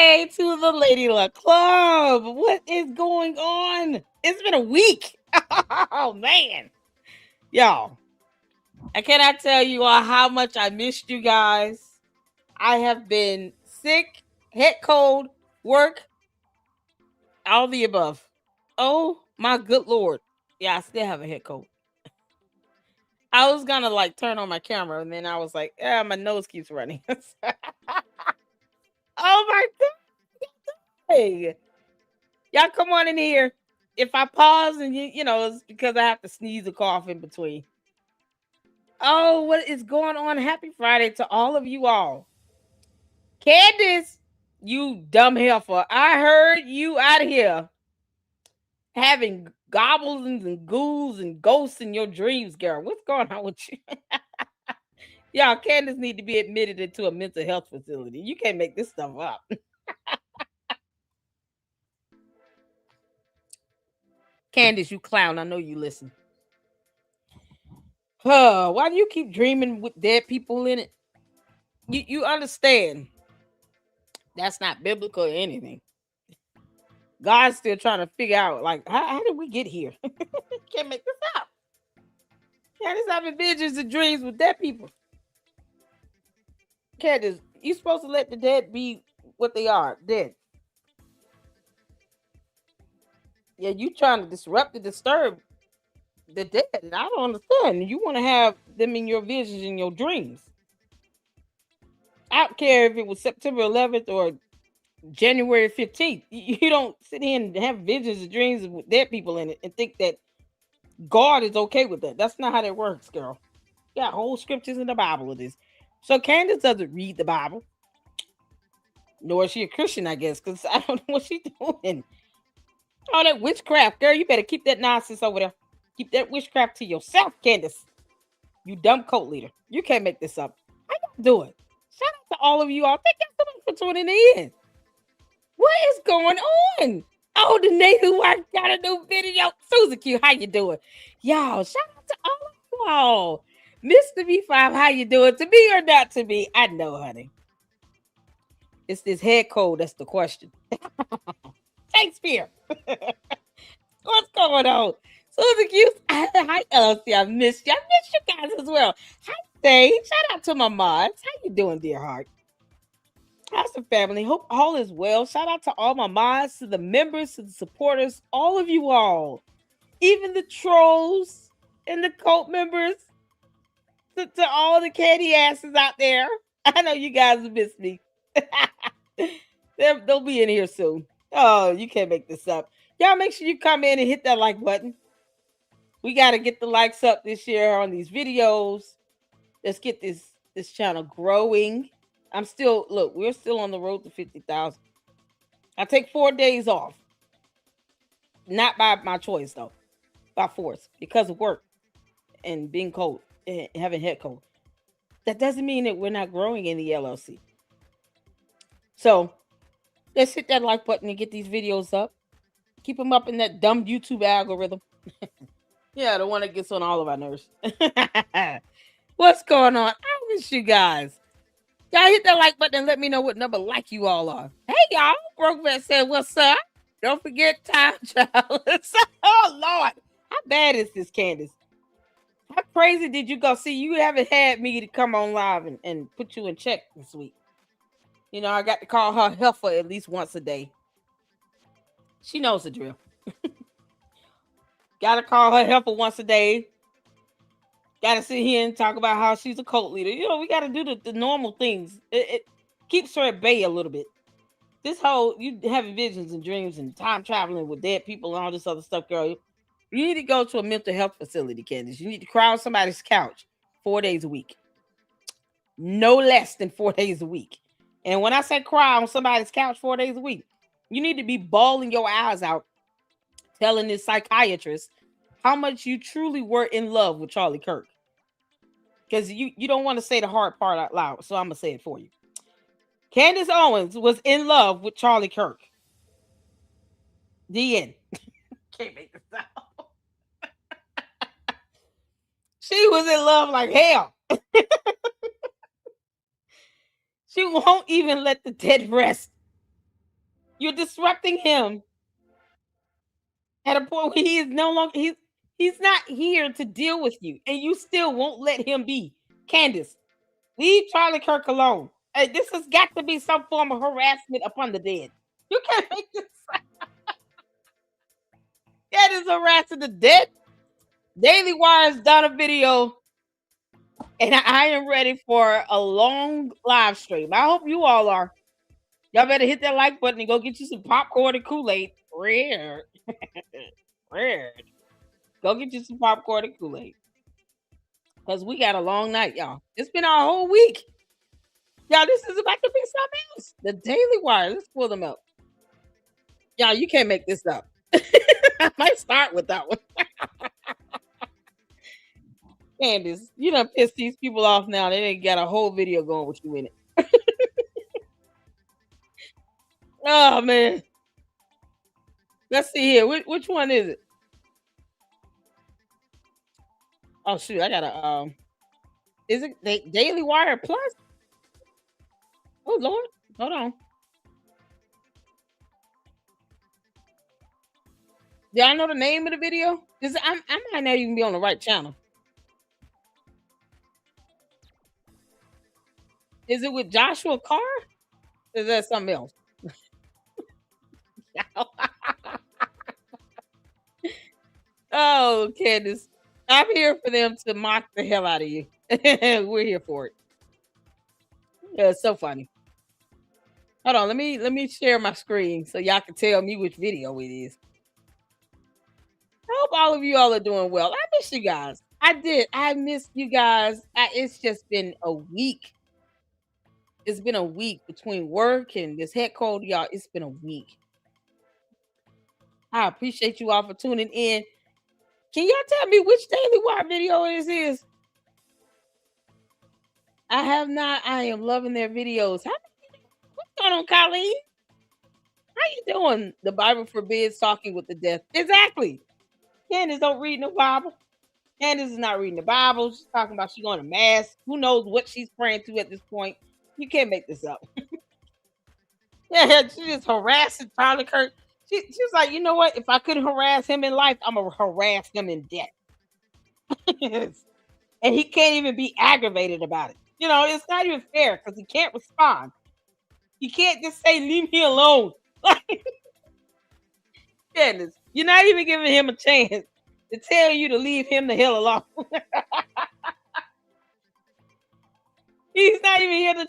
Hey, to the Lady Luck Club. What is going on? It's been a week. Oh, man. Y'all, I cannot tell you all how much I missed you guys. I have been sick, head cold, work, all the above. Oh, my good Lord. Yeah, I still have a head cold. I was gonna like turn on my camera and then I was like, yeah, my nose keeps running. Oh my God. Hey, y'all come on in here. If I pause and it's because I have to sneeze or cough in between. Oh, what is going on? Happy Friday to all of you all. Candace, you dumb heifer. I heard you out here having goblins and ghouls and ghosts in your dreams, girl. What's going on with you? Y'all, Candace need to be admitted into a mental health facility. You can't make this stuff up. Candace, you clown. I know you listen. Why do you keep dreaming with dead people in it? You understand that's not biblical or anything. God's still trying to figure out, like, how did we get here? Can't make this up. Candace having visions and dreams with dead people. Candace, you supposed to let the dead be what they are, dead. Yeah, you trying to disrupt and disturb the dead. And I don't understand. You want to have them in your visions and your dreams. I don't care if it was September 11th or January 15th. You don't sit here and have visions and dreams with dead people in it and think that God is okay with that. That's not how that works, girl. You got whole scriptures in the Bible with this. So Candace doesn't read the Bible. Nor is she a Christian, I guess, because I don't know what she's doing. All that witchcraft, girl, you better keep that nonsense over there. Keep that witchcraft to yourself, Candace. You dumb cult leader. You can't make this up. How y'all doing? Shout out to all of you all. Thank y'all so much for tuning in. What is going on? Oh, the Nathan White got a new video. Susan Q, how you doing? Y'all, shout out to all of you all. Mr. B5, how you doing? To be or not to be? I know, honey. It's this head cold. That's the question. Shakespeare. What's going on? Susan Q, hi, Elsie. I missed you. I missed you guys as well. Hi, Sage. Shout out to my mods. How you doing, dear heart? How's the family? Hope all is well. Shout out to all my mods, to the members, to the supporters, all of you all, even the trolls and the cult members, to all the candy asses out there. I know you guys will miss me. They'll be in here soon. Oh, you can't make this up. Y'all make sure you come in and hit that like button. We got to get the likes up this year on these videos. Let's get this channel growing. We're still on the road to 50,000. I take 4 days off. Not by my choice, though. By force. Because of work. And being cold. And having head cold. That doesn't mean that we're not growing in the LLC. So, let's hit that like button and get these videos up. Keep them up in that dumb YouTube algorithm. Yeah, the one that gets on all of our nerves. What's going on? I miss you guys. Y'all hit that like button and let me know what number like you all are. Hey, y'all. Brokeback said, what's up? Don't forget time travel. Oh, Lord. How bad is this, Candace? How crazy did you go? See, you haven't had me to come on live and put you in check this week. You know, I got to call her heifer at least once a day. She knows the drill. Got to call her heifer once a day. Got to sit here and talk about how she's a cult leader. You know, we got to do the normal things. It keeps her at bay a little bit. This whole, you having visions and dreams and time traveling with dead people and all this other stuff, girl. You need to go to a mental health facility, Candace. You need to cry on somebody's couch 4 days a week. No less than 4 days a week. And when I say cry on somebody's couch 4 days a week, you need to be bawling your eyes out, telling this psychiatrist how much you truly were in love with Charlie Kirk. Because you don't want to say the hard part out loud, so I'm going to say it for you. Candace Owens was in love with Charlie Kirk. The end. Can't make this out. She was in love like hell. She won't even let the dead rest. You're disrupting him at a point where he is no longer he's not here to deal with you, and you still won't let him be. Candace, leave Charlie Kirk alone. Hey, this has got to be some form of harassment upon the dead. You can't make this. That is harassing the dead. Daily Wire's done a video, and I am ready for a long live stream. I hope you all are. Y'all better hit that like button and go get you some popcorn and Kool-Aid. Weird. Weird. Go get you some popcorn and Kool-Aid. Because we got a long night, y'all. It's been our whole week. Y'all, this is about to be something else. The Daily Wire. Let's pull them up. Y'all, you can't make this up. I might start with that one. Candace, you done pissed these people off now. They ain't got a whole video going with you in it. Oh, man. Let's see here. Which one is it? Oh, shoot. I got to, is it Daily Wire Plus? Oh, Lord. Hold on. Do I know the name of the video? I might not even be on the right channel. Is it with Joshua Carr? Is that something else? Oh, Candace. I'm here for them to mock the hell out of you. We're here for it. Yeah, it's so funny. Hold on, let me share my screen so y'all can tell me which video it is. I hope all of you all are doing well. I miss you guys. I did. I missed you guys. It's just been a week. It's been a week between work and this head cold, y'all. It's been a week. I appreciate you all for tuning in. Can y'all tell me which Daily Wire video this is? I have not. I am loving their videos. What's going on, Colleen? How you doing? The Bible forbids talking with the deaf. Exactly. Candace don't read no Bible. Candace is not reading the Bible. She's talking about she going to mass. Who knows what she's praying to at this point? You can't make this up. Yeah, she just harassing Charlie Kirk. She was like, you know what? If I couldn't harass him in life, I'm gonna harass him in death. And he can't even be aggravated about it. You know, it's not even fair because he can't respond. You can't just say, leave me alone. Goodness, you're not even giving him a chance to tell you to leave him the hell alone. He's not even here to.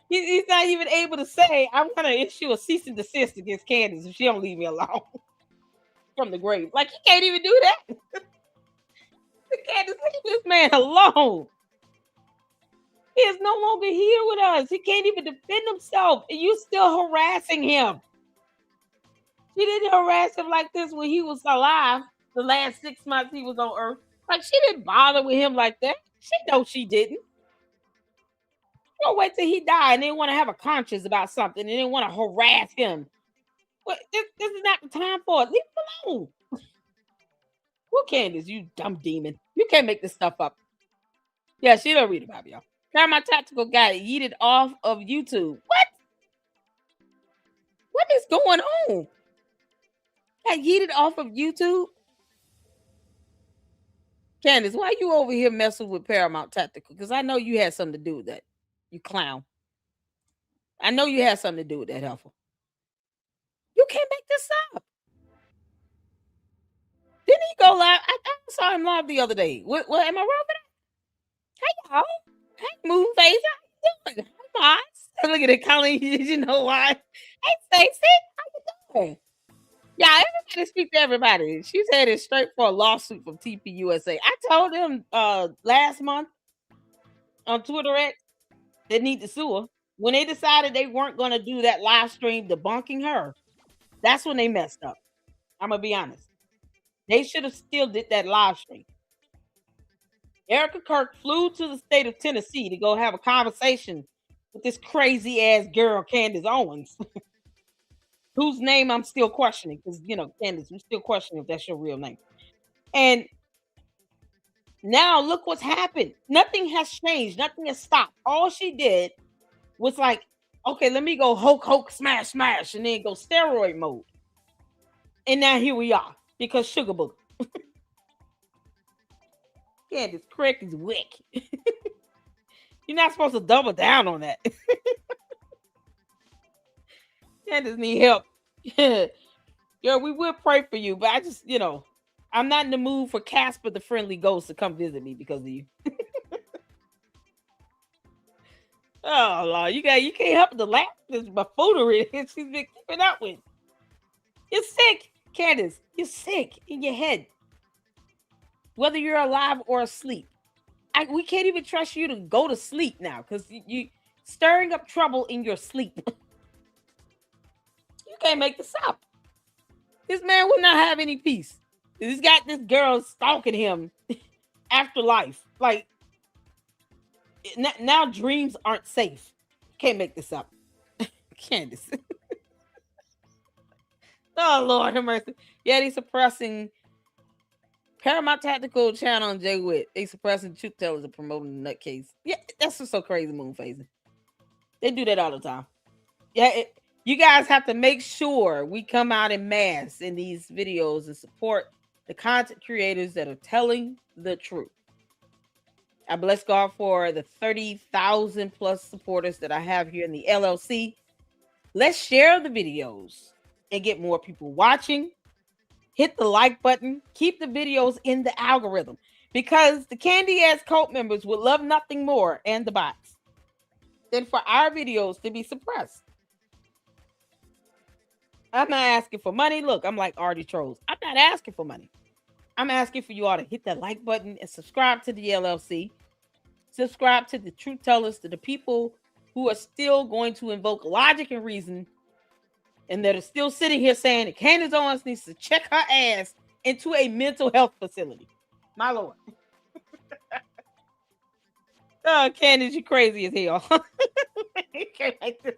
He's not even able to say, I'm going to issue a cease and desist against Candace if she don't leave me alone from the grave. Like, he can't even do that. Candace, leave this man alone. He is no longer here with us. He can't even defend himself, and you still harassing him. She didn't harass him like this when he was alive. The last 6 months he was on Earth. Like, she didn't bother with him like that. She knows she didn't. Don't wait till he died and then want to have a conscience about something and then want to harass him. Well, this is not the time for it. Leave him alone. Well, Candace, you dumb demon. You can't make this stuff up. Yeah, she don't read about y'all. My tactical guy yeeted off of YouTube. What? What is going on? Got yeeted off of YouTube? Candace, why you over here messing with Paramount Tactical? Because I know you had something to do with that. You clown. I know you had something to do with that, Helpful. You can't make this up. Didn't he go live? I saw him live the other day. What am I wrong with that? Hey, y'all. Hey, Moonface. How you doing? Hey, Moss. Look at it, Colleen. Did you know why? Hey, Stacey. How you doing? Yeah, everybody speak to everybody. She's headed straight for a lawsuit from TPUSA. I told them last month on Twitter X they need to sue her. When they decided they weren't going to do that live stream debunking her, that's when they messed up. I'm going to be honest. They should have still did that live stream. Erica Kirk flew to the state of Tennessee to go have a conversation with this crazy ass girl, Candace Owens, whose name I'm still questioning because, you know, Candace, we're still questioning if that's your real name. And now look what's happened. Nothing has changed. Nothing has stopped. All she did was like Okay, let me go Hulk, smash, smash, and then go steroid mode. And now here we are because Sugar Booger. Candace, correct is wick. You're not supposed to double down on that. Candace need help. Girl, we will pray for you, but I just, I'm not in the mood for Casper the Friendly Ghost to come visit me because of you. Oh Lord, you can't help but laugh. This buffoonery she's been keeping up with. You're sick, Candace. You're sick in your head. Whether you're alive or asleep. We can't even trust you to go to sleep now because you stirring up trouble in your sleep. You can't make this up. This man will not have any peace. He's got this girl stalking him after life. Like, now dreams aren't safe. Can't make this up. Candace. Oh, Lord have mercy. Yeah, they suppressing Paramount Tactical Channel and Jay Witt. They suppressing truth tellers and promoting the nutcase. Yeah, that's just so crazy, moon phasing. They do that all the time. Yeah, you guys have to make sure we come out in mass in these videos and support the content creators that are telling the truth. I bless God for the 30,000 plus supporters that I have here in the LLC. Let's share the videos and get more people watching. Hit the like button. Keep the videos in the algorithm because the candy ass cult members would love nothing more, and the bots, than for our videos to be suppressed. I'm not asking for money. Look, I'm like Artie Trolls. I'm not asking for money. I'm asking for you all to hit that like button and subscribe to the LLC. Subscribe to the truth tellers, to the people who are still going to invoke logic and reason and that are still sitting here saying that Candace Owens needs to check her ass into a mental health facility. My Lord. Oh, Candace, you crazy as hell. You can't make this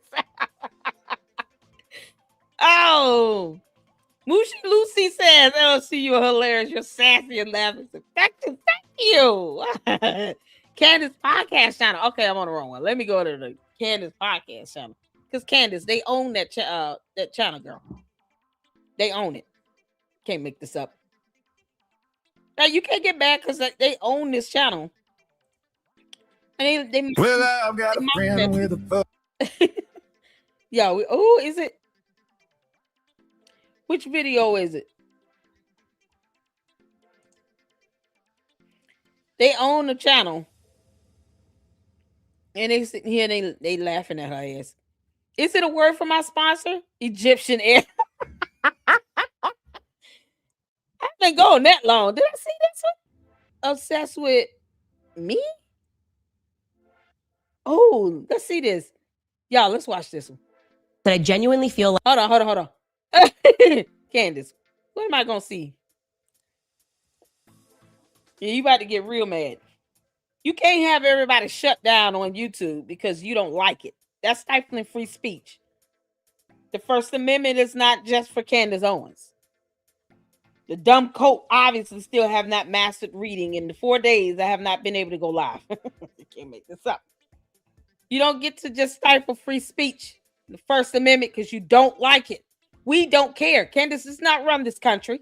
Oh, Mushi Lucy says, LLC, you're hilarious. You're sassy and laughing. Thank you. Candace podcast channel. Okay, I'm on the wrong one. Let me go to the Candace podcast channel. Because Candace, they own that channel, girl. They own it. Can't make this up. Now, you can't get back because they own this channel. And they well, I've got a friend with a phone. Yo, oh, is it? Which video is it? They own the channel. And they sitting here and they laughing at her ass. Is it a word for my sponsor? Egyptian Air. I've been going that long. Did I see this one? Obsessed with me? Oh, let's see this. Y'all, let's watch this one. That I genuinely feel like. Hold on. Candace, what am I going to see? Yeah, you about to get real mad. You can't have everybody shut down on YouTube because you don't like it. That's stifling free speech. The First Amendment is not just for Candace Owens. The dumb coat obviously still have not mastered reading. In the 4 days, I have not been able to go live. You can't make this up. You don't get to just stifle free speech, the First Amendment, because you don't like it. We don't care. Candace does not run this country.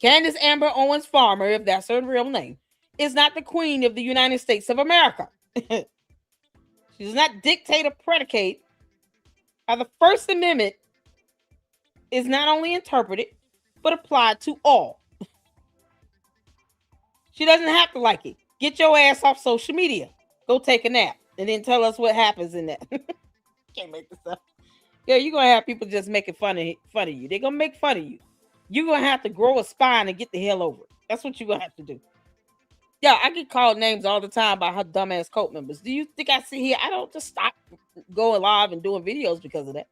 Candace Amber Owens Farmer, if that's her real name, is not the queen of the United States of America. She does not dictate or predicate how the First Amendment is not only interpreted, but applied to all. She doesn't have to like it. Get your ass off social media. Go take a nap and then tell us what happens in that. Can't make this up. Yeah, you're going to have people just making fun of you. They're going to make fun of you. You're going to have to grow a spine and get the hell over it. That's what you're going to have to do. Yeah, I get called names all the time by her dumbass cult members. Do you think I sit here? I don't just stop going live and doing videos because of that.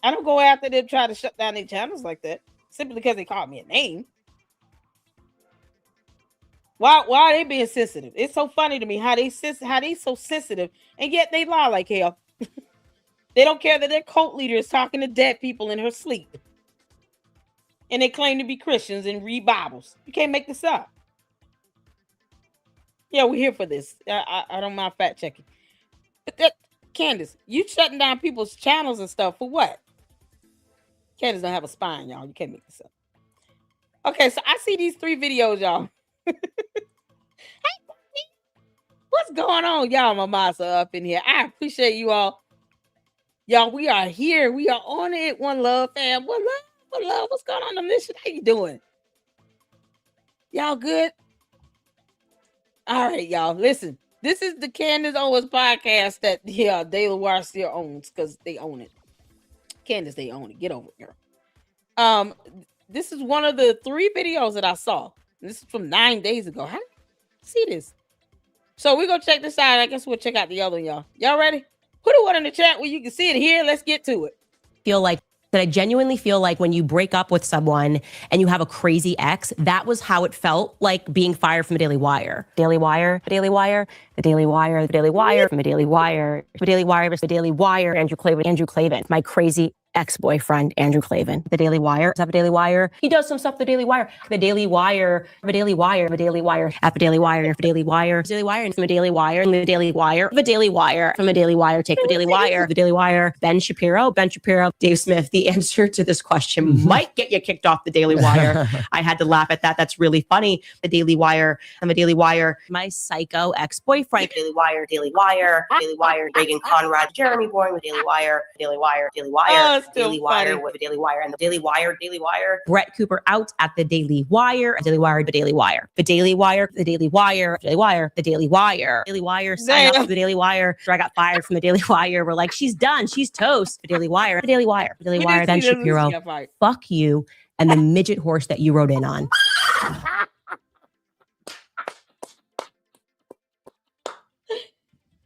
I don't go after them trying to shut down their channels like that simply because they called me a name. Why are they being sensitive? It's so funny to me how they so sensitive and yet they lie like hell. They don't care that their cult leader is talking to dead people in her sleep. And they claim to be Christians and read Bibles. You can't make this up. Yeah, we're here for this. I don't mind fact checking. But Candace, you shutting down people's channels and stuff for what? Candace don't have a spine, y'all. You can't make this up. Okay, so I see these 3 videos, y'all. What's going on, y'all? My moms are up in here. I appreciate you all. Y'all, we are here. We are on it. One love, fam. One love. One love. What's going on, Mission? How you doing? Y'all good? All right, y'all. Listen, this is the Candace Owens podcast that Daily Wire still owns because they own it. Candace, they own it. Get over it, girl. This is one of the 3 videos that I saw. This is from 9 days ago. How did you see this? So we're gonna check this out. I guess we'll check out the other one, y'all. Y'all ready? Put a one in the chat where you can see it here. Let's get to it. Feel like that I genuinely feel like when you break up with someone and you have a crazy ex, that was how it felt like being fired from the Daily Wire. Daily Wire, the Daily Wire, the Daily Wire, the Daily Wire, from the Daily Wire, the Daily Wire, the Daily Wire, Andrew Clavin, my crazy ex-boyfriend, Andrew Clavin. The Daily Wire, the Daily Wire. He does some stuff, the Daily Wire. The Daily Wire, the Daily Wire, the Daily Wire, at the Daily Wire, the Daily Wire, the Daily Wire, and from the Daily Wire, and the Daily Wire, the Daily Wire, from the Daily Wire, take the Daily Wire, the Daily Wire, Ben Shapiro, Dave Smith. The answer to this question might get you kicked off the Daily Wire. I had to laugh at that. That's really funny. The Daily Wire, and the Daily Wire, my psycho ex-boyfriend, Daily Wire, Reagan Conrad, Jeremy Boring, the Daily Wire, Daily Wire, Daily Wire. Daily Wire with the Daily Wire and the Daily Wire. Brett Cooper out at the Daily Wire. Daily Wire, the Daily Wire. The Daily Wire, the Daily Wire, Daily Wire, the Daily Wire. Daily Wire, sign up for the Daily Wire. So I got fired from the Daily Wire. We're like, she's done. She's toast. The Daily Wire. The Daily Wire. The Daily Wire. Ben Shapiro. Fuck you and the midget horse that you rode in on.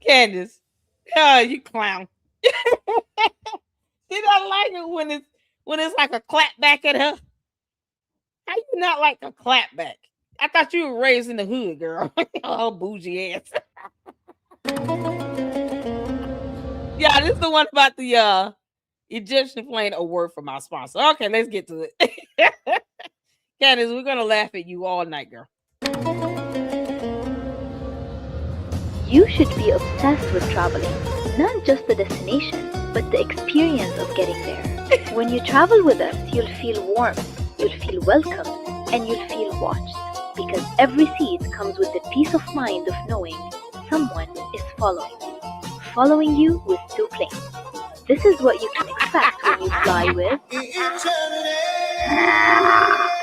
Candace. Oh, you clown. Did I like it when it's like a clap back at her? How you not like a clap back? I thought you were raised in the hood, girl. Oh, bougie ass. Yeah, this is the one about the Egyptian plane. A word from our sponsor. Okay, let's get to it. Candace, we're gonna laugh at you all night, girl. You should be obsessed with traveling, not just the destination, but the experience of getting there. When you travel with us, you'll feel warm, you'll feel welcome, and you'll feel watched. Because every seat comes with the peace of mind of knowing someone is following you with 2 planes. This is what you can expect when you fly with.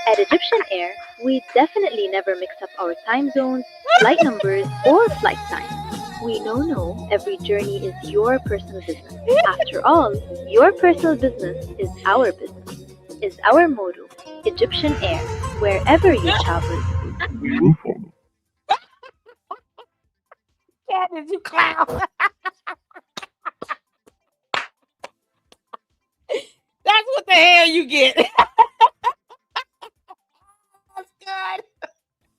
At Egyptian Air, we definitely never mix up our time zones, flight numbers, or flight times. We know every journey is your personal business. After all, your personal business is our business, is our motto. Egyptian Air, wherever you travel. Candace, you clown. That's what the hell you get. That's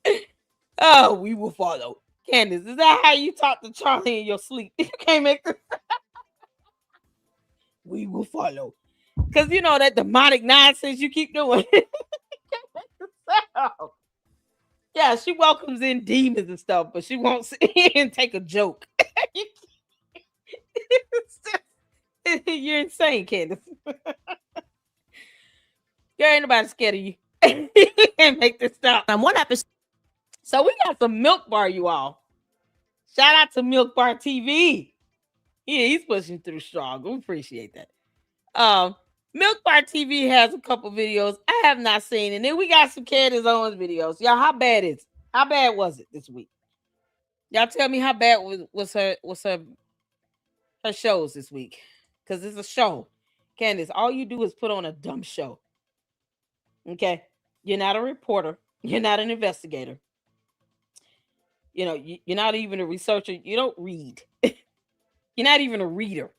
good. Oh, we will follow. Candace, is that how you talk to Charlie in your sleep? You can't make this. We will follow. Because you know that demonic nonsense you keep doing. Yeah, she welcomes in demons and stuff, but she won't sit here and take a joke. You're insane, Candace. There ain't nobody scared of you. You can't make this stop. On one episode. So we got some Milk Bar, you all. Shout out to Milk Bar TV. Yeah, he's pushing through strong. We appreciate that. Milk Bar TV has a couple videos I have not seen, and then we got some Candace Owens videos. Y'all, how bad was it this week? Y'all tell me how bad was her shows this week, because it's a show. Candace, all you do is put on a dumb show. Okay, you're not a reporter. You're not an investigator. You know, you're not even a researcher. You don't read. You're not even a reader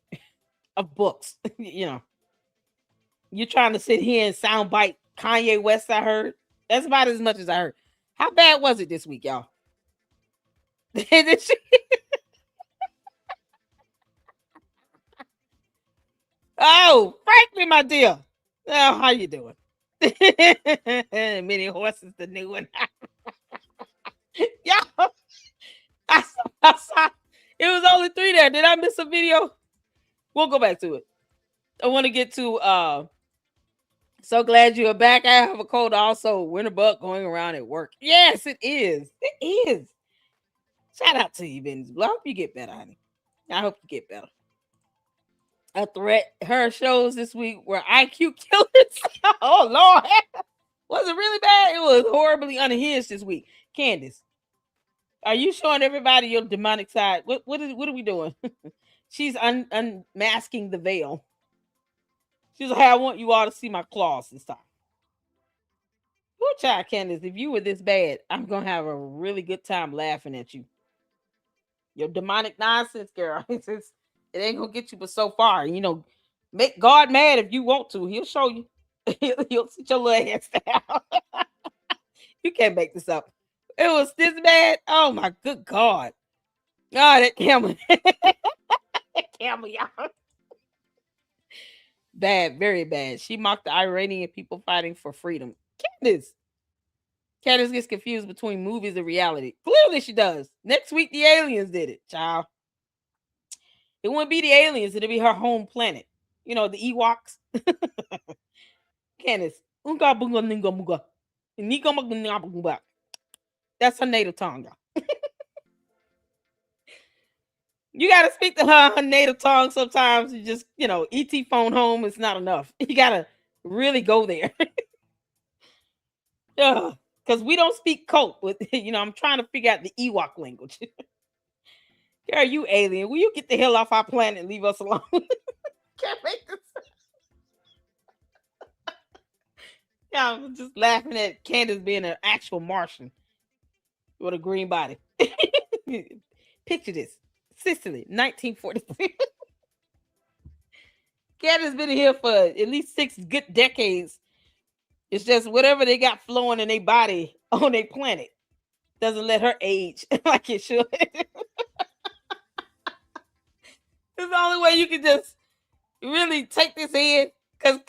of books. You know, you're trying to sit here and soundbite Kanye West. I heard that's about as much as I heard. How bad was it this week, y'all? Oh, frankly, my dear. Oh, how you doing? Many horses, the new one. Y'all, I saw. It was only 3 there. Did I miss a video? We'll go back to it. I want to get to so glad you're back. I have a cold also. Winter bug going around at work. Yes, it is. It is. Shout out to you, Ben's. I hope you get better, honey. I hope you get better. A threat. Her shows this week were IQ killers. Oh Lord. Was it really bad? It was horribly unhinged this week. Candace, are you showing everybody your demonic side? What are we doing? She's unmasking the veil. She's like, hey, I want you all to see my claws this time. Poor child, Candace, if you were this bad, I'm gonna have a really good time laughing at you. Your demonic nonsense, girl. It ain't gonna get you but so far. You know, make God mad if you want to. He'll show you. He'll sit your little ass down. You can't make this up. It was this bad. Oh my good God. Oh, that camera. That camera, y'all. Bad, very bad. She mocked the Iranian people fighting for freedom. Candace. Candace gets confused between movies and reality. Clearly she does. Next week, the aliens did it, child. It wouldn't be the aliens. It'd be her home planet. You know, the Ewoks. Candace. Unga bunga ninga muga. Nika muga ninga bunga. That's her native tongue, y'all. You got to speak to her native tongue sometimes. You just, you know, ET phone home is not enough. You got to really go there. Because we don't speak cope with, you know, I'm trying to figure out the Ewok language. Girl, you alien. Will you get the hell off our planet and leave us alone? Can't make this. Yeah, I'm just laughing at Candace being an actual Martian with a green body. Picture this. Sicily, 1943. Candace been here for at least 6 good decades. It's just whatever they got flowing in their body on their planet doesn't let her age like it should. It's the only way you can just really take this in, because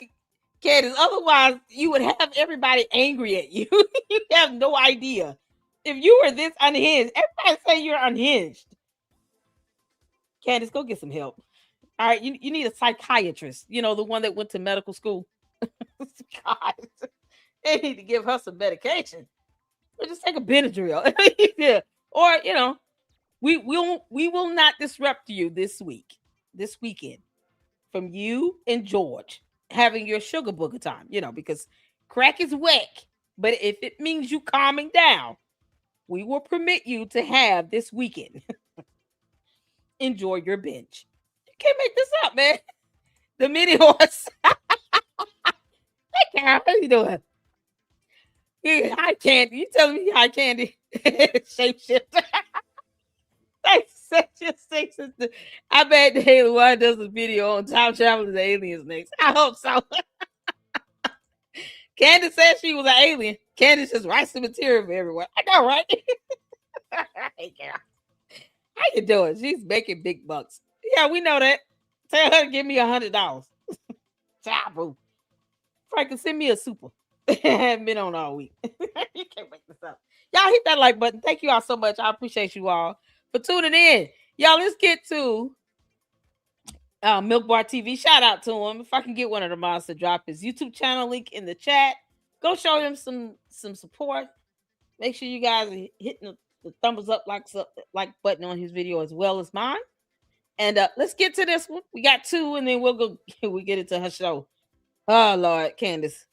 Candace, otherwise you would have everybody angry at you. You have no idea. If you were this unhinged, everybody say you're unhinged. Candace, go get some help. All right, you need a psychiatrist. You know, the one that went to medical school. God, they need to give her some medication. Or just take a Benadryl. Yeah. Or, you know, we will not disrupt you this weekend, from you and George having your sugar booger time, you know, because crack is whack. But if it means you calming down, we will permit you to have this weekend. Enjoy your binge. You can't make this up, man. The mini horse. Hey, Carol, how you doing? Yeah, hi, Candy. You telling me hi, Candy? Shapeshifter. I bet Haley Wine does a video on time traveling and aliens next. I hope so. Candace said she was an alien. Candace just writes the material for everyone. I know, right? Hey, girl. How you doing? She's making big bucks. Yeah, we know that. Tell her to give me $100. Boo. Frank, send me a super. I haven't been on all week. You can't make this up. Y'all hit that like button. Thank you all so much. I appreciate you all for tuning in. Y'all, let's get to Milk Bar TV. Shout out to him. If I can get one of the mods to drop his YouTube channel link in the chat, go show him some support. Make sure you guys are hitting the thumbs up like button on his video as well as mine. And let's get to this one. We got 2, and then we get into her show. Oh Lord, Candace.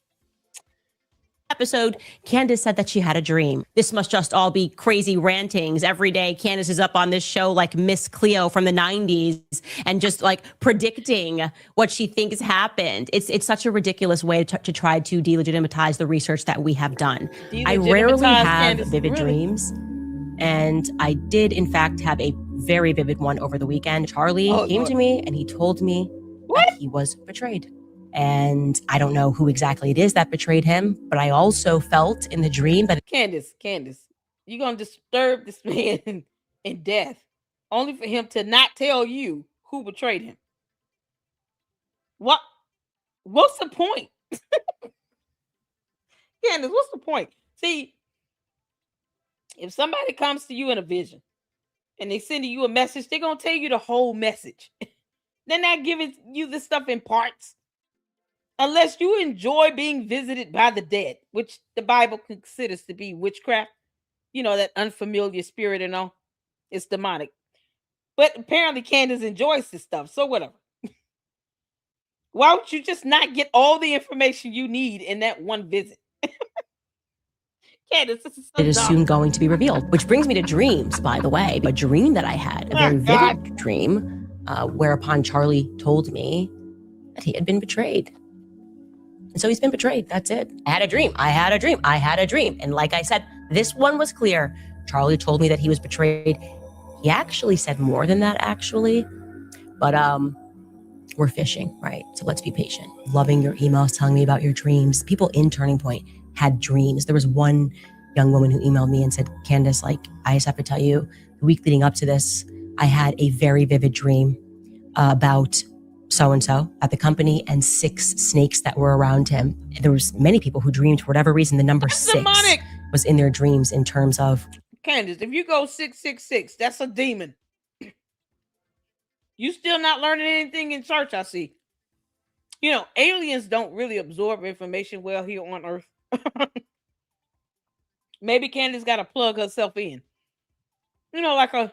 Episode, Candace said that she had a dream. This must just all be crazy rantings. Every day, Candace is up on this show like Miss Cleo from the 90s and just like predicting what she thinks happened. It's such a ridiculous way to try to delegitimize the research that we have done. I rarely have Candace, vivid dreams. And I did, in fact, have a very vivid one over the weekend. Charlie came to me and he told me that he was betrayed. And I don't know who exactly it is that betrayed him, but I also felt in the dream that Candace, you're going to disturb this man in death only for him to not tell you who betrayed him. What's the point? Candace, what's the point? See, if somebody comes to you in a vision and they send you a message, they're going to tell you the whole message. They're not giving you this stuff in parts. Unless you enjoy being visited by the dead, which the Bible considers to be witchcraft. You know, that unfamiliar spirit and all. It's demonic. But apparently Candace enjoys this stuff. So whatever. Why would you just not get all the information you need in that one visit? Candace, this is so It is dumb. soon going to be revealed. Which brings me to dreams, by the way. A dream that I had, a very vivid dream, whereupon Charlie told me that he had been betrayed. And so he's been betrayed. That's it. I had a dream. I had a dream. I had a dream. And like I said, this one was clear. Charlie told me that he was betrayed. He actually said more than that, actually. But we're fishing, right? So let's be patient. Loving your emails, telling me about your dreams. People in Turning Point had dreams. There was one young woman who emailed me and said, Candace, like, I just have to tell you, the week leading up to this, I had a very vivid dream about so-and-so at the company and 6 snakes that were around him. There was many people who dreamed, for whatever reason, the number 6 demonic. was in their dreams in terms of... Candace, if you go 666, that's a demon. You still not learning anything in church, I see. You know, aliens don't really absorb information well here on Earth. Maybe Candace got to plug herself in. You know, like a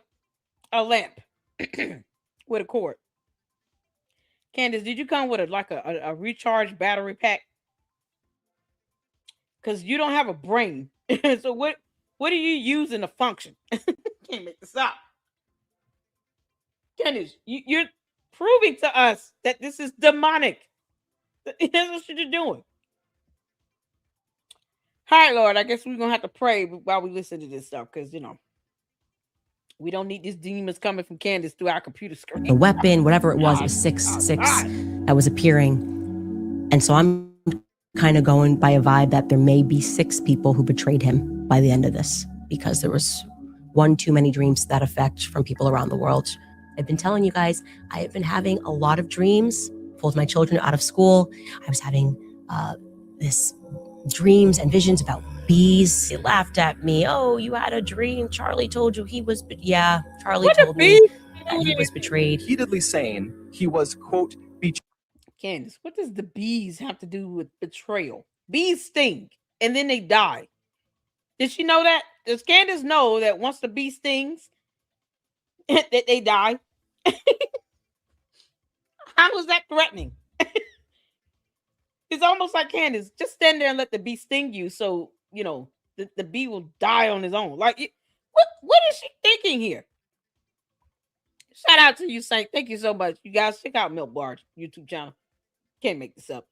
lamp with a cord. Candace, did you come with a recharged battery pack? Because you don't have a brain. So what are you using to function? Can't make this up. Candace, you're proving to us that this is demonic. That's what you're doing. All right, Lord, I guess we're going to have to pray while we listen to this stuff because, you know, we don't need these demons coming from Candace through our computer screen. The weapon, whatever it was 666 that was appearing. And so I'm kind of going by a vibe that there may be 6 people who betrayed him by the end of this because there was one too many dreams to that effect from people around the world. I've been telling you guys, I have been having a lot of dreams. Pulled my children out of school. I was having this dreams and visions about bees. They laughed at me. Oh, you had a dream. Charlie told you he was... Yeah, Charlie told me that he was betrayed. Repeatedly saying he was, quote, betrayed. Candace, what does the bees have to do with betrayal? Bees sting and then they die. Did she know that? Does Candace know that once the bee stings, that they die? How is that threatening? It's almost like Candace, just stand there and let the bee sting you so, you know, the bee will die on his own. Like, what is she thinking here? Shout out to you, Saint. Thank you so much. You guys, check out Milk Bar's YouTube channel. Can't make this up.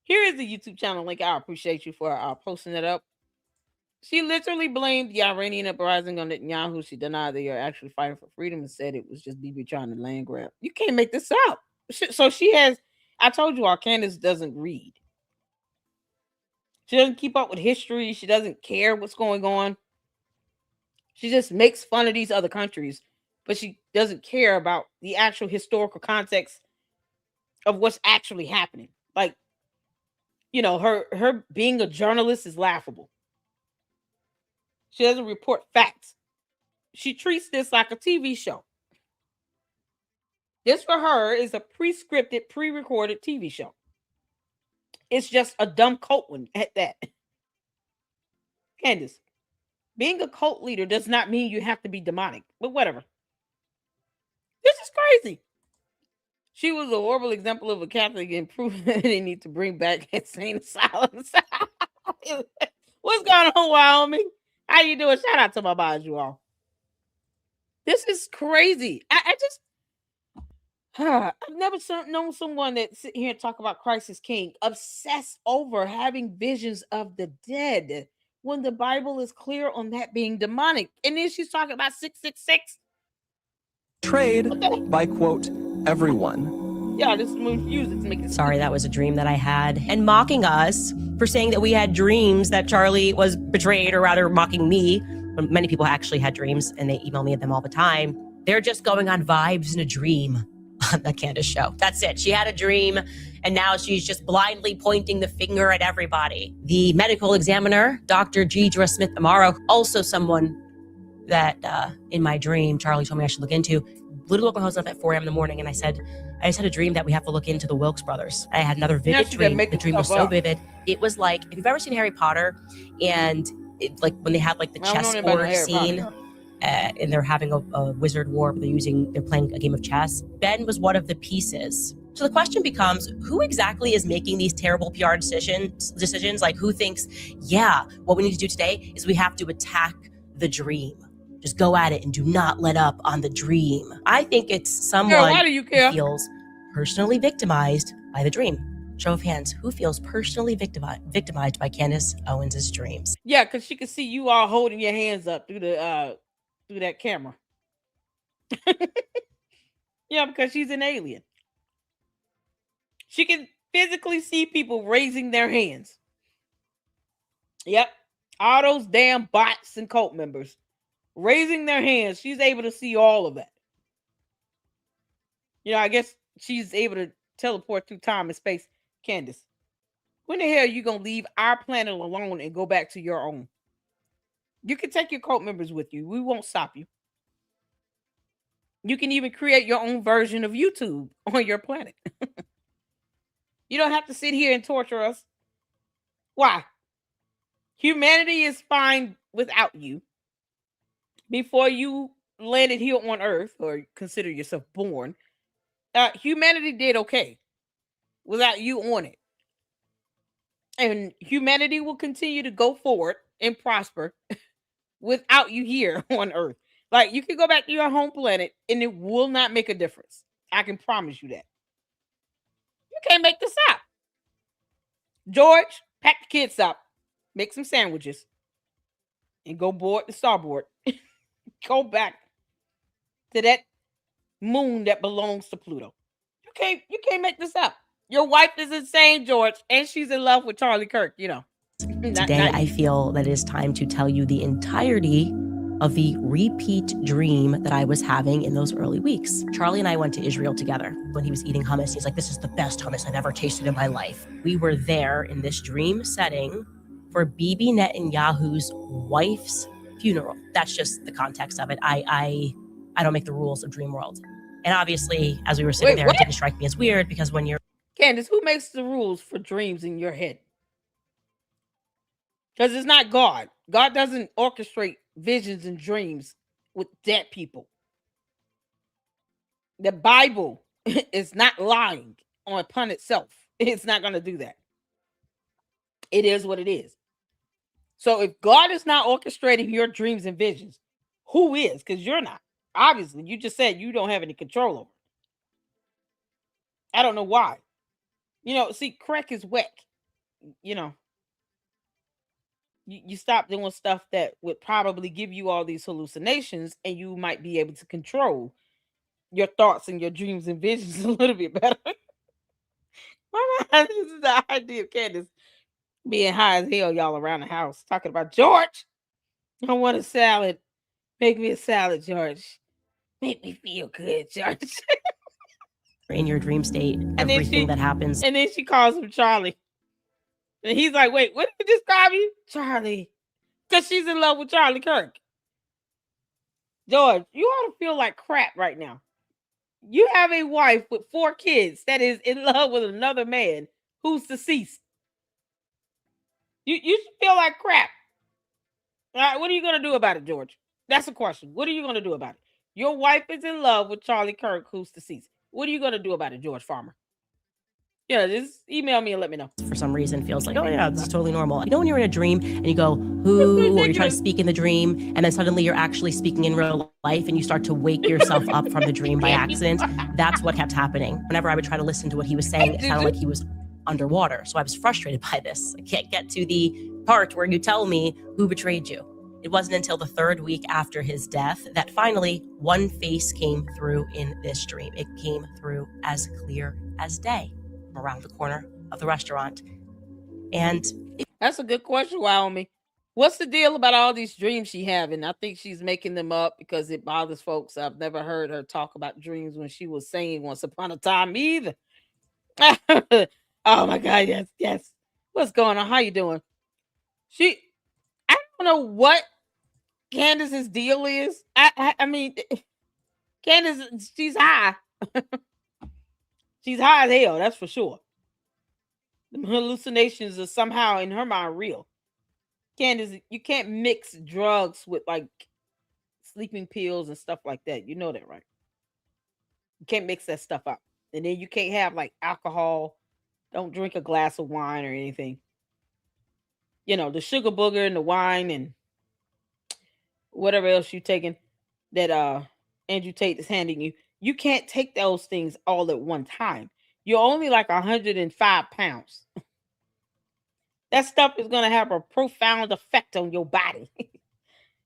Here is the YouTube channel link. I appreciate you for posting it up. She literally blamed the Iranian uprising on Netanyahu. She denied they are actually fighting for freedom and said it was just Bibi trying to land grab. You can't make this up. So she has, I told you all, Candace doesn't read. She doesn't keep up with history. She doesn't care what's going on. She just makes fun of these other countries, but she doesn't care about the actual historical context of what's actually happening. Like, you know, her being a journalist is laughable. She doesn't report facts. She treats this like a TV show. This for her is a pre-scripted, pre-recorded TV show. It's just a dumb cult one at that. Candace, being a cult leader does not mean you have to be demonic, but whatever. This is crazy. She was a horrible example of a Catholic improvement they need to bring back insane asylums. What's going on, Wyoming? How you doing? Shout out to my boys, you all. This is crazy. I've never known someone that sit here and talk about Christ as King, obsessed over having visions of the dead when the Bible is clear on that being demonic. And then she's talking about 666. Betrayed by, quote, everyone. Yeah, this is music to make it. Sorry, that was a dream that I had. And mocking us for saying that we had dreams that Charlie was betrayed, or rather mocking me. Many people actually had dreams and they email me at them all the time. They're just going on vibes in a dream on the Candace show. That's it. She had a dream and now she's just blindly pointing the finger at everybody. The medical examiner, Dr. Gidra Smith-Amaro, also someone that in my dream, Charlie told me I should look into. Literally woke my husband up at 4 a.m. in the morning and I said, I just had a dream that we have to look into the Wilkes brothers. I had another vivid dream. The dream was so vivid. It was like, if you've ever seen Harry Potter, and like when they have like the chessboard scene, and they're having a wizard war, but they're playing a game of chess. Ben was one of the pieces. So the question becomes, who exactly is making these terrible PR decisions? Like, who thinks, yeah, what we need to do today is we have to attack the dream. Just go at it and do not let up on the dream. I think it's someone who feels personally victimized by the dream. Show of hands, who feels personally victimized by Candace Owens' dreams? Yeah, because she can see you all holding your hands up through that camera. Yeah, because she's an alien. She can physically see people raising their hands. Yep. All those damn bots and cult members raising their hands. She's able to see all of that. I guess she's able to teleport through time and space. Candace, when the hell are you going to leave our planet alone and go back to your own? You can take your cult members with you. We won't stop you. You can even create your own version of YouTube on your planet. You don't have to sit here and torture us. Why? Humanity is fine without you. Before you landed here on Earth, or consider yourself born, humanity did okay without you on it. And humanity will continue to go forward and prosper without you here on Earth. Like, you can go back to your home planet and it will not make a difference. I can promise you that. You can't make this up. George, pack the kids up, make some sandwiches, and go board the starboard. Go back to that moon that belongs to Pluto. You can't make this up. Your wife is insane, George, and she's in love with Charlie Kirk, Today, I feel that it is time to tell you the entirety of the repeat dream that I was having in those early weeks. Charlie and I went to Israel together when he was eating hummus. He's like, this is the best hummus I've ever tasted in my life. We were there in this dream setting for Bibi Netanyahu's wife's funeral. That's just the context of it. I don't make the rules of Dream World. And obviously, as we were sitting there, it didn't strike me as weird because when you're... Candace, who makes the rules for dreams in your head? Because it's not God. God doesn't orchestrate visions and dreams with dead people. The Bible is not lying upon itself. It's not going to do that. It is what it is. So if God is not orchestrating your dreams and visions, who is? Because you're not. Obviously, you just said you don't have any control over it. I don't know why. See, crack is whack. You stop doing stuff that would probably give you all these hallucinations, and you might be able to control your thoughts and your dreams and visions a little bit better. This is the idea of Candace being high as hell, y'all, around the house, talking about, George, I want a salad. Make me a salad, George. Make me feel good, George. In your dream state, everything that happens. And then she calls him Charlie. And he's like, wait, what did you describe you? Charlie. Because she's in love with Charlie Kirk. George, you ought to feel like crap right now. You have a wife with 4 kids that is in love with another man who's deceased. You should feel like crap. All right, what are you going to do about it, George? That's a question. What are you going to do about it? Your wife is in love with Charlie Kirk, who's deceased. What are you going to do about it, George Farmer? Yeah, just email me and let me know. For some reason, feels like, oh yeah, this is totally normal. When you're in a dream and you go, who, or you try to speak in the dream, and then suddenly you're actually speaking in real life and you start to wake yourself up from the dream by accident. That's what kept happening. Whenever I would try to listen to what he was saying, it sounded like he was underwater. So I was frustrated by this. I can't get to the part where you tell me who betrayed you. It wasn't until the 3rd week after his death that finally one face came through in this dream. It came through as clear as day from around the corner of the restaurant. And that's a good question, Wyoming. What's the deal about all these dreams she having? I think she's making them up because it bothers folks. I've never heard her talk about dreams when she was saying Once Upon a Time either. Oh my God, yes. What's going on? How you doing? I don't know what Candace's deal is. I mean, Candace, she's high. She's high as hell, that's for sure. The hallucinations are somehow in her mind real. Candace, you can't mix drugs with like sleeping pills and stuff like that. You know that, right? You can't mix that stuff up. And then you can't have like alcohol. Don't drink a glass of wine or anything. You know, the sugar booger and the wine and whatever else you taking that Andrew Tate is handing you. You can't take those things all at one time. You're only like 105 pounds. That stuff is going to have a profound effect on your body.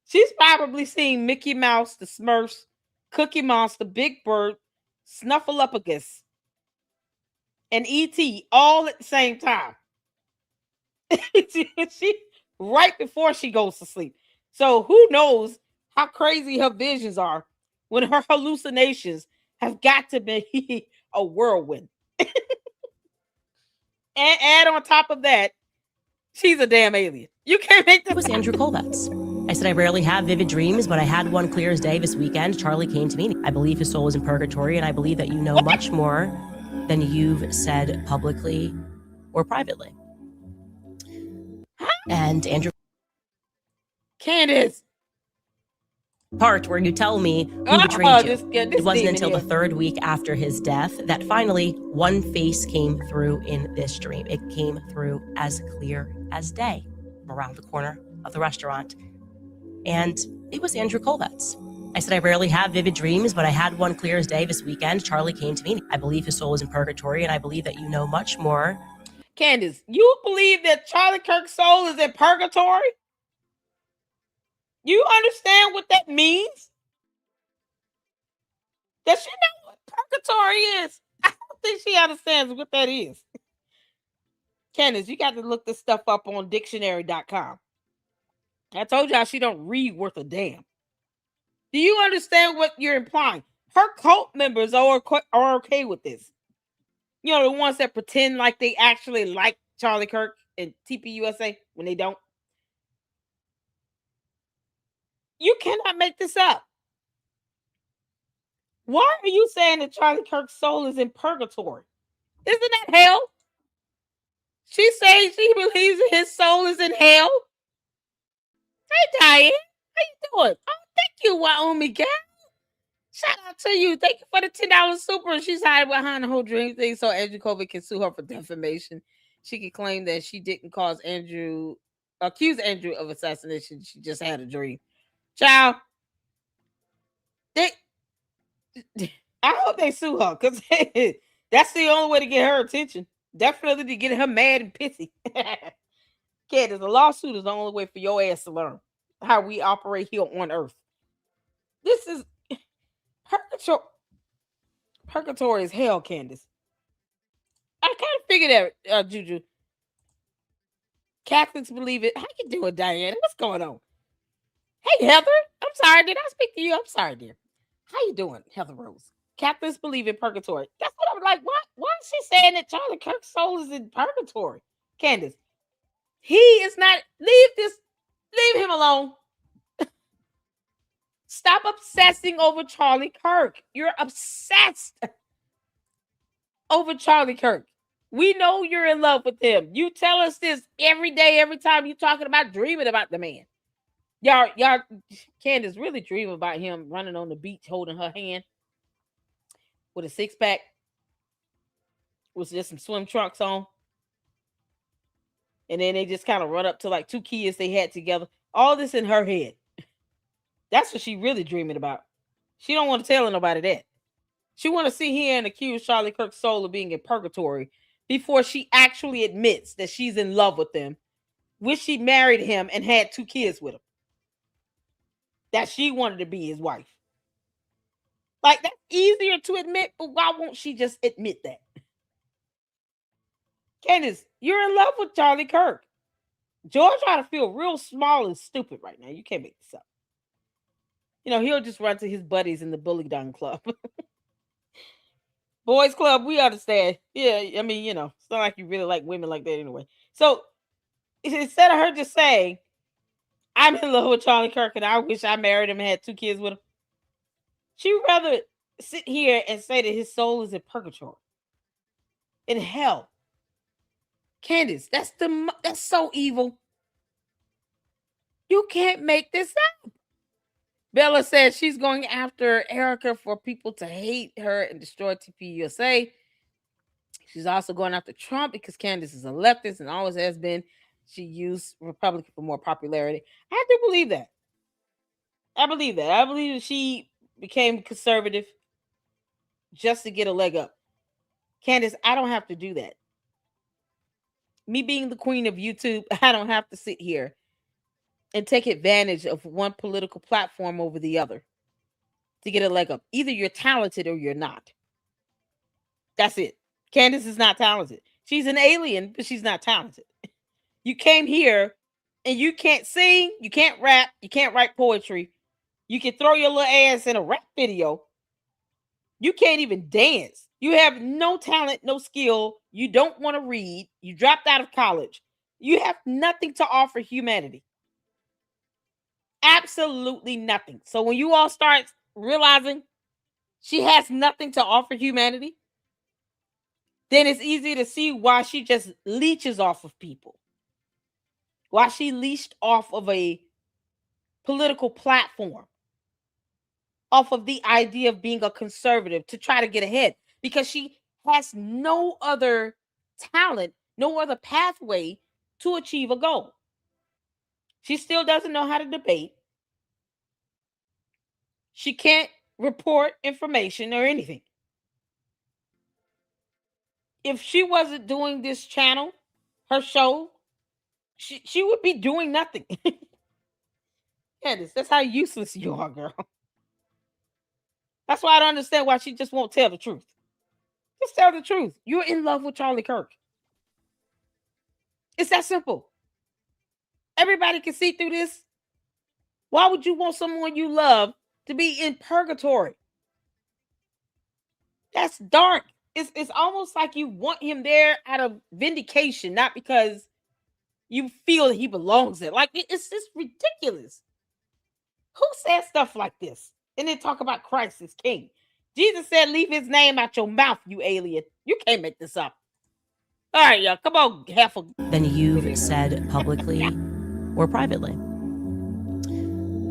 She's probably seen Mickey Mouse, the Smurfs, Cookie Monster, Big Bird, Snuffleupagus, and E.T. all at the same time. she right before she goes to sleep. So who knows how crazy her visions are when her hallucinations have got to be a whirlwind. And add on top of that, she's a damn alien. You can't make this. It was Andrew Kolbetz. I said, I rarely have vivid dreams, but I had one clear as day this weekend. Charlie came to me. I believe his soul is in purgatory, and I believe that you know much more than you've said publicly or privately. And Andrew, Candace, part where you tell me who betrayed you. It wasn't until the here. third week after his death that finally one face came through in this dream. It came through as clear as day from around the corner of the restaurant. And it was Andrew Kolbetz. I said, I rarely have vivid dreams, but I had one clear as day this weekend. Charlie came to me. I believe his soul is in purgatory, and I believe that you know much more. Candace, you believe that Charlie Kirk's soul is in purgatory? You understand what that means? Does she know what purgatory is? I don't think she understands what that is. Candace, you got to look this stuff up on dictionary.com. I told y'all she don't read worth a damn. Do you understand what you're implying? Her cult members are okay with this. You know, the ones that pretend like they actually like Charlie Kirk and TPUSA when they don't. You cannot make this up. Why are you saying that Charlie Kirk's soul is in purgatory? Isn't that hell? She says she believes that his soul is in hell. Hey, Diane. How you doing? Oh, thank you, Wyoming gal. Shout out to you. Thank you for the $10 super. She's hiding behind the whole dream thing so Andrew Kovic can sue her for defamation. She can claim that she didn't accuse Andrew of assassination. She just had a dream. Child, I hope they sue her because that's the only way to get her attention. Definitely to get her mad and pissy. Candace, a lawsuit is the only way for your ass to learn how we operate here on Earth. This is purgatory is hell, Candace. I kind of figured that, Juju. Catholics believe it. How you doing, Diana? What's going on? Hey, Heather. I'm sorry. Did I speak to you? I'm sorry, dear. How you doing, Heather Rose? Catholics believe in purgatory. That's what I'm like. What? Why is she saying that Charlie Kirk's soul is in purgatory? Candace, he is not. Leave him alone. Stop obsessing over Charlie Kirk. You're obsessed over Charlie Kirk. We know you're in love with him. You tell us this every day, every time you're talking about dreaming about the man. Y'all, Candace really dream about him running on the beach holding her hand with a six-pack with just some swim trunks on. And then they just kind of run up to like two kids they had together. All this in her head. That's what she really dreaming about. She don't want to tell nobody that. She want to sit here and accuse Charlie Kirk's soul of being in purgatory before she actually admits that she's in love with him, wish she married him and had two kids with him. That she wanted to be his wife. Like, that's easier to admit, but why won't she just admit that? Candace, you're in love with Charlie Kirk. George ought to feel real small and stupid right now. You can't make this up. You know, he'll just run to his buddies in the Bully Down Club. Boys Club, we understand. Yeah, I mean, you know, it's not like you really like women like that anyway. So, instead of her just saying, I'm in love with Charlie Kirk and I wish I married him and had two kids with him, she'd rather sit here and say that his soul is in purgatory. in hell. Candace, that's so evil. You can't make this up. Bella says she's going after Erica for people to hate her and destroy TPUSA. She's also going after Trump because Candace is a leftist and always has been. She used Republican for more popularity. I do believe that. I believe that. I believe that she became conservative just to get a leg up. Candace, I don't have to do that. Me being the queen of YouTube, I don't have to sit here and take advantage of one political platform over the other to get a leg up. Either you're talented or you're not. That's it. Candace is not talented. She's an alien, but she's not talented. You came here and you can't sing, you can't rap, you can't write poetry. You can throw your little ass in a rap video. You can't even dance. You have no talent, no skill. You don't want to read. You dropped out of college. You have nothing to offer humanity. Absolutely nothing. So when you all start realizing she has nothing to offer humanity, then it's easy to see why she just leeches off of people. Why she leached off of a political platform, off of the idea of being a conservative to try to get ahead, because she has no other talent, no other pathway to achieve a goal. She still doesn't know how to debate. She can't report information or anything. If she wasn't doing this channel, her show, she would be doing nothing. Candace, that's how useless you are, girl. That's why I don't understand why she just won't tell the truth. Just tell the truth. You're in love with Charlie Kirk. It's that simple. Everybody can see through this. Why would you want someone you love to be in purgatory? That's dark. It's almost like you want him there out of vindication, not because you feel that he belongs there. Like, it's just ridiculous. Who says stuff like this? And then talk about Christ as king. Jesus said, leave his name out your mouth, you alien. You can't make this up. All right, y'all. Come on, half a... Than you've said publicly or privately.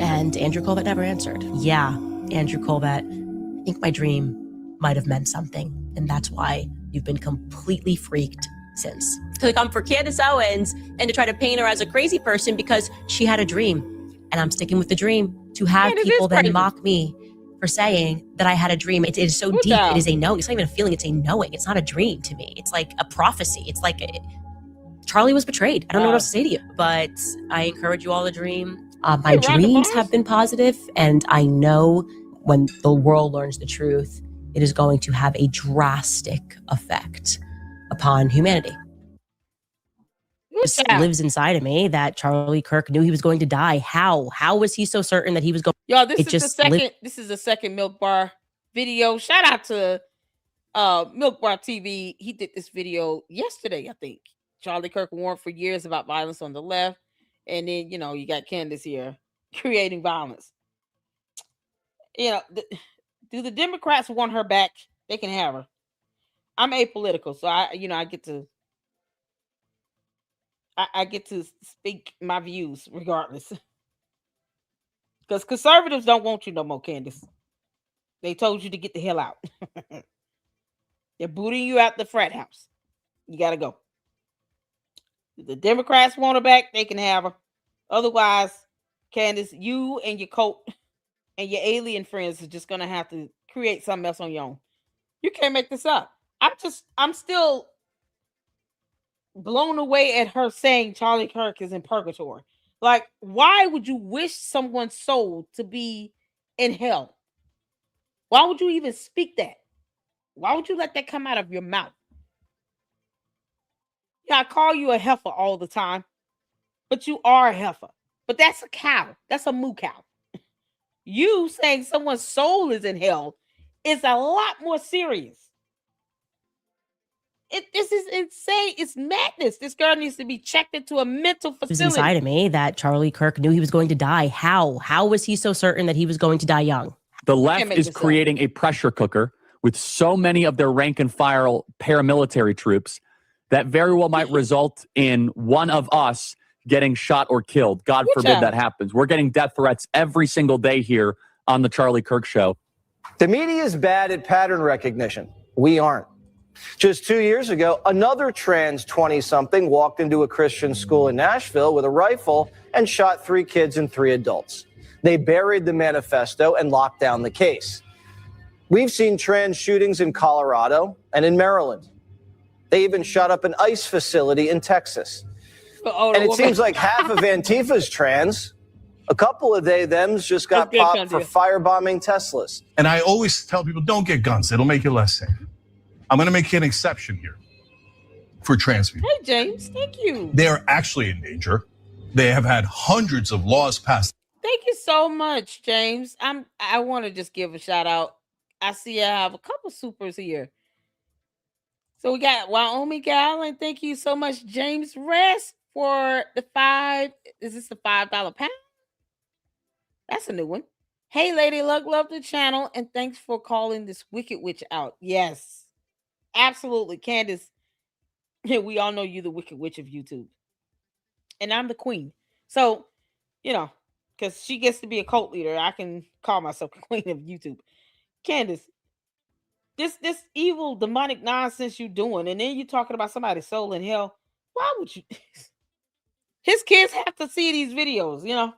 And Andrew Colbert never answered. Yeah, Andrew Colbert, I think my dream might have meant something. And that's why you've been completely freaked since. To come for Candace Owens and to try to paint her as a crazy person because she had a dream. And I'm sticking with the dream. To have people then mock me for saying that I had a dream. It is so deep. It is a knowing. It's not even a feeling. It's a knowing. It's not a dream to me. It's like a prophecy. It's like Charlie was betrayed. I don't know what else to say to you. But I encourage you all to dream. My dreams have been positive, and I know when the world learns the truth, it is going to have a drastic effect upon humanity. Just lives inside of me that Charlie Kirk knew he was going to die. How was he so certain that he was going? Y'all, this is the second Milk Bar video. Shout out to Milk Bar TV. He did this video yesterday, I think. Charlie Kirk warned for years about violence on the left, and then you got Candace here creating violence. Do the Democrats want her back? They can have her. I'm apolitical, so I get to. I get to speak my views regardless. Because conservatives don't want you no more, Candace. They told you to get the hell out. They're booting you out the frat house. You got to go. If the Democrats want her back, they can have her. Otherwise, Candace, you and your cult and your alien friends are just going to have to create something else on your own. You can't make this up. I'm still blown away at her saying Charlie Kirk is in purgatory. Like, why would you wish someone's soul to be in hell? Why would you even speak that? Why would you let that come out of your mouth? Yeah, I call you a heifer all the time, but you are a heifer. But that's a cow. That's a moo cow. You saying someone's soul is in hell is a lot more serious. This is insane. It's madness. This girl needs to be checked into a mental facility. It was inside of me that Charlie Kirk knew he was going to die. How was he so certain that he was going to die young? The left is creating a pressure cooker with so many of their rank and file paramilitary troops that very well might result in one of us getting shot or killed. God forbid that happens. We're getting death threats every single day here on the Charlie Kirk Show. The media is bad at pattern recognition. We aren't. Just 2 years ago, another trans 20-something walked into a Christian school in Nashville with a rifle and shot 3 kids and 3 adults. They buried the manifesto and locked down the case. We've seen trans shootings in Colorado and in Maryland. They even shot up an ICE facility in Texas. And it seems like half of Antifa's trans. A couple of thems just got popped for firebombing Teslas. And I always tell people, don't get guns. It'll make you less safe. I'm going to make an exception here for trans people. Hey, James, thank you. They are actually in danger. They have had hundreds of laws passed. Thank you so much, James. I want to just give a shout out. I see I have a couple supers here. So we got Wyoming Gallon. Thank you so much, James Rest, for the $5. Is this a $5 pound? That's a new one. Hey, Lady Luck, love the channel, and thanks for calling this Wicked Witch out. Yes, absolutely, Candace. We all know you, the Wicked Witch of YouTube, and I'm the queen. So, because she gets to be a cult leader, I can call myself the queen of YouTube. Candace, this evil demonic nonsense you doing, and then you talking about somebody's soul in hell. Why would you? His kids have to see these videos,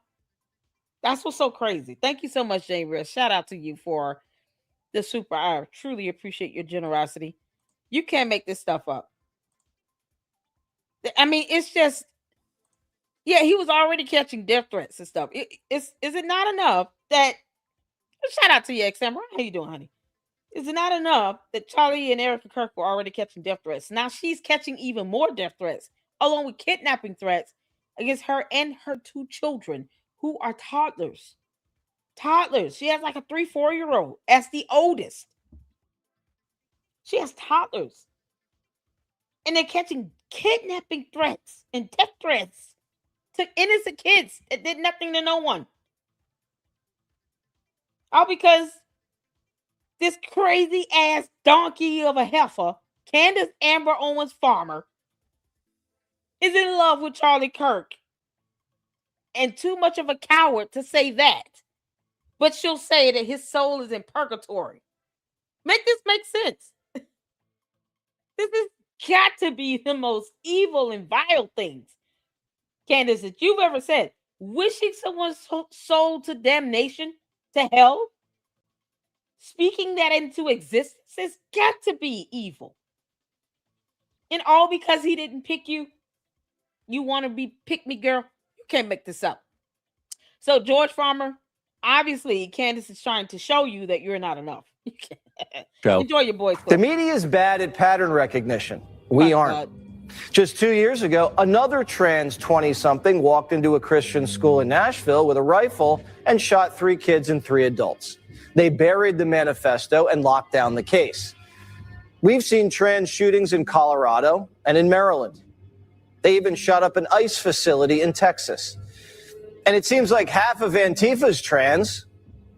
That's what's so crazy. Thank you so much, Jane Rest. Shout out to you for the super. I truly appreciate your generosity. You can't make this stuff up. I mean, it's just, yeah, he was already catching death threats and stuff. Is it not enough that, shout out to you, X-Amber. How you doing, honey? Is it not enough that Charlie and Erica Kirk were already catching death threats? Now she's catching even more death threats, along with kidnapping threats against her and her 2 children, who are toddlers. She has like a 3-4-year-old as the oldest. She has toddlers. And they're catching kidnapping threats and death threats to innocent kids that did nothing to no one. All because this crazy ass donkey of a heifer, Candace Amber Owens Farmer, is in love with Charlie Kirk. And too much of a coward to say that. But she'll say that his soul is in purgatory. Make this make sense. This has got to be the most evil and vile things, Candace, that you've ever said. Wishing someone's soul to damnation, to hell, speaking that into existence, has got to be evil. And all because he didn't pick you. You want to be pick me, girl? Can't make this up. So, George Farmer, obviously, Candace is trying to show you that you're not enough. Enjoy your boys' clip. The media is bad at pattern recognition. We aren't. Just 2 years ago, another trans 20-something walked into a Christian school in Nashville with a rifle and shot 3 kids and 3 adults. They buried the manifesto and locked down the case. We've seen trans shootings in Colorado and in Maryland. They even shot up an ICE facility in Texas. And it seems like half of Antifa's trans.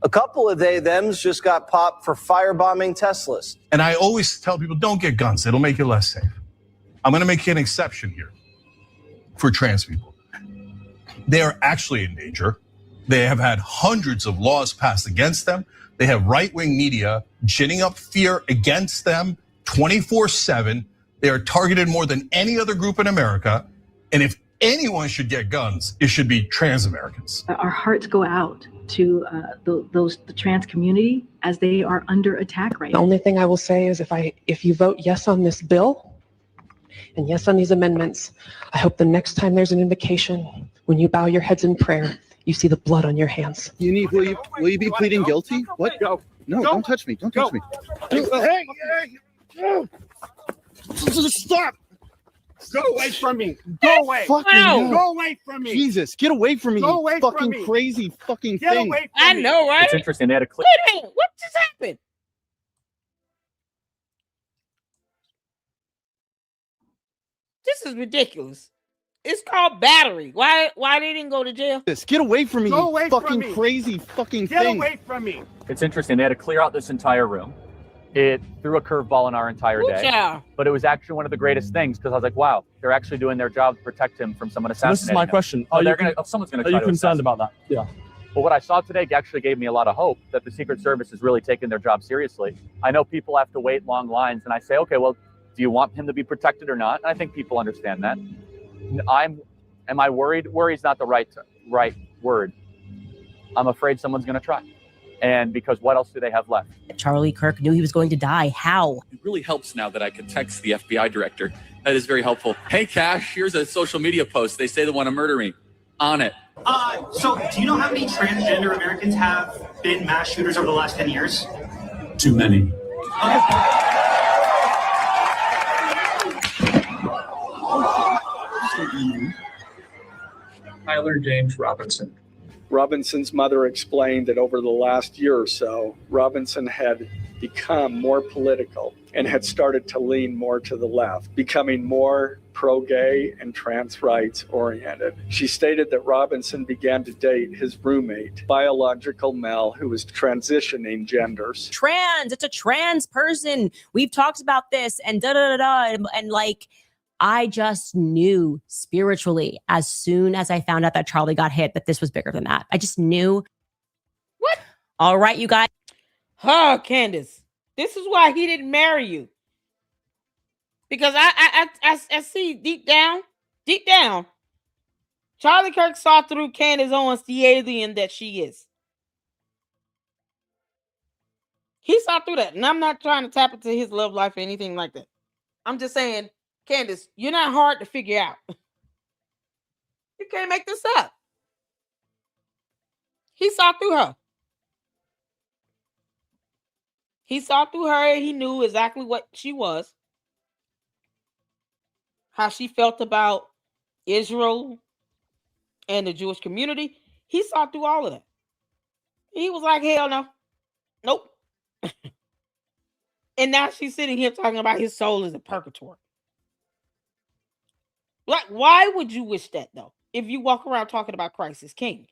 A couple of thems just got popped for firebombing Teslas. And I always tell people, don't get guns. It'll make you less safe. I'm going to make an exception here for trans people. They are actually in danger. They have had hundreds of laws passed against them. They have right-wing media ginning up fear against them 24/7. They are targeted more than any other group in America. And if anyone should get guns, it should be trans Americans. Our hearts go out to the trans community as they are under attack right now. The only thing I will say is if you vote yes on this bill and yes on these amendments, I hope the next time there's an invocation, when you bow your heads in prayer, you see the blood on your hands. Will you be pleading guilty? What? No, don't touch me. Don't touch me. Hey! Stop! Go away from me! Go away! Go away from me! Jesus, get away from me! Go away you fucking from me! Crazy fucking Get thing! away from I me! know, right? It's interesting. They had a clip. Wait a minute. What just happened? This is ridiculous. It's called battery. Why they didn't go to jail? Get away from me! Go away you fucking from me. crazy fucking Get thing! away from me! It's interesting. They had to clear out this entire room. It threw a curveball in our entire day. Yeah. But it was actually one of the greatest things because I was like, wow, they're actually doing their job to protect him from someone assassinating him. This is my question. Someone's going to Are you concerned about that? Yeah. But what I saw today actually gave me a lot of hope that the Secret Service is really taking their job seriously. I know people have to wait long lines, and I say, okay, well, do you want him to be protected or not? And I think people understand that. Am I worried? Worry is not the right word. I'm afraid someone's going to try. And because what else do they have left? Charlie Kirk knew he was going to die. How? It really helps now that I can text the FBI director. That is very helpful. Hey, Cash, here's a social media post. They say they want to murder me. On it. So do you know how many transgender Americans have been mass shooters over the last 10 years? Too many. Tyler James Robinson. Robinson's mother explained that over the last year or so, Robinson had become more political and had started to lean more to the left, becoming more pro-gay and trans rights oriented. She stated that Robinson began to date his roommate, biological male, who was transitioning genders. Trans, it's a trans person. We've talked about this and and like, I just knew spiritually as soon as I found out that Charlie got hit that this was bigger than that. I just knew. What? All right, you guys. Oh, Candace, this is why he didn't marry you. Because I see deep down, Charlie Kirk saw through Candace Owens, the alien that she is. He saw through that. And I'm not trying to tap into his love life or anything like that. I'm just saying, Candace, you're not hard to figure out. You can't make this up. He saw through her. He saw through her. He knew exactly what she was. How she felt about Israel and the Jewish community. He saw through all of that. He was like, hell no. Nope. And now she's sitting here talking about his soul is a purgatory. Like, why would you wish that, though? If you walk around talking about Christ as king,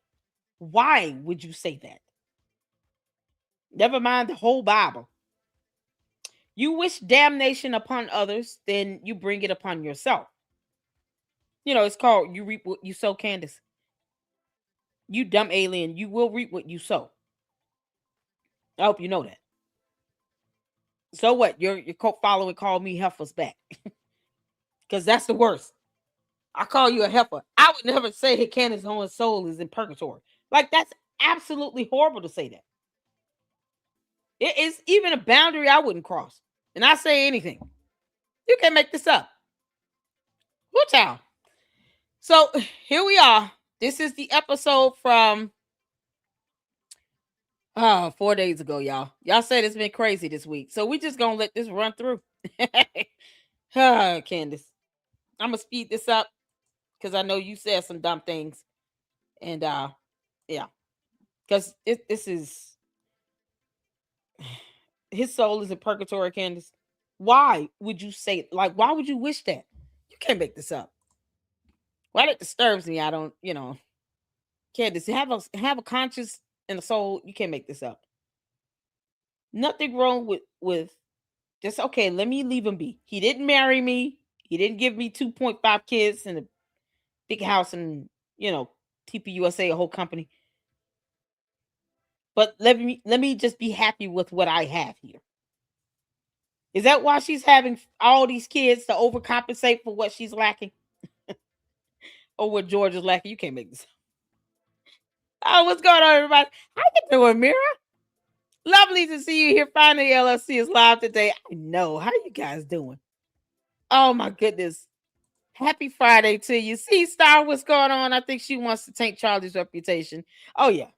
why would you say that? Never mind the whole Bible. You wish damnation upon others, then you bring it upon yourself. You know, it's called you reap what you sow, Candace. You dumb alien, you will reap what you sow. I hope you know that. So what? Your cult following called me heifers back. Because that's the worst. I call you a heifer. I would never say that Candace Owens' soul is in purgatory. Like, that's absolutely horrible to say that. It is even a boundary I wouldn't cross. And I say anything. You can't make this up. What y'all? So here we are. This is the episode from 4 days ago, y'all. Y'all said it's been crazy this week. So we just gonna let this run through. Candace. I'm gonna speed this up because I know you said some dumb things. And yeah. Because this is his soul is in purgatory, Candace. Why would you say, like, why would you wish that? You can't make this up. Why that disturbs me, I don't, Candace, have a conscience and a soul. You can't make this up. Nothing wrong with just, okay, let me leave him be. He didn't marry me. He didn't give me 2.5 kids and a big house and, TPUSA, a whole company. But let me just be happy with what I have here. Is that why she's having all these kids to overcompensate for what she's lacking? Or what George is lacking? You can't make this. Oh, what's going on, everybody? How you doing, Mira? Lovely to see you here. Finally, LLC is live today. I know. How you guys doing? Oh, my goodness. Happy Friday to you. See, Star, what's going on? I think she wants to tank Charlie's reputation. Oh, yeah.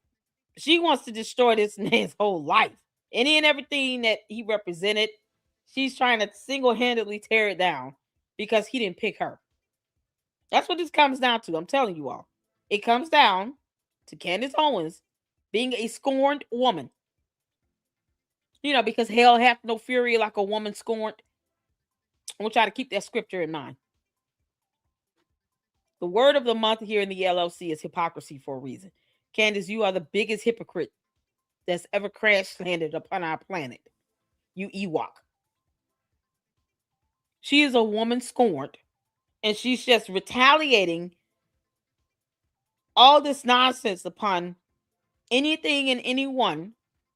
She wants to destroy this man's whole life. Any and everything that he represented, she's trying to single-handedly tear it down because he didn't pick her. That's what this comes down to. I'm telling you all. It comes down to Candace Owens being a scorned woman. Because hell hath no fury like a woman scorned. I want y'all to keep that scripture in mind. The word of the month here in the LLC is hypocrisy for a reason. Candace, you are the biggest hypocrite that's ever crash landed upon our planet. you Ewok. She is a woman scorned, and she's just retaliating all this nonsense upon anything and anyone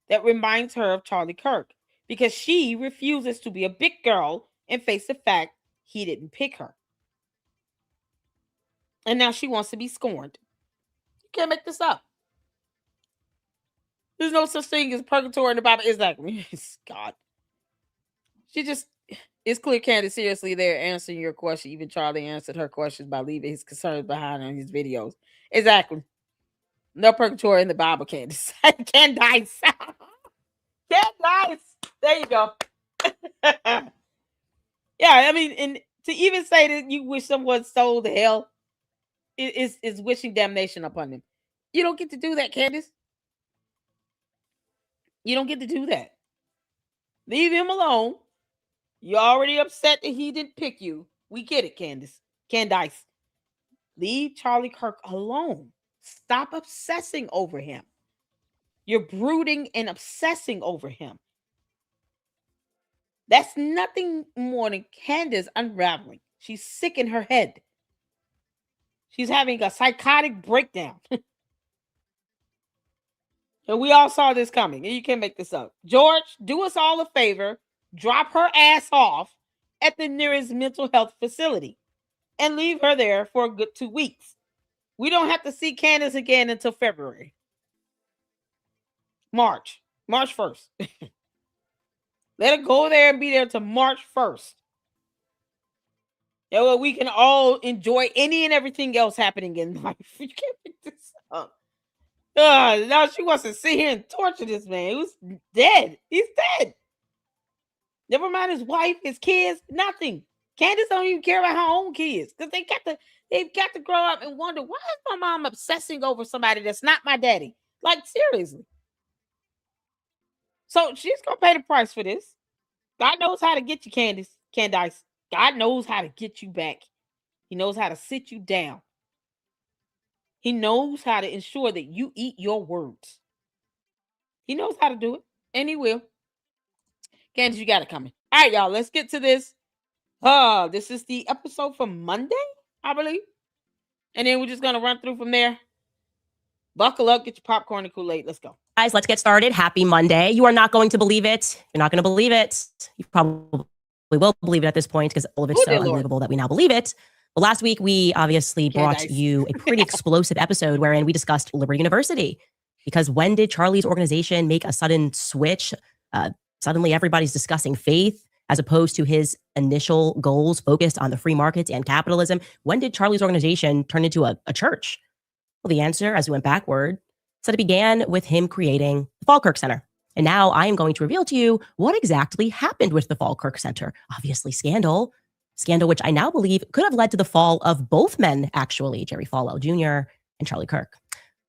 that reminds her of Charlie Kirk, because she refuses to be a big girl and face the fact he didn't pick her. And now she wants to be scorned. You can't make this up. There's no such thing as purgatory in the Bible. Exactly. God. She just, it's clear Candace seriously there answering your question. Even Charlie answered her questions by leaving his concerns behind on his videos. Exactly. No purgatory in the Bible, Candace. Candace. Candace. There you go. Yeah, I mean, and to even say that you wish someone soul to hell is wishing damnation upon them. You don't get to do that, Candace. You don't get to do that. Leave him alone. You're already upset that he didn't pick you. We get it, Candace. Candace. Leave Charlie Kirk alone. Stop obsessing over him. You're brooding and obsessing over him. That's nothing more than Candace unraveling. She's sick in her head. She's having a psychotic breakdown. And we all saw this coming. And you can't make this up. George, do us all a favor. Drop her ass off at the nearest mental health facility and leave her there for a good 2 weeks. We don't have to see Candace again until February. March 1st. Let her go there and be there till March 1st. That way we can all enjoy any and everything else happening in life. You can't pick this up. Now she wants to sit here and torture this man. Who's dead. He's dead. Never mind his wife, his kids, nothing. Candace don't even care about her own kids. Because they've got to grow up and wonder, why is my mom obsessing over somebody that's not my daddy? Like, seriously. So she's gonna pay the price for this. God knows how to get you, Candace. God knows how to get you back. He knows how to sit you down. He knows how to ensure that you eat your words. He knows how to do it, and he will. Candace, you got it coming. All right, y'all, let's get to this. This is the episode for Monday, I believe. And then we're just going to run through from there. Buckle up, get your popcorn and Kool-Aid. Let's go. Guys, let's get started. Happy Monday. You are not going to believe it. You're not going to believe it. You probably will believe it at this point because all of it's so unbelievable that we now believe it. Well, last week, we obviously brought you a pretty explosive episode wherein we discussed Liberty University. Because when did Charlie's organization make a sudden switch? Suddenly, everybody's discussing faith as opposed to his initial goals focused on the free markets and capitalism. When did Charlie's organization turn into a church? Well, the answer, as we went backward, said it began with him creating the Falkirk Center. And now I am going to reveal to you what exactly happened with the Falkirk Center. Obviously, scandal. Scandal, which I now believe could have led to the fall of both men, actually, Jerry Falwell Jr. and Charlie Kirk.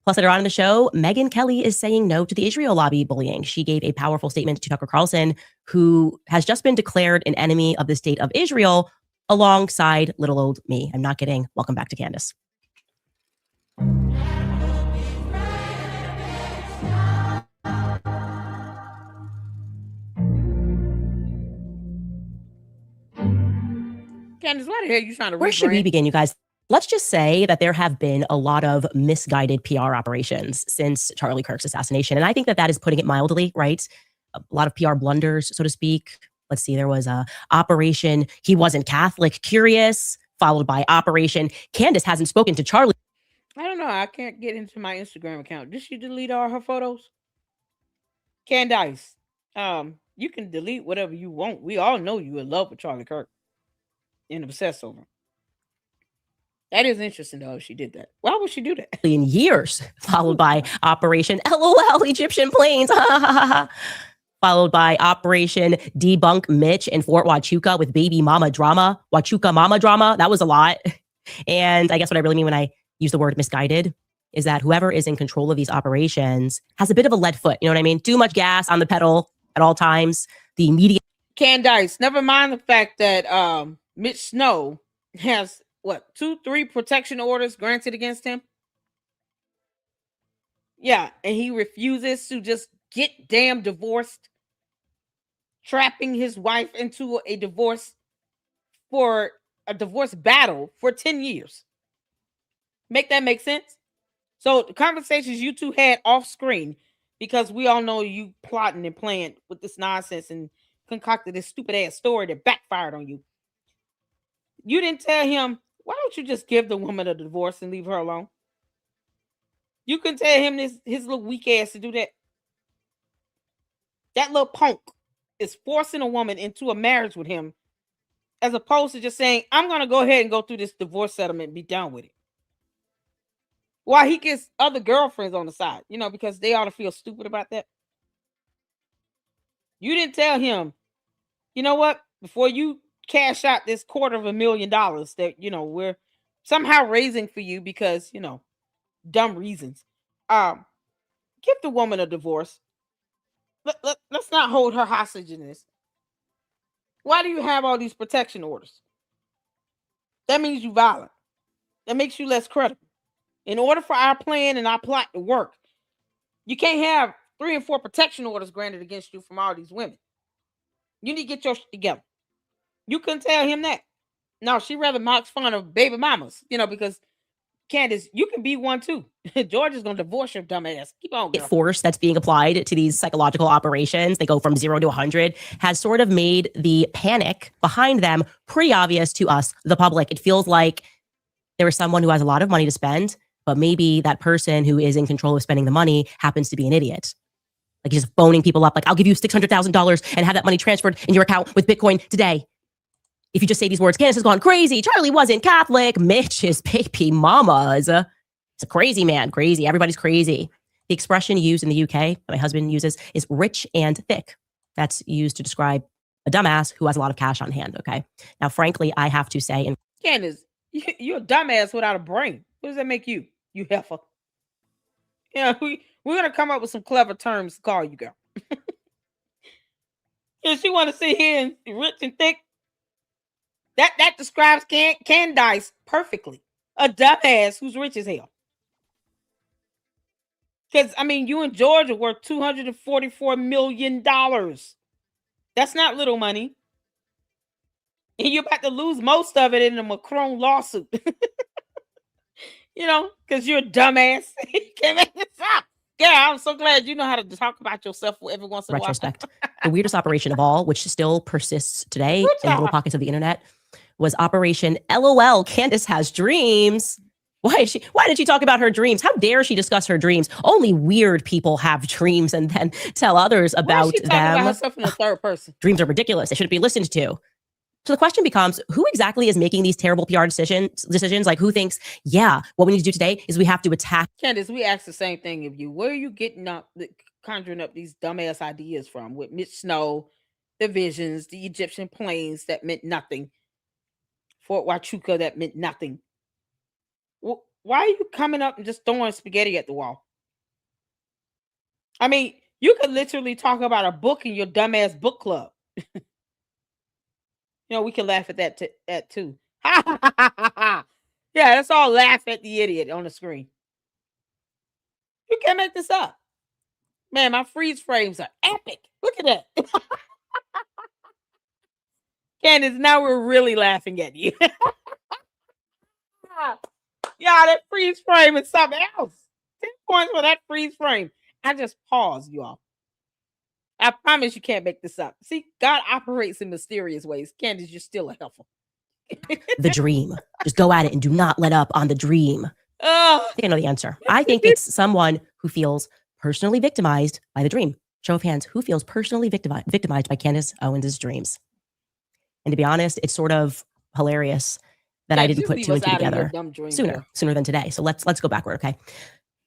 Plus, later on in the show, Megyn Kelly is saying no to the Israel lobby bullying. She gave a powerful statement to Tucker Carlson, who has just been declared an enemy of the state of Israel alongside little old me. I'm not kidding. Welcome back to Candace. Candace, why the hell are you trying to Where should we begin, you guys? Let's just say that there have been a lot of misguided PR operations since Charlie Kirk's assassination. And I think that that is putting it mildly, right? A lot of PR blunders, so to speak. Let's see, there was a Operation He Wasn't Catholic Curious, followed by Operation Candace Hasn't Spoken to Charlie. I don't know. I can't get into my Instagram account. Did she delete all her photos? Candace, you can delete whatever you want. We all know you in love with Charlie Kirk and obsessed over him. That is interesting, though, if she did that. Why would she do that? In years, followed by Operation LOL Egyptian Planes, followed by Operation Debunk Mitch in Fort Huachuca with baby mama drama, Huachuca mama drama. That was a lot. And I guess what I really mean when I use the word misguided is that whoever is in control of these operations has a bit of a lead foot. You know what I mean? Too much gas on the pedal at all times. The media. Candace, never mind the fact that Mitch Snow has 2-3 protection orders granted against him. Yeah, and he refuses to just get damn divorced. trapping his wife into a divorce battle for 10 years. Make that make sense? So the conversations you two had off screen, because we all know you plotting and playing with this nonsense and concocted this stupid ass story that backfired on you. You didn't tell him, why don't you just give the woman a divorce and leave her alone? You couldn't tell him his little weak ass to do that. That little punk is forcing a woman into a marriage with him, as opposed to just saying, I'm going to go ahead and go through this divorce settlement and be done with it. While he gets other girlfriends on the side, because they ought to feel stupid about that. You didn't tell him, you know what, before you cash out this $250,000 that, we're somehow raising for you because, dumb reasons. Give the woman a divorce. Let's not hold her hostage in this. Why do you have all these protection orders? That means you're violent. That makes you less credible. In order for our plan and our plot to work, you can't have 3 and 4 protection orders granted against you from all these women. You need to get your shit together. You couldn't tell him that. No, she rather mocks fun of baby mamas, because Candace, you can be one too. George is going to divorce your dumb ass. Keep on, girl. Force that's being applied to these psychological operations, they go from 0 to 100, has sort of made the panic behind them pretty obvious to us, the public. It feels like there is someone who has a lot of money to spend, but maybe that person who is in control of spending the money happens to be an idiot. Like he's just phoning people up, like, I'll give you $600,000 and have that money transferred in your account with Bitcoin today. If you just say these words, Candace has gone crazy. Charlie wasn't Catholic. Mitch is baby mama's. It's a crazy man. Crazy. Everybody's crazy. The expression used in the UK that my husband uses is rich and thick. That's used to describe a dumbass who has a lot of cash on hand. Okay. Now, frankly, I have to say, Candace, you're a dumbass without a brain. What does that make you? You heifer. Yeah, we're going to come up with some clever terms to call you, girl. If she want to sit here and rich and thick, that describes Candace perfectly. A dumbass who's rich as hell. Because, you and George are worth $244 million. That's not little money. And you're about to lose most of it in a Macron lawsuit. Because you're a dumbass. You can't make this up. Yeah, I'm so glad you know how to talk about yourself every once in a while. Retrospect. The weirdest operation of all, which still persists today in little pockets of the internet, was Operation LOL. Candace has dreams. Why did she talk about her dreams? How dare she discuss her dreams? Only weird people have dreams and then tell others about she them. About herself in the third person. Dreams are ridiculous. They shouldn't be listened to. So the question becomes, who exactly is making these terrible PR decisions? Like, who thinks, yeah, what we need to do today is we have to attack. Candace, we asked the same thing of you. Where are you conjuring up these dumbass ideas from with Mitch Snow, the visions, the Egyptian planes that meant nothing, Fort Huachuca that meant nothing? Why are you coming up and just throwing spaghetti at the wall? You could literally talk about a book in your dumbass book club. We can laugh at that too. Yeah, let's all laugh at the idiot on the screen. You can't make this up. Man, my freeze frames are epic. Look at that. Candace, now we're really laughing at you. Yeah, that freeze frame is something else. 10 points for that freeze frame. I just paused, you all. I promise you can't make this up. See, God operates in mysterious ways. Candace, you're still a helpful. The dream. Just go at it and do not let up on the dream. I think I know the answer. I think it's someone who feels personally victimized by the dream. Show of hands, who feels personally victimized by Candace Owens' dreams? And to be honest, it's sort of hilarious that I didn't put 2 and 2 together sooner than today. So let's go backward, okay?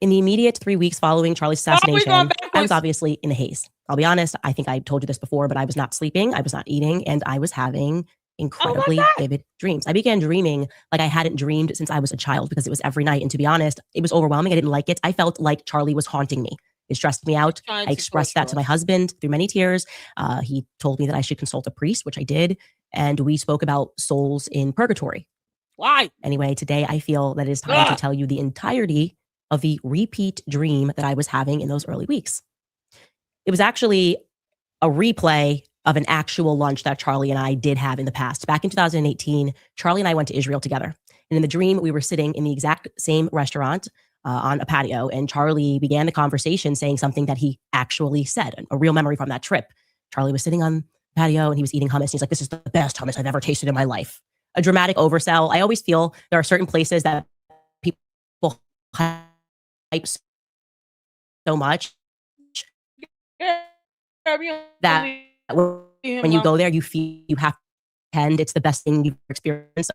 In the immediate 3 weeks following Charlie's assassination, I was obviously in a haze. I'll be honest, I think I told you this before, but I was not sleeping, I was not eating, and I was having incredibly vivid dreams. I began dreaming like I hadn't dreamed since I was a child because it was every night. And to be honest, it was overwhelming. I didn't like it. I felt like Charlie was haunting me. It stressed me out. I expressed that to my husband through many tears. He told me that I should consult a priest, which I did. And we spoke about souls in purgatory. Why? Anyway, today I feel that it is time to tell you the entirety of the repeat dream that I was having in those early weeks. It was actually a replay of an actual lunch that Charlie and I did have in the past. Back in 2018, Charlie and I went to Israel together. And in the dream, we were sitting in the exact same restaurant on a patio, and Charlie began the conversation saying something that he actually said, a real memory from that trip. Charlie was sitting on the patio and he was eating hummus. He's like, this is the best hummus I've ever tasted in my life. A dramatic oversell. I always feel there are certain places that people hype so much that when you go there, you feel you have to pretend it's the best thing you've experienced.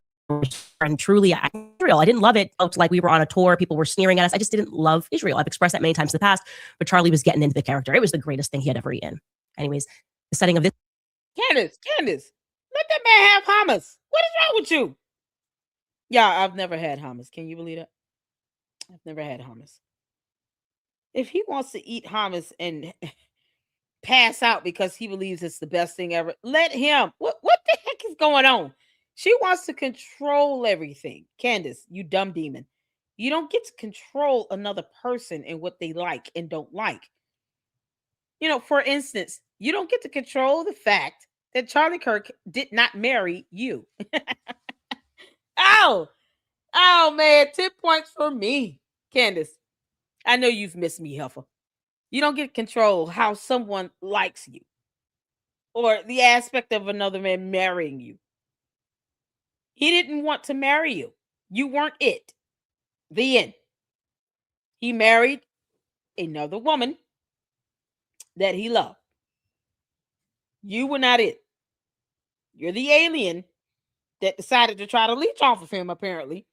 And truly, Israel, I didn't love it. It felt like we were on a tour. People were sneering at us. I just didn't love Israel. I've expressed that many times in the past, but Charlie was getting into the character. It was the greatest thing he had ever eaten. Anyways, the setting of this. Candace, let that man have hummus. What is wrong with you? Yeah, I've never had hummus. Can you believe that? I've never had hummus. If he wants to eat hummus and pass out because he believes it's the best thing ever, let him. What the heck is going on? She wants to control everything. Candace, you dumb demon. You don't get to control another person and what they like and don't like. You know, for instance, you don't get to control the fact that Charlie Kirk did not marry you. Oh man, 10 points for me. Candace, I know you've missed me, Heifer. You don't get to control how someone likes you or the aspect of another man marrying you. He didn't want to marry you. You weren't it. The end. He married another woman that he loved. You were not it. You're the alien that decided to try to leech off of him, apparently.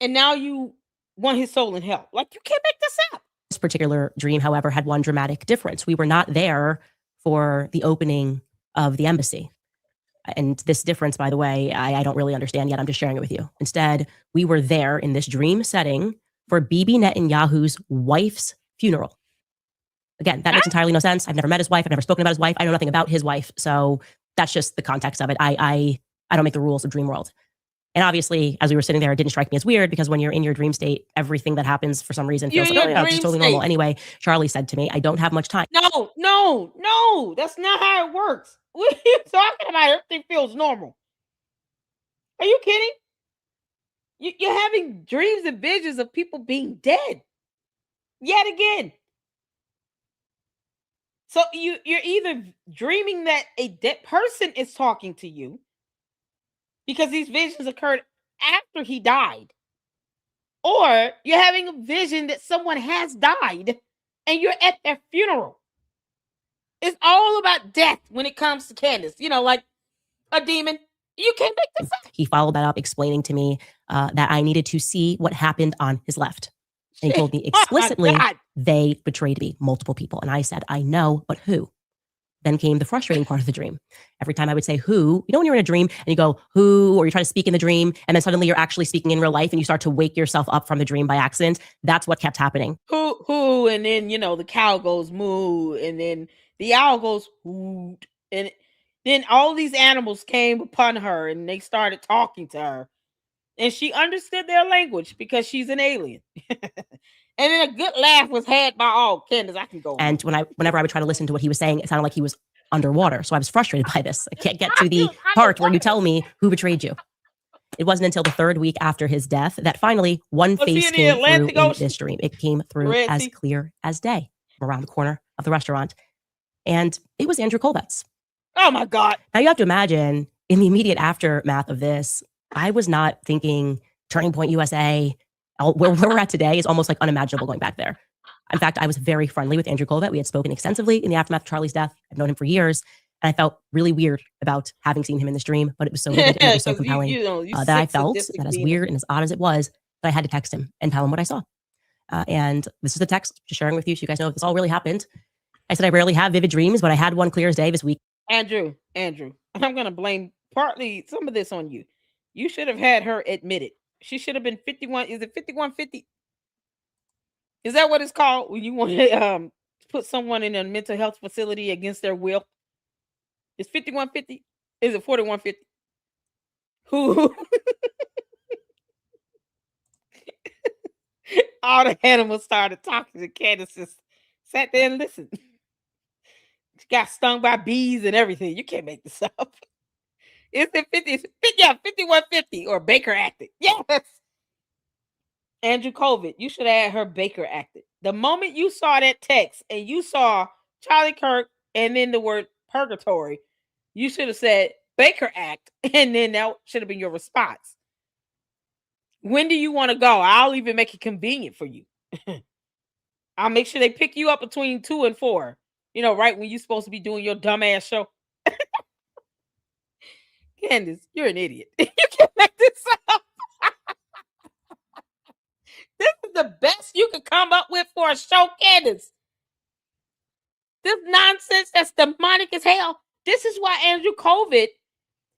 And now you want his soul in hell. Like, you can't make this up. This particular dream, however, had one dramatic difference. We were not there for the opening of the embassy. And this difference, by the way, I don't really understand yet. I'm just sharing it with you. Instead, we were there in this dream setting for Bibi Netanyahu's wife's funeral. Again, that makes entirely no sense. I've never met his wife. I've never spoken about his wife. I know nothing about his wife. So that's just the context of it. I don't make the rules of dream world. And obviously, as we were sitting there, it didn't strike me as weird because when you're in your dream state, everything that happens for some reason feels like, oh yeah, it's just totally normal. Anyway, Charlie said to me, I don't have much time. No, that's not how it works. What are you talking about? Everything feels normal. Are you kidding? You're having dreams and visions of people being dead. Yet again. So you're either dreaming that a dead person is talking to you because these visions occurred after he died, or you're having a vision that someone has died and you're at their funeral. It's all about death when it comes to Candace. You know, like a demon. You can't make this up. He followed that up explaining to me that I needed to see what happened on his left. And he told me explicitly they betrayed me, multiple people. And I said, I know, but who? Then came the frustrating part of the dream. Every time I would say who, you know, when you're in a dream and you go who, or you try to speak in the dream, and then suddenly you're actually speaking in real life and you start to wake yourself up from the dream by accident. That's what kept happening. Who, and then, you know, the cow goes moo, and then the owl goes hoot, and then all these animals came upon her and they started talking to her. And she understood their language because she's an alien. And then a good laugh was had by all. Candace, I can go. And whenever I would try to listen to what he was saying, it sounded like he was underwater. So I was frustrated by this. I can't get to the part where you tell me who betrayed you. It wasn't until the third week after his death that finally one face came through in this dream. It came through as clear as day from around the corner of the restaurant. And it was Andrew Colbett's. Oh my God. Now you have to imagine in the immediate aftermath of this, I was not thinking Turning Point USA. Where we're at today is almost like unimaginable going back there. In fact, I was very friendly with Andrew Colbett. We had spoken extensively in the aftermath of Charlie's death. I've known him for years. And I felt really weird about having seen him in this dream, but it was so vivid and it was so compelling that I felt that as weird and as odd as it was, that I had to text him and tell him what I saw. And this is the text just sharing with you so you guys know if this all really happened. I said I rarely have vivid dreams, but I had one clear as day this week. Andrew, I'm going to blame partly some of this on you. You should have had her admit it. She should have been 51. Is it 5150? Is that what it's called when you want to put someone in a mental health facility against their will? Is 5150? Is it 4150? Who? All the animals started talking to Candace. Just sat there and listened. got stung by bees and everything. You can't make this up. It's the 5150 or Baker acted. Yes. Andrew COVID, you should add her Baker acted. The moment you saw that text and you saw Charlie Kirk and then the word purgatory, you should have said Baker act, and then that should have been your response. When do you want to go? I'll even make it convenient for you. I'll make sure they pick you up between 2 and 4. You know, right when you're supposed to be doing your dumbass show. Candace, you're an idiot. You can't make this up. This is the best you could come up with for a show, Candace. This nonsense that's demonic as hell. This is why Andrew COVID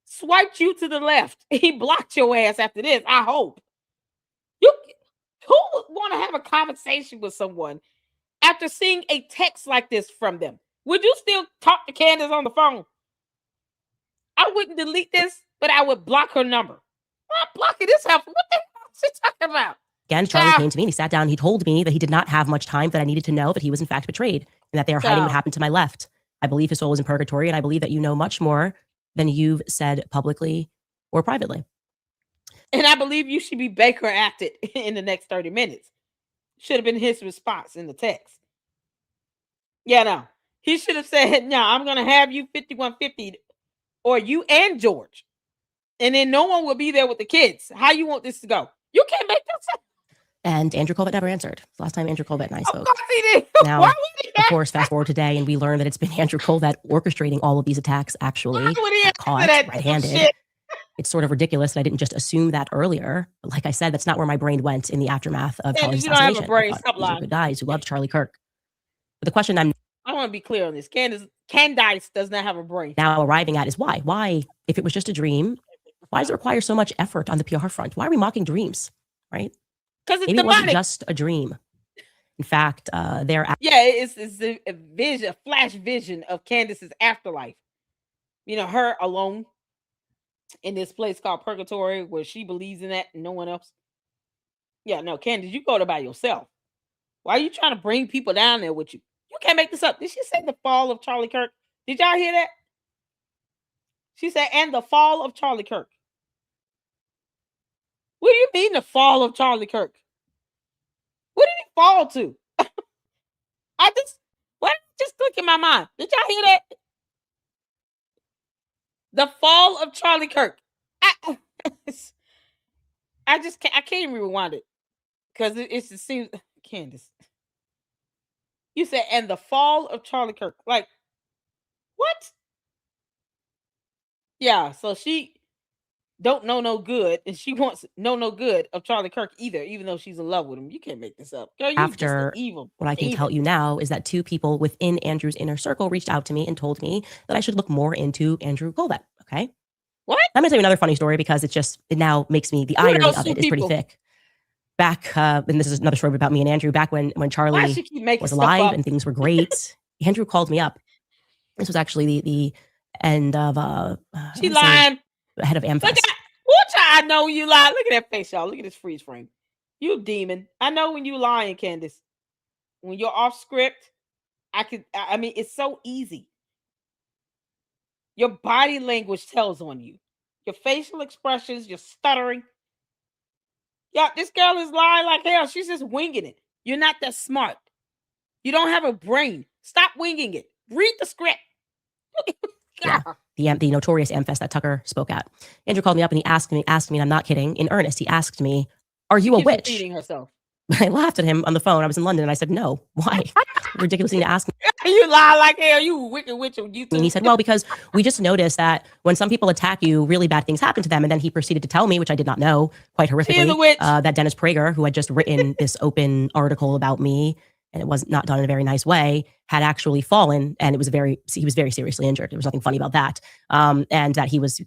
swiped you to the left. He blocked your ass after this, I hope. Who would want to have a conversation with someone after seeing a text like this from them? Would you still talk to Candace on the phone? I wouldn't delete this, but I would block her number. I'm blocking this out. What the hell is she talking about? Again, Charlie came to me and he sat down. He told me that he did not have much time, that I needed to know that he was in fact betrayed and that they are hiding what happened to my left. I believe his soul was in purgatory, and I believe that you know much more than you've said publicly or privately. And I believe you should be Baker acted in the next 30 minutes. Should have been his response in the text. Yeah, no. He should have said, no, I'm going to have you 5150 or you and George. And then no one will be there with the kids. How you want this to go? You can't make this up. And Andrew Colbert never answered. Last time Andrew Colbert and I spoke. Of course he did. Now, of course, fast forward today, and we learn that it's been Andrew Colbert orchestrating all of these attacks, actually caught red-handed. It's sort of ridiculous that I didn't just assume that earlier. But like I said, that's not where my brain went in the aftermath of Charlie's assassination. You don't have a brain. Stop These are lying. good guys who loved Charlie Kirk. But the question I want to be clear on this. Candace does not have a brain. Now arriving at is why? Why, if it was just a dream, why does it require so much effort on the PR front? Why are we mocking dreams, right? Because maybe it wasn't just a dream. In fact, it's a vision, a flash vision of Candace's afterlife. You know, her alone in this place called Purgatory, where she believes in that and no one else. Yeah, no, Candace, you go there by yourself. Why are you trying to bring people down there with you? You can't make this up. Did she say the fall of Charlie Kirk? Did y'all hear that? She said, and the fall of Charlie Kirk. What do you mean the fall of Charlie Kirk? What did he fall to? What just click in my mind? Did y'all hear that? The fall of Charlie Kirk. I can't even rewind it because it seems Candace. You said, and the fall of Charlie Kirk. Like, what? Yeah, so she don't know no good, and she wants no good of Charlie Kirk either, even though she's in love with him. You can't make this up. Girl, after what I can tell you now is that 2 people within Andrew's inner circle reached out to me and told me that I should look more into Andrew Colbert. Okay. What? I'm gonna tell you another funny story because it now makes me, the irony of it is pretty thick. Back, and this is another story about me and Andrew, back when Charlie was alive and things were great, Andrew called me up. This was actually the end of she lying. Head of AmFest. I know you lie. Look at that face, y'all. Look at this freeze frame. You demon. I know when you lying, Candace. When you're off script, I mean, it's so easy. Your body language tells on you. Your facial expressions, your stuttering. Yeah, this girl is lying like hell. She's just winging it. You're not that smart. You don't have a brain. Stop winging it. Read the script. Yeah. The notorious AmFest that Tucker spoke at. Andrew called me up and he asked me, and I'm not kidding, in earnest, he asked me, are you a witch? Repeating herself. I laughed at him on the phone. I was in London and I said, no. Why? Ridiculous thing to ask me. You lie like hell. You wicked witch. And he said, well, because we just noticed that when some people attack you, really bad things happen to them. And then he proceeded to tell me, which I did not know, quite horrifically, that Dennis Prager, who had just written this open article about me, and it was not done in a very nice way, had actually fallen, and he was very seriously injured. There was nothing funny about that. And that he was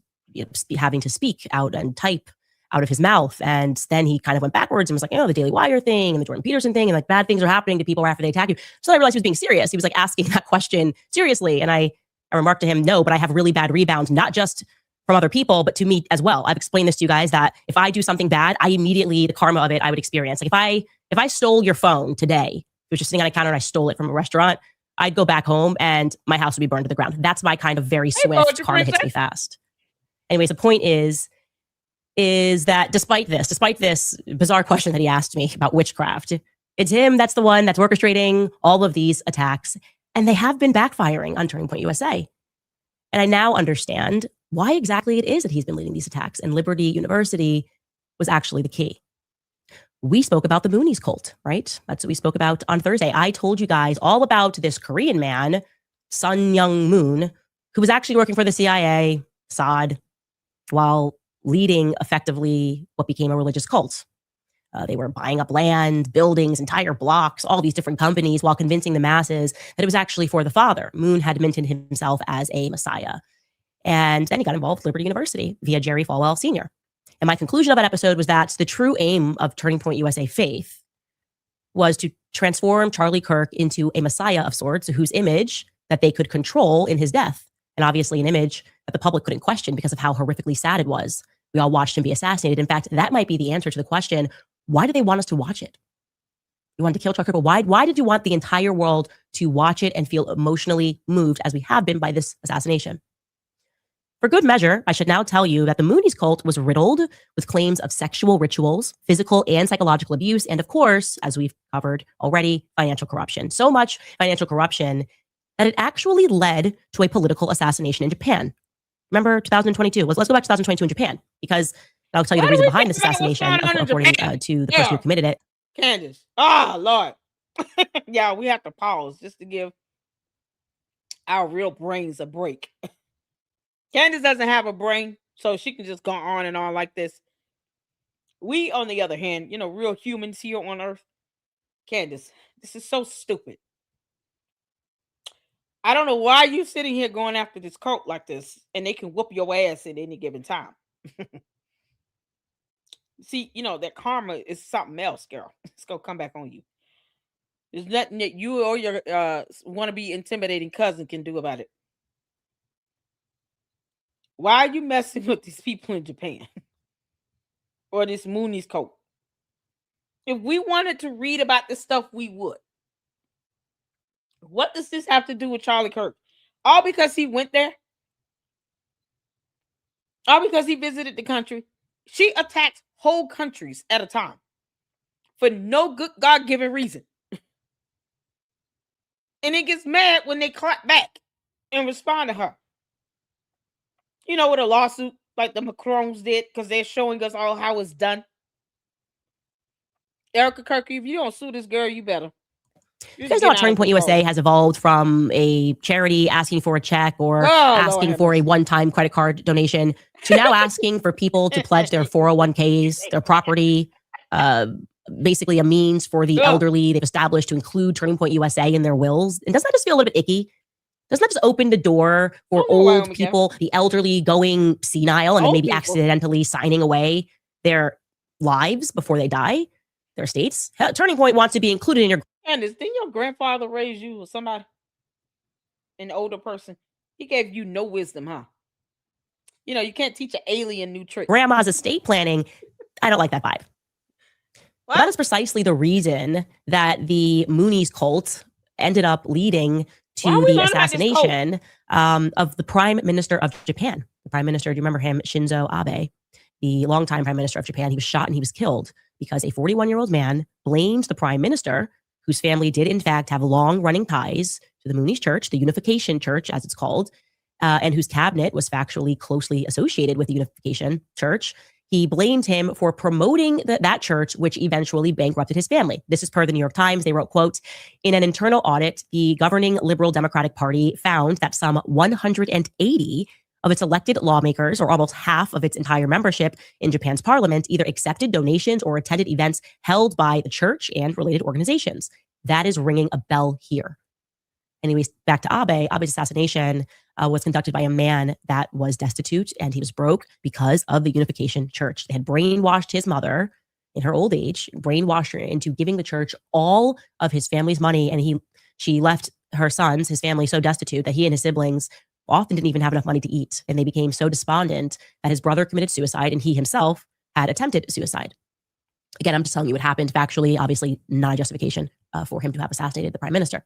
having to speak out and type out of his mouth. And then he kind of went backwards and was like, the Daily Wire thing and the Jordan Peterson thing, and like bad things are happening to people after they attack you. So I realized he was being serious. He was like asking that question seriously. And I remarked to him, no, but I have really bad rebounds, not just from other people, but to me as well. I've explained this to you guys that if I do something bad, I immediately, the karma of it, I would experience. Like if I stole your phone today, it was just sitting on a counter and I stole it from a restaurant, I'd go back home and my house would be burned to the ground. That's my kind of very swift karma hits me fast. Anyways, the point is that despite this bizarre question that he asked me about witchcraft, it's him that's the one that's orchestrating all of these attacks, and they have been backfiring on Turning Point USA. And I now understand why exactly it is that he's been leading these attacks, and Liberty University was actually the key. We spoke about the Moonies cult, right? That's what we spoke about on Thursday. I told you guys all about this Korean man, Sun Young Moon, who was actually working for the CIA, Assad, while leading effectively what became a religious cult. They were buying up land, buildings, entire blocks, all these different companies, while convincing the masses that it was actually for the Father. Moon had minted himself as a messiah. And then he got involved with Liberty University via Jerry Falwell Sr. And my conclusion of that episode was that the true aim of Turning Point USA Faith was to transform Charlie Kirk into a messiah of sorts, whose image that they could control in his death. And obviously an image that the public couldn't question because of how horrifically sad it was. We all watched him be assassinated. In fact, that might be the answer to the question, why do they want us to watch it? You wanted to kill Charlie Kirk, but why did you want the entire world to watch it and feel emotionally moved, as we have been by this assassination? For good measure, I should now tell you that the Moonies cult was riddled with claims of sexual rituals, physical and psychological abuse, and of course, as we've covered already, financial corruption. So much financial corruption that it actually led to a political assassination in Japan. Remember 2022? Let's go back to 2022 in Japan, because I'll tell you the reason behind this assassination, according to the person who committed it. Candace. Oh, Lord. Yeah, we have to pause just to give our real brains a break. Candace doesn't have a brain, so she can just go on and on like this. We, on the other hand, real humans here on Earth. Candace, this is so stupid. I don't know why you sitting here going after this cult like this, and they can whoop your ass at any given time. See, that karma is something else, girl. It's gonna come back on you. There's nothing that you or your wannabe intimidating cousin can do about it. Why are you messing with these people in Japan? Or this Moonies cult? If we wanted to read about this stuff, we would. What does this have to do with Charlie Kirk? All because he went there? All because he visited the country? She attacked whole countries at a time for no good God-given reason. And it gets mad when they clap back and respond to her. With a lawsuit like the Macrons did, because they're showing us all how it's done. Erica Kirky, if you don't sue this girl, you better. You guys know how Turning Point USA has evolved from a charity asking for a check or asking for a one-time credit card donation to now asking for people to pledge their 401ks, their property, basically a means for the elderly they've established to include Turning Point USA in their wills. And doesn't that just feel a little bit icky? Doesn't that just open the door for old people, the elderly going senile and then maybe accidentally signing away their lives before they die, their estates? Turning Point wants to be included in your... Candace, didn't your grandfather raise you or somebody? An older person? He gave you no wisdom, huh? You can't teach an alien new tricks. Grandma's estate planning. I don't like that vibe. That is precisely the reason that the Moonies cult ended up leading to the assassination of the Prime Minister of Japan. The Prime Minister, do you remember him? Shinzo Abe, the longtime Prime Minister of Japan. He was shot and he was killed because a 41-year-old man blamed the Prime Minister, whose family did in fact have long-running ties to the Moonies Church, the Unification Church as it's called, and whose cabinet was factually closely associated with the Unification Church. He blamed him for promoting that church, which eventually bankrupted his family. This is per the New York Times. They wrote, quote, in an internal audit, the governing Liberal Democratic Party found that some 180 of its elected lawmakers, or almost half of its entire membership in Japan's parliament, either accepted donations or attended events held by the church and related organizations. That is ringing a bell here. Anyways, back to Abe. Abe's assassination was conducted by a man that was destitute and he was broke because of the Unification Church. They had brainwashed his mother in her old age, brainwashed her into giving the church all of his family's money, and she left her sons, his family, so destitute that he and his siblings often didn't even have enough money to eat. And they became so despondent that his brother committed suicide and he himself had attempted suicide. Again, I'm just telling you what happened factually, obviously not a justification for him to have assassinated the prime minister.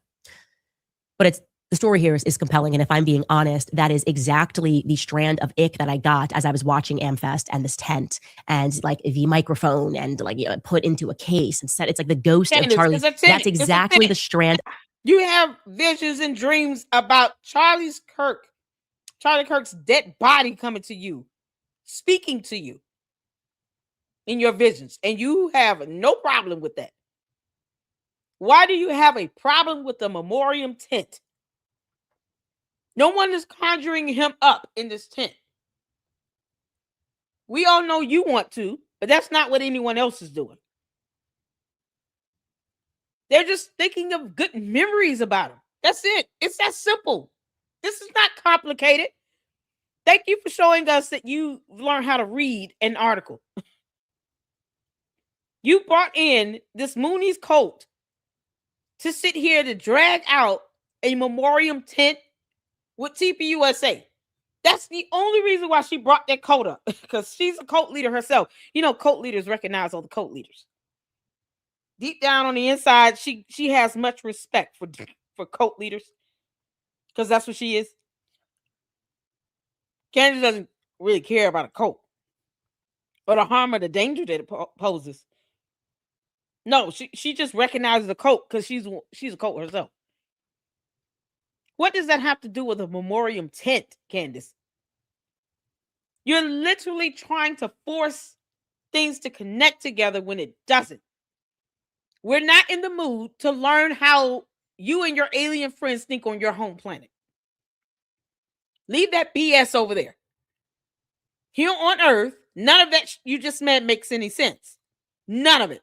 But the story here is compelling. And if I'm being honest, that is exactly the strand of ick that I got as I was watching AmFest and this tent and like the microphone and like, put into a case and set. It's like the ghost Candace, of Charlie. it's a tent. That's It's a exactly tent. the strand. You have visions and dreams about Charlie Kirk's dead body coming to you, speaking to you in your visions, and you have no problem with that. Why do you have a problem with the memoriam tent? No one is conjuring him up in this tent. We all know you want to, but that's not what anyone else is doing. They're just thinking of good memories about him. That's it. It's that simple. This is not complicated. Thank you for showing us that you learned how to read an article. You brought in this Mooney's cult to sit here to drag out a memoriam tent with TPUSA. That's the only reason why she brought that cult up, because she's a cult leader herself. You know, cult leaders recognize all the cult leaders. Deep down on the inside, she has much respect for cult leaders, because that's what she is. Candace doesn't really care about a cult or the harm or the danger that it poses. No, she just recognizes the cult because she's a cult herself. What does that have to do with a memoriam tent, Candace? You're literally trying to force things to connect together when it doesn't. We're not in the mood to learn how you and your alien friends think on your home planet. Leave that BS over there. Here on Earth, none of that you just said makes any sense. None of it.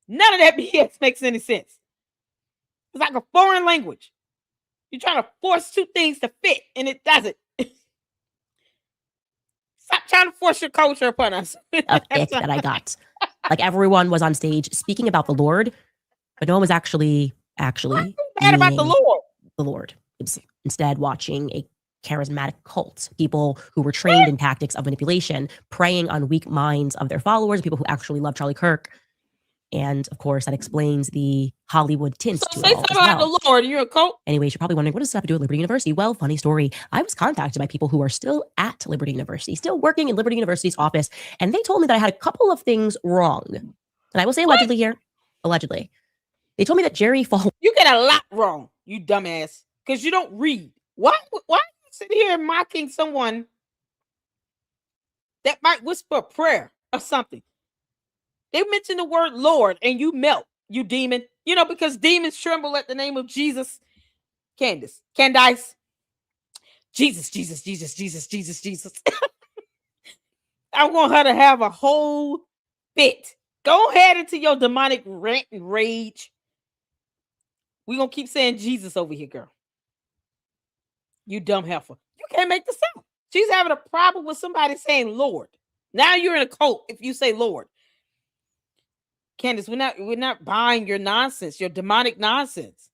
None of that BS makes any sense. It's like a foreign language. You're trying to force two things to fit, and it doesn't. Stop trying to force your culture upon us. Of ick that I got. Like everyone was on stage speaking about the Lord, but no one was actually bad about the Lord. The Lord. It was instead watching a charismatic cult, people who were trained in tactics of manipulation, preying on weak minds of their followers, people who actually love Charlie Kirk. And of course, that explains the Hollywood tints to it all as well. The Lord, you're a cult. Anyways, you're probably wondering, what does this have to do with Liberty University? Well, funny story. I was contacted by people who are still at Liberty University, still working in Liberty University's office, and they told me that I had a couple of things wrong. And I will say allegedly here, allegedly. They told me that Jerry Falwell. You get a lot wrong, you dumbass, because you don't read. Why you sit here mocking someone that might whisper a prayer or something? They mention the word Lord and you melt, you demon. You know, because demons tremble at the name of Jesus. Candace. Jesus. I want her to have a whole fit. Go ahead into your demonic rant and rage. We're going to keep saying Jesus over here, girl. You dumb heifer. You can't make this out. She's having a problem with somebody saying Lord. Now you're in a cult if you say Lord. Candace, we're not buying your nonsense, your demonic nonsense.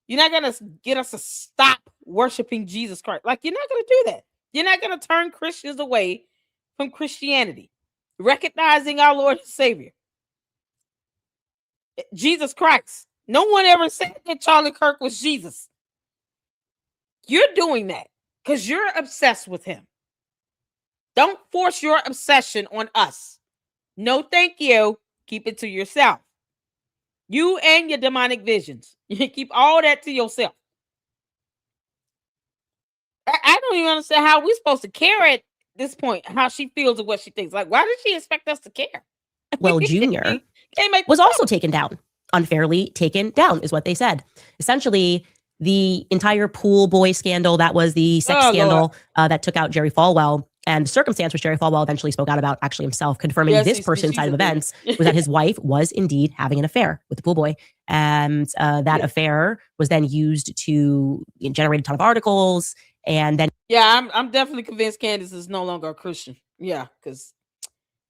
You're not going to get us to stop worshiping Jesus Christ. Like, you're not going to do that. You're not going to turn Christians away from Christianity, recognizing our Lord and Savior, Jesus Christ. No one ever said that Charlie Kirk was Jesus. You're doing that because you're obsessed with him. Don't force your obsession on us. No, thank you. Keep it to yourself. You and your demonic visions. You keep all that to yourself. I don't even understand how we're supposed to care at this point, how she feels and what she thinks. Like, why did she expect us to care? Well, Junior was also taken down. Unfairly taken down is what they said. Essentially, the entire pool boy scandal, that was the sex scandal that took out Jerry Falwell. And the circumstance which Jerry Falwell eventually spoke out about actually himself, confirming this person's side of events, was that his wife was indeed having an affair with the pool boy. And that affair was then used to generate a ton of articles. And then... Yeah, I'm definitely convinced Candace is no longer a Christian. Yeah, because,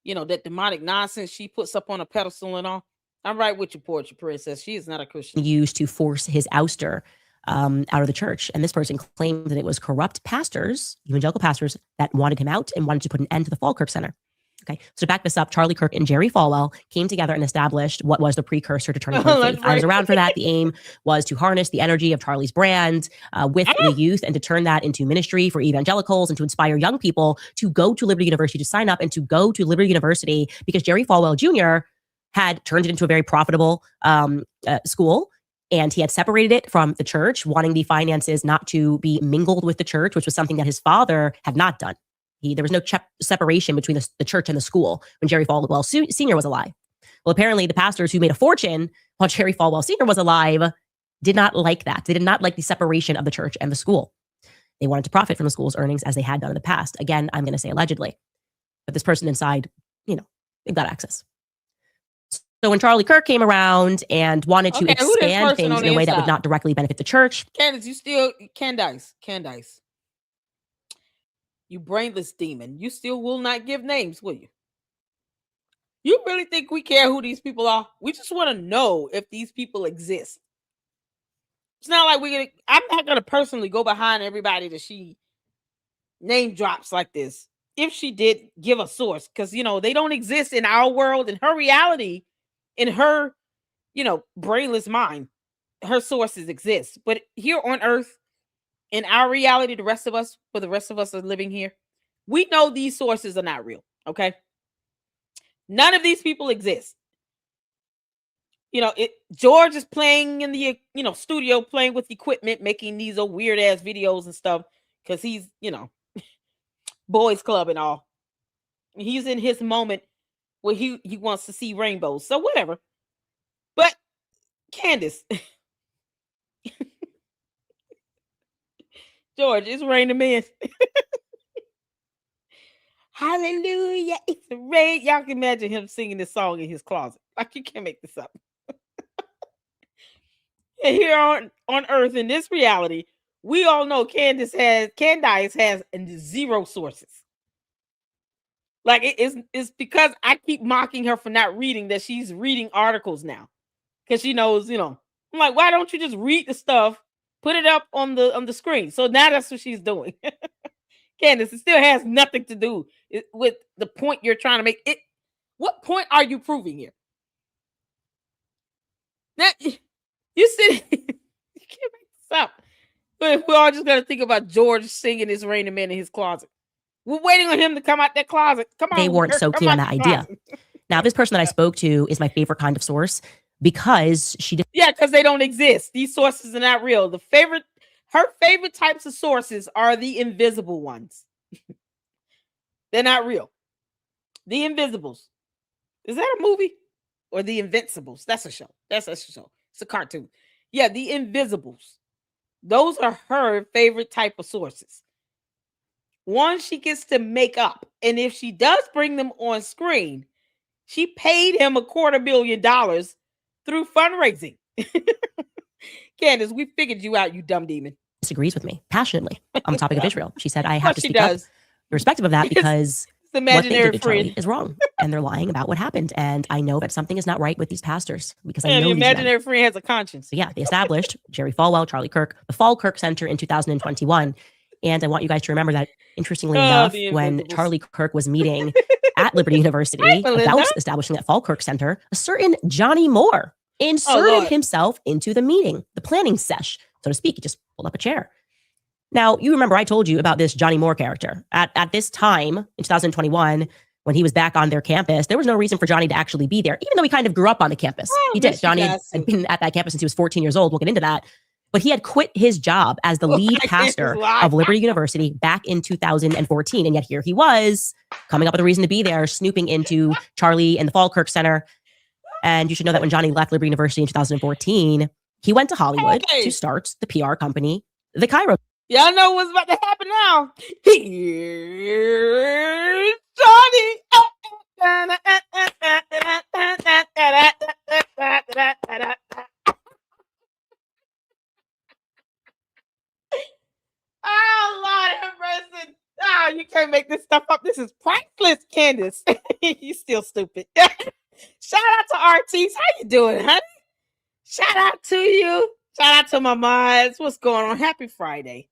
you know, that demonic nonsense she puts up on a pedestal and all. I'm right with you, Poetry Princess. She is not a Christian. Used to force his ouster out of the church. And this person claimed that it was corrupt pastors, evangelical pastors, that wanted him out and wanted to put an end to the Falkirk Center. Okay, so to back this up, Charlie Kirk and Jerry Falwell came together and established what was the precursor to Turning Point Faith. I was around for that. The aim was to harness the energy of Charlie's brand with the youth and to turn that into ministry for evangelicals and to inspire young people to go to Liberty University, to sign up and to go to Liberty University, because Jerry Falwell Jr. had turned it into a very profitable school. And he had separated it from the church, wanting the finances not to be mingled with the church, which was something that his father had not done. There was no separation between the church and the school when Jerry Falwell Sr. was alive. Well, apparently the pastors who made a fortune while Jerry Falwell Sr. was alive did not like that. They did not like the separation of the church and the school. They wanted to profit from the school's earnings as they had done in the past. Again, I'm going to say allegedly. But this person inside, they've got access. So when Charlie Kirk came around and wanted to expand things in a way that would not directly benefit the church. Candace, Candace. You brainless demon. You still will not give names, will you? You really think we care who these people are? We just want to know if these people exist. It's not like I'm not going to personally go behind everybody that she name drops like this. If she did give a source, because, they don't exist in our world, in her reality, in her, brainless mind, her sources exist. But here on earth, in our reality, the rest of us are living here, we know these sources are not real, okay? None of these people exist. George is playing in the, studio, playing with equipment, making these weird ass videos and stuff, because he's, boys club and all. He's in his moment where he wants to see rainbows. So whatever. But Candace, George, it's raining men. Hallelujah, it's rain. Y'all can imagine him singing this song in his closet. Like, you can't make this up. And here on earth, in this reality, we all know Candace has zero sources. Like, it's because I keep mocking her for not reading that she's reading articles now. Because she knows, I'm like, why don't you just read the stuff, put it up on the screen? So now that's what she's doing. Candace, it still has nothing to do with the point you're trying to make. What point are you proving here? That you said you can't make this up. But we're all just gonna think about George singing this Raining Man in his closet. We're waiting on him to come out that closet. Come on. They weren't so keen on that idea. Now, this person that I spoke to is my favorite kind of source because she did. Yeah, because they don't exist. These sources are not real. Her favorite types of sources are the invisible ones. They're not real. The Invisibles. Is that a movie? Or The Invincibles? That's a show. That's a show. It's a cartoon. Yeah, The Invisibles. Those are her favorite type of sources. One she gets to make up. And if she does bring them on screen, she paid him $250 million through fundraising. Candace, we figured you out, you dumb demon. Disagrees with me passionately on the topic of Israel. She said, I have to speak up irrespective of that because what they did to Charlie is wrong. And they're lying about what happened. And I know that something is not right with these pastors because I know the these imaginary men. friend has a conscience. So yeah, they established Jerry Falwell, Charlie Kirk, the Fall Kirk Center in 2021. And I want you guys to remember that, interestingly enough, when Charlie Kirk was meeting at Liberty University about establishing that Fall Kirk Center, a certain Johnny Moore inserted himself into the meeting, the planning sesh, so to speak. He just pulled up a chair. Now, you remember I told you about this Johnny Moore character. At this time, in 2021, when he was back on their campus, there was no reason for Johnny to actually be there, even though he kind of grew up on the campus. He did. Johnny had been at that campus since he was 14 years old. We'll get into that. But he had quit his job as the lead pastor of Liberty University back in 2014. And yet here he was coming up with a reason to be there, snooping into Charlie and the Fall Kirk Center. And you should know that when Johnny left Liberty University in 2014, he went to Hollywood to start the PR company, The Cairo. Y'all know what's about to happen now. Here's Johnny. Oh, Lord have mercy. Oh, you can't make this stuff up. This is priceless, Candace. You still stupid. Shout out to RTs. How you doing, honey? Shout out to you. Shout out to my mods. What's going on? Happy Friday.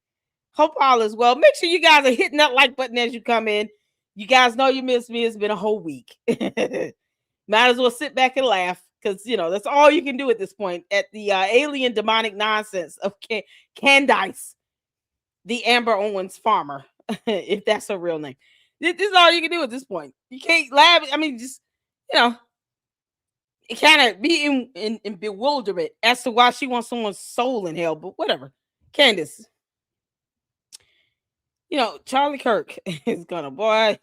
Hope all is well. Make sure you guys are hitting that like button as you come in. You guys know you missed me. It's been a whole week. Might as well sit back and laugh because, that's all you can do at this point at the alien demonic nonsense of Candace, the Amber Owens farmer, if that's her real name. This is all you can do at this point. You can't laugh. I mean, just, it kind of be in bewilderment as to why she wants someone's soul in hell, but whatever. Candace, Charlie Kirk is gonna, boy,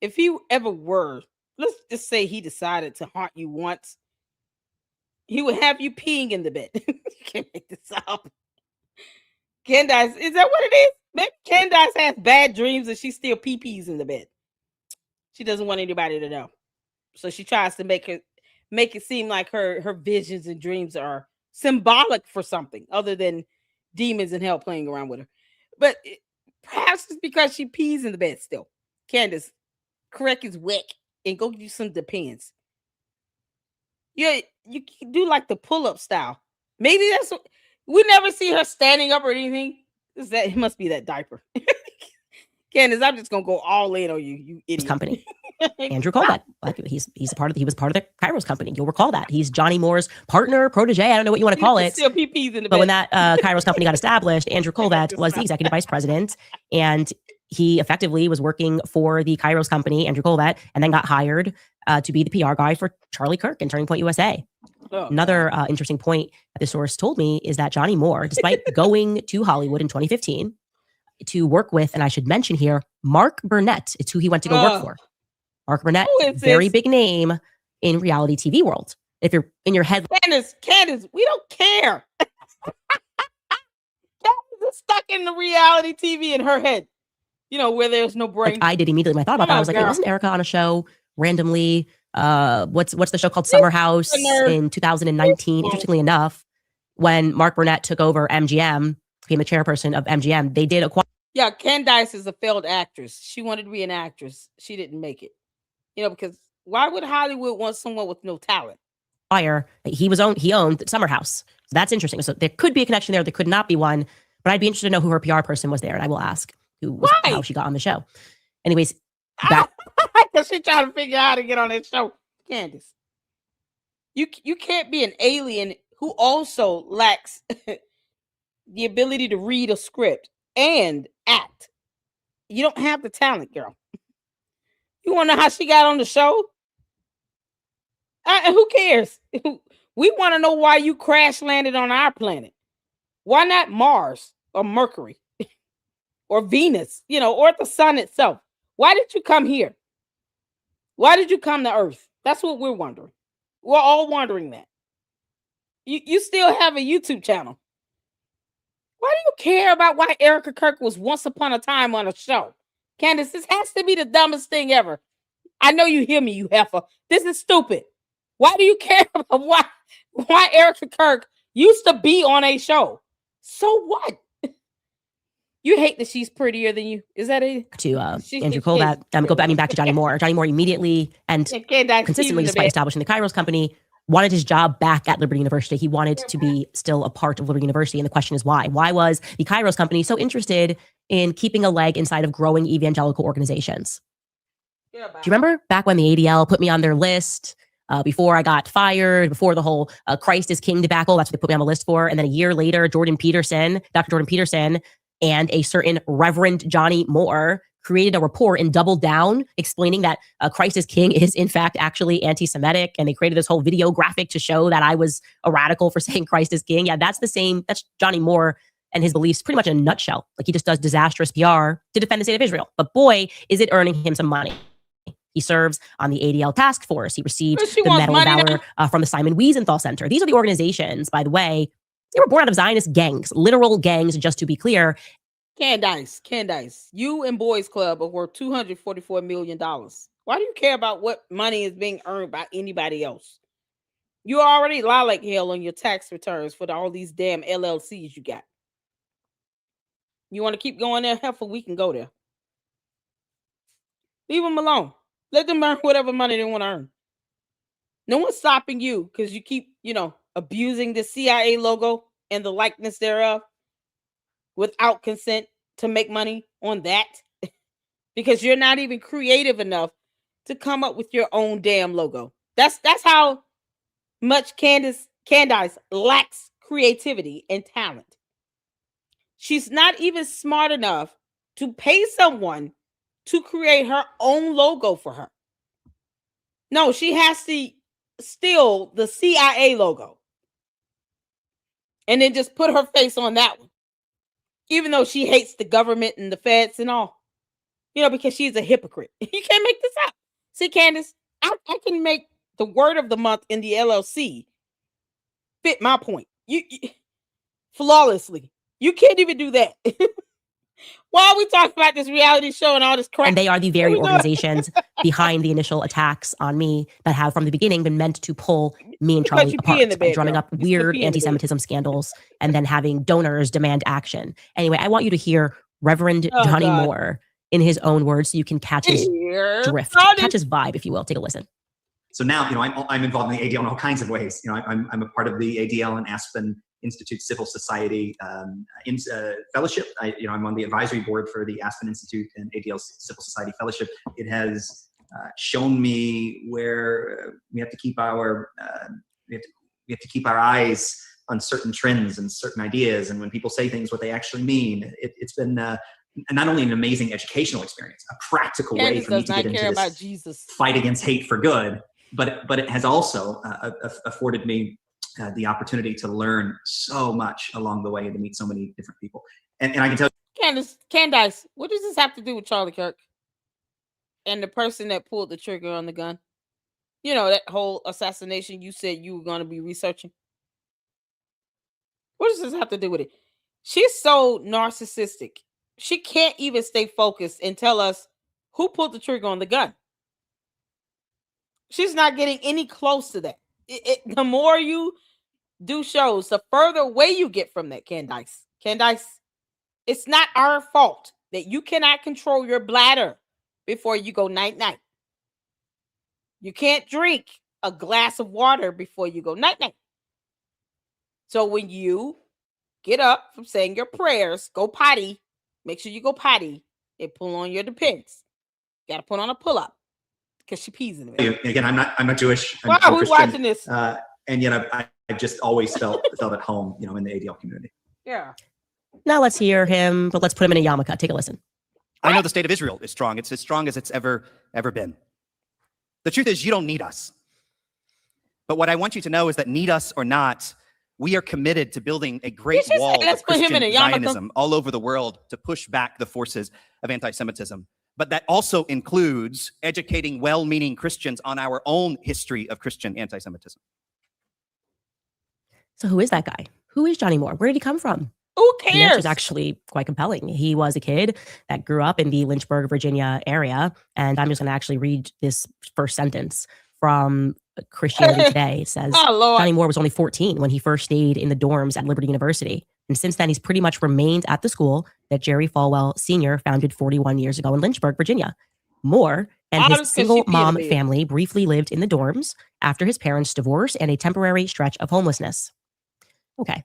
if he ever were, let's just say he decided to haunt you once, he would have you peeing in the bed. You can't make this up. Candace, is that what it is? Maybe Candace has bad dreams and she still pee-pees in the bed. She doesn't want anybody to know. So she tries to make it seem like her visions and dreams are symbolic for something other than demons in hell playing around with her. But perhaps it's because she pees in the bed still. Candace, correct his wick and go do some Depends. You do like the pull-up style. Maybe that's what, we never see her standing up or anything. It must be that diaper. Candace, I'm just gonna go all in on you idiot. Company. Andrew Colbert. He was part of the Kairos company. You'll recall that. He's Johnny Moore's partner, protege. I don't know what you want to call it. Still PPs in the but bed. when that Kairos company got established, Andrew Colbert was the executive vice president, and he effectively was working for the Kairos company, Andrew Colbert, and then got hired to be the PR guy for Charlie Kirk and Turning Point USA. Oh, another interesting point that the source told me is that Johnny Moore, despite going to Hollywood in 2015 to work with, and I should mention here, Mark Burnett. It's who he went to go work for. Mark Burnett, very big name in reality TV world. If you're in your head, Candace, we don't care. Candace is stuck in the reality TV in her head. Where there's no brain. Like I did immediately when I thought about that. I was like, wait, wasn't Erica on a show randomly? What's the show called? Summer House in 2019. Interestingly enough, when Mark Burnett took over MGM, became the chairperson of MGM, they did acquire. Yeah, Candace is a failed actress. She wanted to be an actress. She didn't make it. Because why would Hollywood want someone with no talent? He owned Summer House. So that's interesting. So there could be a connection there. There could not be one. But I'd be interested to know who her PR person was there, and I will ask how she got on the show. Anyways, because she trying to figure out how to get on that show. Candace, you can't be an alien who also lacks the ability to read a script and act. You don't have the talent, girl. You want to know how she got on the show? Who cares? We want to know why you crash landed on our planet. Why not Mars or Mercury or Venus, or the sun itself? Why did you come here? Why did you come to Earth? That's what we're wondering. We're all wondering that. You still have a YouTube channel. Why do you care about why Erica Kirk was once upon a time on a show? Candace, this has to be the dumbest thing ever. I know you hear me, you heifer. This is stupid. Why do you care about why Erica Kirk used to be on a show? So what? You hate that she's prettier than you. Is that it? To Andrew Colbert. Back to Johnny Moore. Johnny Moore immediately and consistently, despite establishing the Kairos company, wanted his job back at Liberty University. He wanted to be still a part of Liberty University. And the question is why? Why was the Kairos company so interested in keeping a leg inside of growing evangelical organizations? Do you remember back when the ADL put me on their list before I got fired, before the whole Christ is King debacle? That's what they put me on the list for. And then a year later, Dr. Jordan Peterson, and a certain Reverend Johnny Moore created a report and doubled down explaining that Christ is King is in fact actually anti-Semitic. And they created this whole video graphic to show that I was a radical for saying Christ is King. Yeah, that's Johnny Moore and his beliefs pretty much in a nutshell. Like he just does disastrous PR to defend the state of Israel. But boy, is it earning him some money. He serves on the ADL task force. He received the Medal of Valor from the Simon Wiesenthal Center. These are the organizations, by the way, they were born out of Zionist gangs, literal gangs, just to be clear. Candace, you and Boys Club are worth $244 million. Why do you care about what money is being earned by anybody else? You already lilac hell on your tax returns for all these damn LLCs you got. You want to keep going there, heifer? We can go there. Leave them alone. Let them earn whatever money they want to earn. No one's stopping you because you keep, abusing the CIA logo and the likeness thereof without consent to make money on that. because you're not even creative enough to come up with your own damn logo. That's how much Candace lacks creativity and talent. She's not even smart enough to pay someone to create her own logo for her. No, she has to steal the CIA logo and then just put her face on that one, even though she hates the government and the feds and all, because she's a hypocrite. You can't make this up. See, Candace, I can make the word of the month in the LLC fit my point. You flawlessly. You can't even do that. While we talk about this reality show and all this crap. And they are the very organizations behind the initial attacks on me that have from the beginning been meant to pull me and Charlie apart by drumming up weird anti-Semitism scandals and then having donors demand action. Anyway, I want you to hear Reverend Johnny Moore in his own words so you can catch his drift, catch his vibe, if you will. Take a listen. So now, I'm involved in the ADL in all kinds of ways. I'm a part of the ADL and Aspen Institute Civil Society Fellowship. I'm on the advisory board for the Aspen Institute and ADL Civil Society Fellowship. It has shown me where we have to keep our eyes on certain trends and certain ideas, and when people say things, what they actually mean. It's been not only an amazing educational experience, a practical way for me to get into this fight against hate for good, but it has also afforded me the opportunity to learn so much along the way and to meet so many different people. And I can tell Candace, what does this have to do with Charlie Kirk and the person that pulled the trigger on the gun? That whole assassination you said you were going to be researching. What does this have to do with it? She's so narcissistic. She can't even stay focused and tell us who pulled the trigger on the gun. She's not getting any close to that. The more you do shows, the further away you get from that, Candace. Candace, it's not our fault that you cannot control your bladder before you go night-night. You can't drink a glass of water before you go night-night. So when you get up from saying your prayers, go potty, make sure you go potty and pull on your Depends. You got to put on a pull-up because she pees in it. Again, I'm not Jewish. Why are we watching this? And yet I just always felt at home, in the ADL community. Yeah. Now let's hear him, but let's put him in a yarmulke. Take a listen. I know the state of Israel is strong. It's as strong as it's ever been. The truth is, you don't need us. But what I want you to know is that, need us or not, we are committed to building a great wall of Christian Zionism all over the world to push back the forces of anti-Semitism. But that also includes educating well-meaning Christians on our own history of Christian anti-Semitism. So who is that guy? Who is Johnny Moore? Where did he come from? Who cares? The answer is actually quite compelling. He was a kid that grew up in the Lynchburg, Virginia area. And I'm just going to actually read this first sentence from Christianity Today. It says, Johnny Moore was only 14 when he first stayed in the dorms at Liberty University. And since then, he's pretty much remained at the school that Jerry Falwell Sr. founded 41 years ago in Lynchburg, Virginia. Moore and his single mom family briefly lived in the dorms after his parents' divorce and a temporary stretch of homelessness. Okay.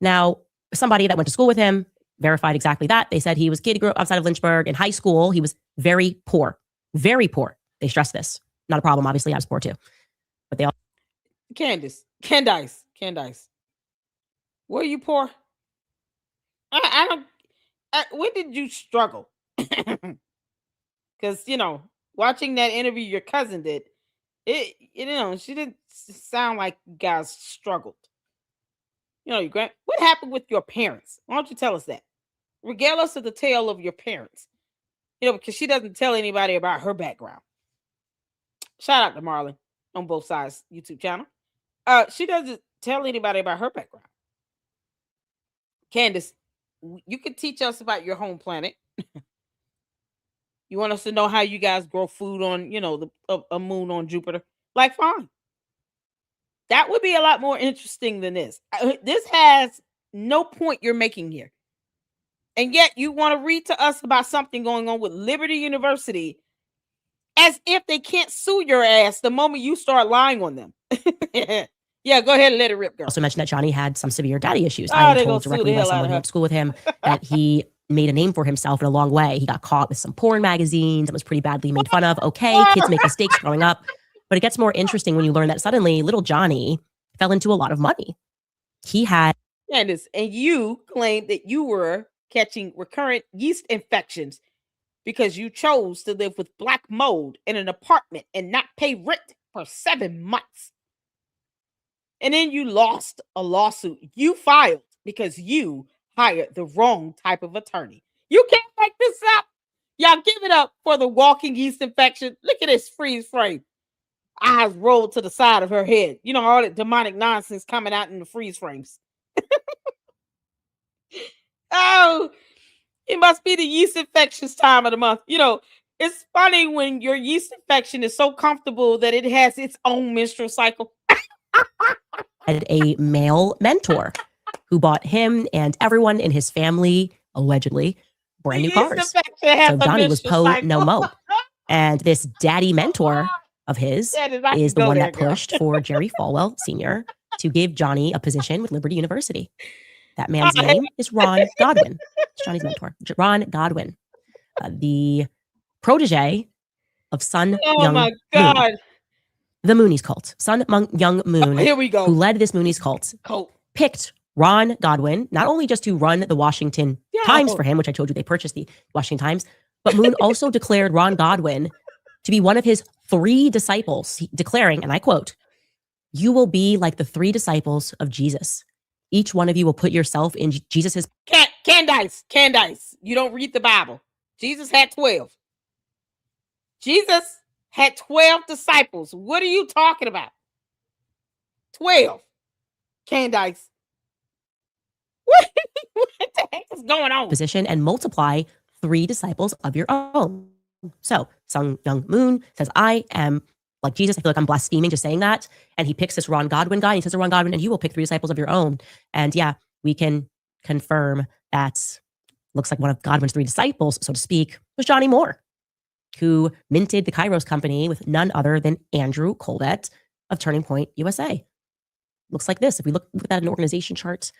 Now, somebody that went to school with him verified exactly that. They said he was a kid who grew up outside of Lynchburg. In high school, he was very poor. Very poor. They stressed this. Not a problem. Obviously, I was poor too. But they all... Candace. Were you poor? When did you struggle? Because, watching that interview your cousin did, she didn't sound like you guys struggled. What happened with your parents? Why don't you tell us that? Regale us of the tale of your parents. Because she doesn't tell anybody about her background. Shout out to Marlon on both sides YouTube channel. She doesn't tell anybody about her background. Candace, you can teach us about your home planet. You want us to know how you guys grow food on, a moon on Jupiter? Like, fine. That would be a lot more interesting than this. This has no point you're making here. And yet you want to read to us about something going on with Liberty University as if they can't sue your ass the moment you start lying on them. Yeah, go ahead and let it rip, girl. Also mentioned that Johnny had some severe daddy issues. I am told directly by someone who went to school with him that he made a name for himself in a long way. He got caught with some porn magazines and was pretty badly made fun of. Okay, kids make mistakes growing up. But it gets more interesting when you learn that suddenly little Johnny fell into a lot of money. He had... Candace, and you claimed that you were catching recurrent yeast infections because you chose to live with black mold in an apartment and not pay rent for 7 months. And then you lost a lawsuit you filed because you hired the wrong type of attorney. You can't make this up. Y'all give it up for the walking yeast infection. Look at this freeze frame. Eyes rolled to the side of her head. You know, all that demonic nonsense coming out in the freeze frames. Oh, it must be the yeast infections time of the month. You know, it's funny when your yeast infection is so comfortable that it has its own menstrual cycle. Had a male mentor who bought him and everyone in his family, allegedly, brand new cars. So Johnny was po no mo. And this daddy mentor of his is the one that pushed for Jerry Falwell Sr. to give Johnny a position with Liberty University. That man's name is Ron Godwin. It's Johnny's mentor. Ron Godwin, the protege of Sun Young my God. Moon. The Moonies cult. Young Moon, here we go. who led this Moonies cult, picked Ron Godwin, not only just to run the Washington Times for him, which I told you they purchased the Washington Times, but Moon also declared Ron Godwin to be one of his 3 disciples, declaring, and I quote, "You will be like the 3 disciples of Jesus. Each one of you will put yourself in Jesus's..." Candace, you don't read the Bible. Jesus had 12. Jesus had 12 disciples. What are you talking about? 12. Candace. What the heck is going on? Position and multiply 3 disciples of your own. So Sun Young Moon says, I am like Jesus. I feel like I'm blaspheming just saying that. And he picks this Ron Godwin guy. And he says to Ron Godwin, and you will pick 3 disciples of your own. And yeah, we can confirm that looks like one of Godwin's 3 disciples, so to speak, was Johnny Moore, who minted the Kairos company with none other than Andrew Colvett of Turning Point USA. Looks like this. If we look at an organization chart,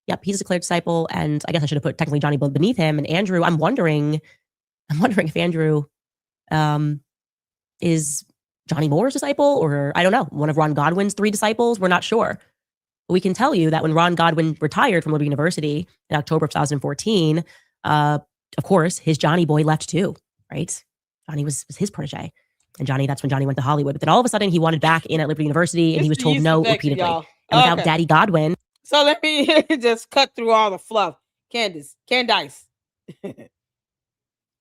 yep, he's a declared disciple. And I guess I should have put technically Johnny beneath him. And Andrew, I'm wondering if Andrew is Johnny Moore's disciple, or I don't know, one of Ron Godwin's 3 disciples. We're not sure. But we can tell you that when Ron Godwin retired from Liberty University in October of 2014, of course, his Johnny boy left too, right? Johnny was his protege. And Johnny, that's when Johnny went to Hollywood. But then all of a sudden he wanted back in at Liberty University and he was told no repeatedly. And without Daddy Godwin. So let me just cut through all the fluff. Candace.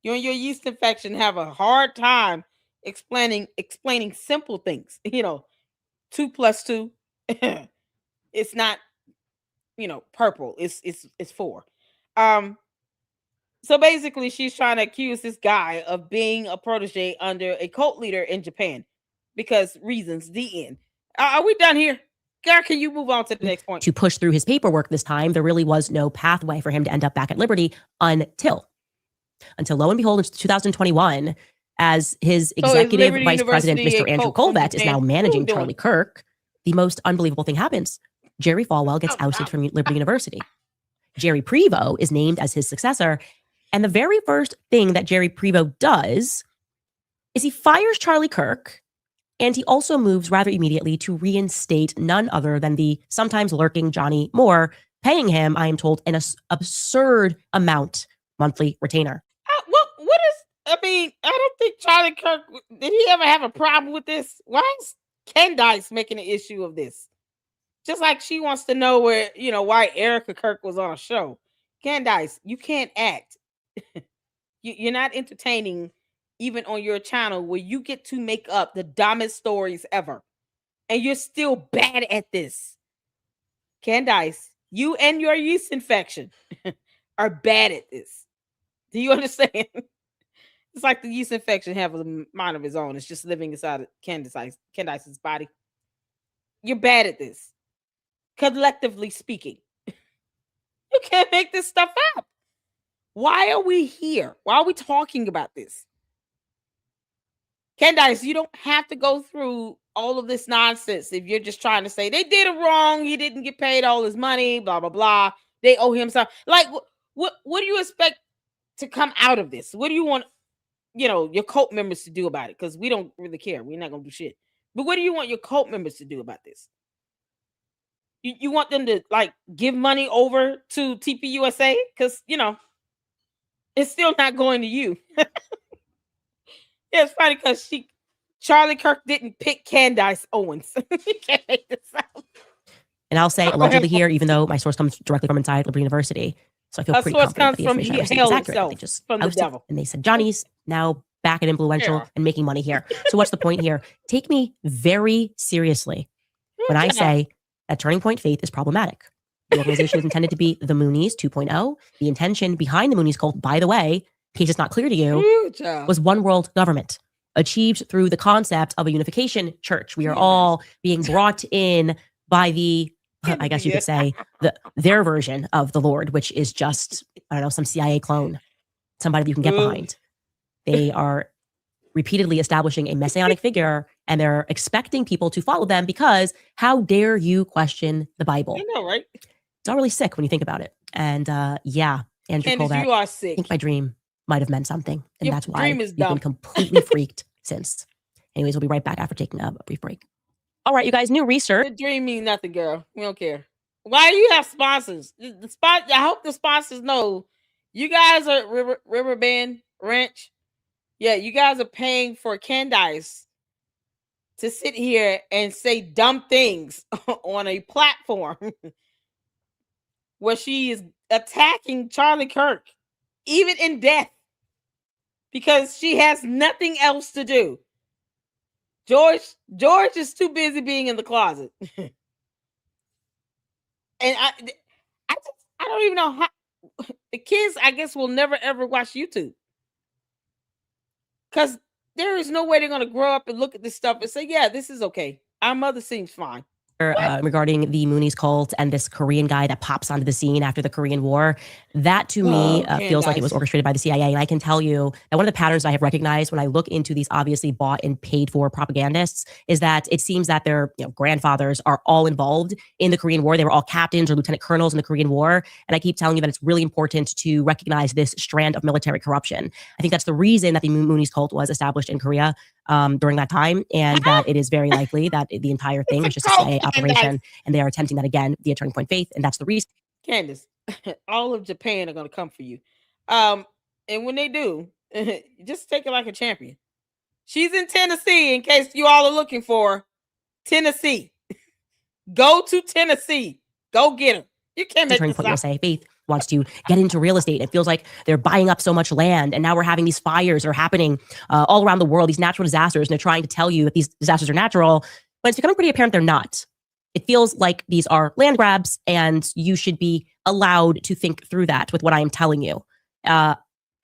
You and your yeast infection have a hard time explaining simple things. 2 + 2. It's not, purple. It's 4. So basically, she's trying to accuse this guy of being a protege under a cult leader in Japan because reasons. The end. Are we done here? Girl, can you move on to the next point? To push through his paperwork this time, there really was no pathway for him to end up back at Liberty until lo and behold, in 2021, as his executive vice president, Mr. Andrew Colvett, is now managing Charlie Kirk, the most unbelievable thing happens. Jerry Falwell gets ousted from Liberty University. Jerry Prevost is named as his successor. And the very first thing that Jerry Prevost does is he fires Charlie Kirk, and he also moves rather immediately to reinstate none other than the sometimes lurking Johnny Moore, paying him, I am told, an absurd amount monthly retainer. I don't think Charlie Kirk, did he ever have a problem with this? Why is Candace making an issue of this? Just like she wants to know why Erica Kirk was on a show. Candace, you can't act. You're not entertaining even on your channel where you get to make up the dumbest stories ever. And you're still bad at this. Candace, you and your yeast infection are bad at this. Do you understand? It's like the yeast infection have a mind of its own. It's just living inside of Candace's body. You're bad at this. Collectively speaking. You can't make this stuff up. Why are we here? Why are we talking about this? Candace, you don't have to go through all of this nonsense if you're just trying to say they did it wrong. He didn't get paid all his money, blah, blah, blah. They owe him something. Like, what do you expect to come out of this? What do you want, your cult members to do about it? Because we don't really care. We're not gonna do shit. But what do you want your cult members to do about this? You want them to like give money over to TPUSA? Because it's still not going to you. Yeah, it's funny because Charlie Kirk didn't pick Candace Owens. You can't make this out. And I'll say allegedly here, even though my source comes directly from inside Liberty University. So I feel pretty confident that the information I received is accurate. They just from the devil. And they said, Johnny's now back and influential and making money here. So what's the point here? Take me very seriously when I say that Turning Point Faith is problematic. The organization is intended to be the Moonies 2.0. The intention behind the Moonies cult, by the way, in case it's not clear to you, was one world government achieved through the concept of a unification church. We are all being brought in by the, I guess you could say, their version of the Lord, which is just, I don't know, some CIA clone, somebody that you can get behind. They are repeatedly establishing a messianic figure, and they're expecting people to follow them because how dare you question the Bible? I know, right? It's all really sick when you think about it. And yeah, Andrew Candace, Colbert, you are sick. I think my dream might have meant something, and Your that's why dream is we've been dumb. completely freaked since. Anyways, we'll be right back after taking a brief break. All right, you guys, new research. The dream means nothing, girl. We don't care. Why do you have sponsors? I hope the sponsors know you guys are Riverbend Ranch. Yeah, you guys are paying for Candace to sit here and say dumb things on a platform where she is attacking Charlie Kirk, even in death, because she has nothing else to do. George is too busy being in the closet. And I don't even know how the kids, I guess, will never ever watch YouTube. Because there is no way they're going to grow up and look at this stuff and say, yeah, this is okay. Our mother seems fine. Regarding the Moonies cult and this Korean guy that pops onto the scene after the Korean War. That to me feels like it was orchestrated by the CIA. And I can tell you that one of the patterns I have recognized when I look into these obviously bought and paid for propagandists is that it seems that their grandfathers are all involved in the Korean War. They were all captains or lieutenant colonels in the Korean War. And I keep telling you that it's really important to recognize this strand of military corruption. I think that's the reason that the Moonies cult was established in Korea during that time, and that it is very likely that the entire thing was just a CIA operation, and they are attempting that again via Turning Point Faith, and that's the reason. Candace, all of Japan are going to come for you. And when they do, just take it like a champion. She's in Tennessee, in case you all are looking for her. Tennessee. Go to Tennessee. Go get her. You can't make Turning Point USA. Faith wants to get into real estate. It feels like they're buying up so much land, and now we're having these fires are happening all around the world, these natural disasters, and they're trying to tell you that these disasters are natural, but it's becoming pretty apparent they're not. It feels like these are land grabs, and you should be allowed to think through that with what I am telling you.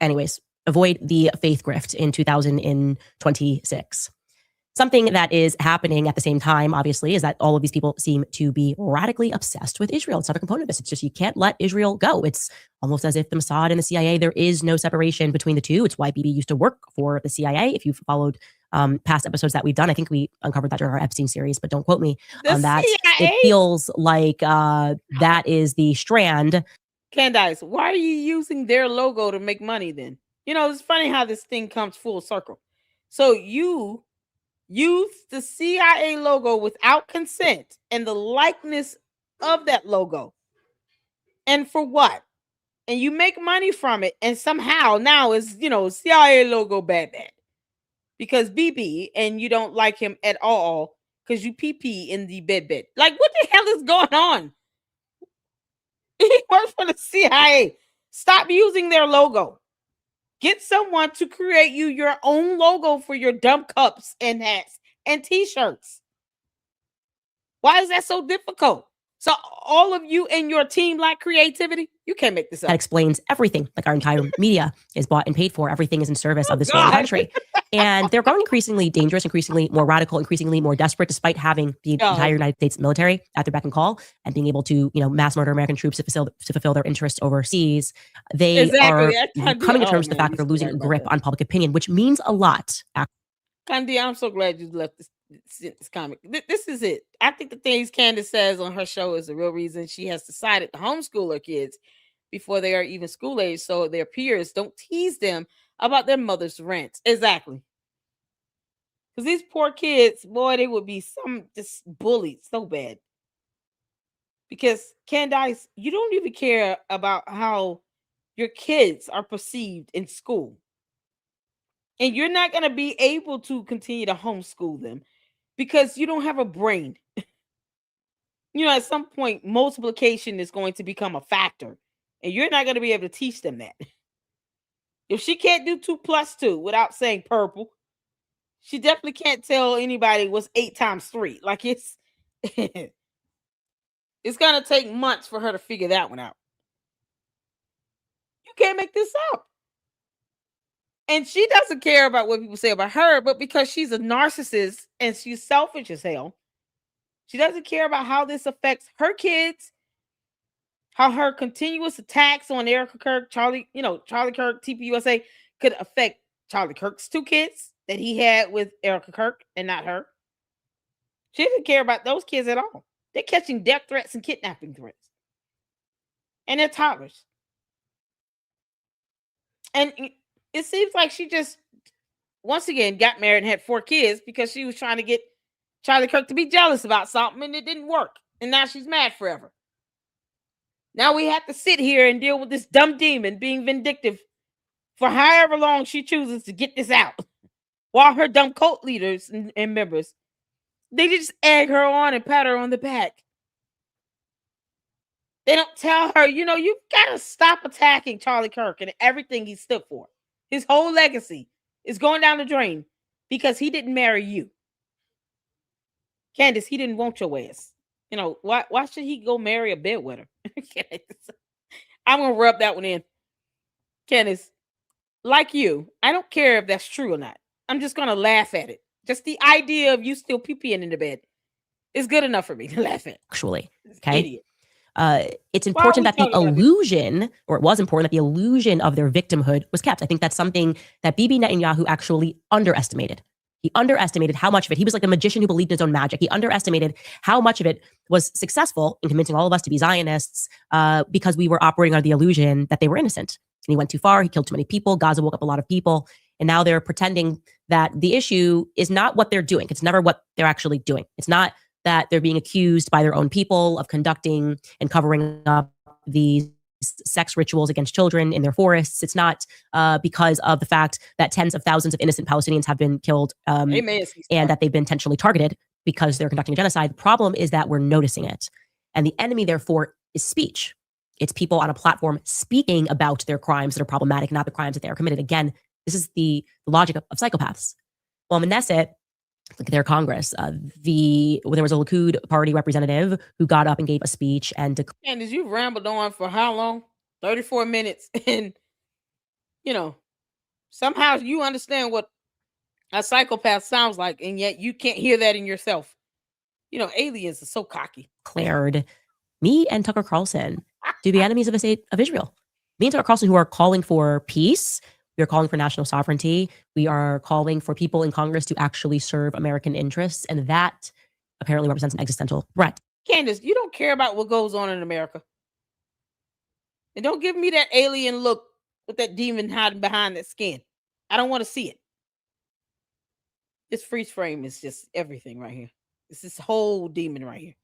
Anyways, avoid the faith grift in 2026. Something that is happening at the same time, obviously, is that all of these people seem to be radically obsessed with Israel. It's not a component of this. It's just you can't let Israel go. It's almost as if the Mossad and the CIA, there is no separation between the two. It's why Bibi used to work for the CIA. If you've followed past episodes that we've done, I think we uncovered that during our Epstein series, but don't quote me on that. CIA? It feels like that is the strand. Candace, why are you using their logo to make money then? It's funny how this thing comes full circle. So you use the CIA logo without consent and the likeness of that logo. And for what? And you make money from it. And somehow now is, CIA logo bad. Because BB and you don't like him at all because you pee in the bed. Like, what the hell is going on? He works for the CIA. Stop using their logo. Get someone to create you your own logo for your dumb cups and hats and t-shirts. Why is that so difficult? So all of you and your team like creativity? You can't make this up. That explains everything. Like our entire media is bought and paid for. Everything is in service of this one country. And they're growing increasingly dangerous, increasingly more radical, increasingly more desperate, despite having the entire United States military at their beck and call and being able to, mass murder American troops to fulfill their interests overseas. They are coming to terms with the fact that they're losing a grip on public opinion, which means a lot. Candy, I'm so glad you left this comic. This is it. I think the things Candace says on her show is the real reason she has decided to homeschool her kids, before they are even school age, so their peers don't tease them about their mother's rants. Exactly. Because these poor kids, boy, they would be some just bullied so bad. Because Candace, you don't even care about how your kids are perceived in school. And you're not going to be able to continue to homeschool them because you don't have a brain. At some point, multiplication is going to become a factor. And you're not going to be able to teach them that. If she can't do 2 + 2 without saying purple, she definitely can't tell anybody what's 8 × 3. Like it's it's gonna take months for her to figure that one out. You can't make this up. And she doesn't care about what people say about her, but because she's a narcissist and she's selfish as hell, she doesn't care about how this affects her kids, how her continuous attacks on Erica Kirk, Charlie Kirk, TPUSA could affect Charlie Kirk's 2 kids that he had with Erica Kirk and not her. She doesn't care about those kids at all. They're catching death threats and kidnapping threats. And they're toddlers. And it seems like she just, once again, got married and had 4 kids because she was trying to get Charlie Kirk to be jealous about something, and it didn't work. And now she's mad forever. Now we have to sit here and deal with this dumb demon being vindictive for however long she chooses to get this out. While her dumb cult leaders and members, they just egg her on and pat her on the back. They don't tell her, you've got to stop attacking Charlie Kirk and everything he stood for. His whole legacy is going down the drain because he didn't marry you. Candace, he didn't want your ass. Why should he go marry a bedwetter? I'm going to rub that one in. Candace, like you, I don't care if that's true or not. I'm just going to laugh at it. Just the idea of you still pee-peeing in the bed is good enough for me to laugh at. Actually, okay? Idiot. It's important that the illusion, or it was important that the illusion of their victimhood was kept. I think that's something that Bibi Netanyahu actually underestimated. He underestimated how much of it, he was like a magician who believed in his own magic. He underestimated how much of it was successful in convincing all of us to be Zionists because we were operating under the illusion that they were innocent. And he went too far. He killed too many people. Gaza woke up a lot of people. And now they're pretending that the issue is not what they're doing. It's never what they're actually doing. It's not that they're being accused by their own people of conducting and covering up these sex rituals against children in their forests. It's not because of the fact that tens of thousands of innocent Palestinians have been killed and that they've been intentionally targeted because they're conducting a genocide. The problem is that we're noticing it. And the enemy, therefore, is speech. It's people on a platform speaking about their crimes that are problematic, not the crimes that they are committed. Again, this is the logic of psychopaths. Well, Knesset, look at their Congress. There was a Likud party representative who got up and gave a speech and Candace, you rambled on for how long? 34 minutes. And, somehow you understand what a psychopath sounds like, and yet you can't hear that in yourself. Aliens are so cocky. Declared me and Tucker Carlson to be enemies of the state of Israel. Me and Tucker Carlson, who are calling for peace. We are calling for national sovereignty. We are calling for people in Congress to actually serve American interests. And that apparently represents an existential threat. Candace, you don't care about what goes on in America. And don't give me that alien look with that demon hiding behind that skin. I don't want to see it. This freeze frame is just everything right here. It's this whole demon right here.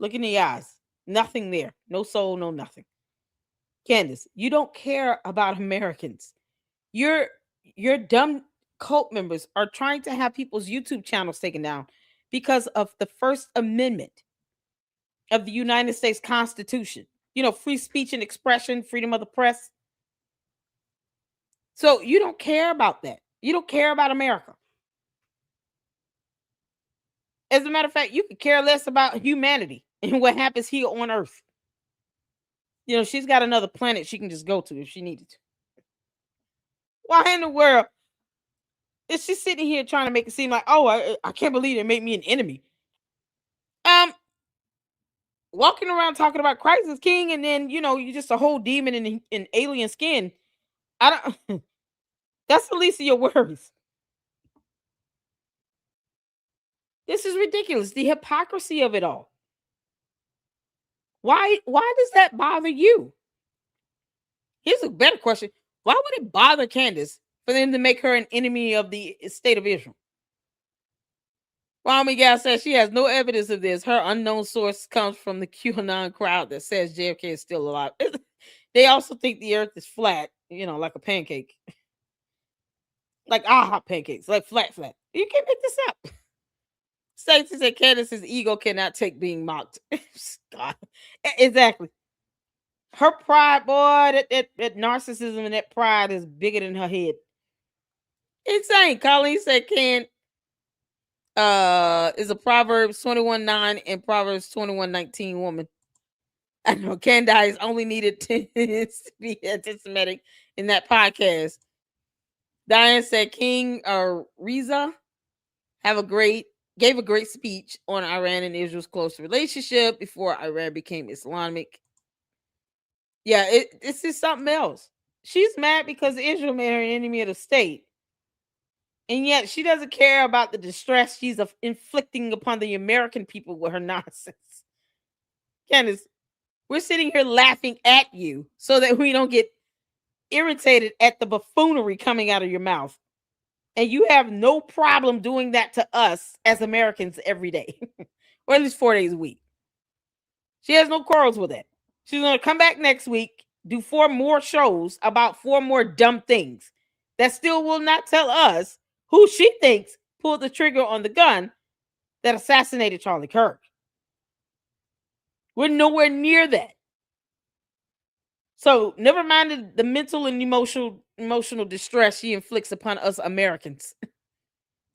Look in the eyes. Nothing there. No soul, no nothing. Candace, you don't care about Americans. Your dumb cult members are trying to have people's YouTube channels taken down because of the First Amendment of the United States Constitution. Free speech and expression, freedom of the press. So you don't care about that. You don't care about America. As a matter of fact, you could care less about humanity and what happens here on Earth. She's got another planet she can just go to if she needed to. Why in the world is she sitting here trying to make it seem like, oh, I can't believe they made me an enemy? Walking around talking about Christ is king, and then you're just a whole demon in alien skin. I don't. That's the least of your worries. This is ridiculous. The hypocrisy of it all. Why does that bother you? Here's a better question. Why would it bother Candace for them to make her an enemy of the state of Israel? Rami Gal says she has no evidence of this. Her unknown source comes from the QAnon crowd that says JFK is still alive. They also think the earth is flat, like a pancake. Like hot pancakes, like flat. You can't make this up. Stacey said Candace's ego cannot take being mocked. God. Exactly. Her pride, boy, that narcissism and that pride is bigger than her head. Insane. Colleen said is a Proverbs 21:9 and Proverbs 21:19 woman. I know Candace only needed 10 minutes to be anti-Semitic in that podcast. Diane said King Reza gave a great speech on Iran and Israel's close relationship before Iran became Islamic. Yeah, this is something else. She's mad because Israel made her an enemy of the state. And yet she doesn't care about the distress she's inflicting upon the American people with her nonsense. Candace, we're sitting here laughing at you so that we don't get irritated at the buffoonery coming out of your mouth. And you have no problem doing that to us as Americans every day, or at least 4 days a week. She has no quarrels with that. She's going to come back next week, do 4 more shows about 4 more dumb things that still will not tell us who she thinks pulled the trigger on the gun that assassinated Charlie Kirk. We're nowhere near that. So never mind the mental and emotional distress she inflicts upon us Americans.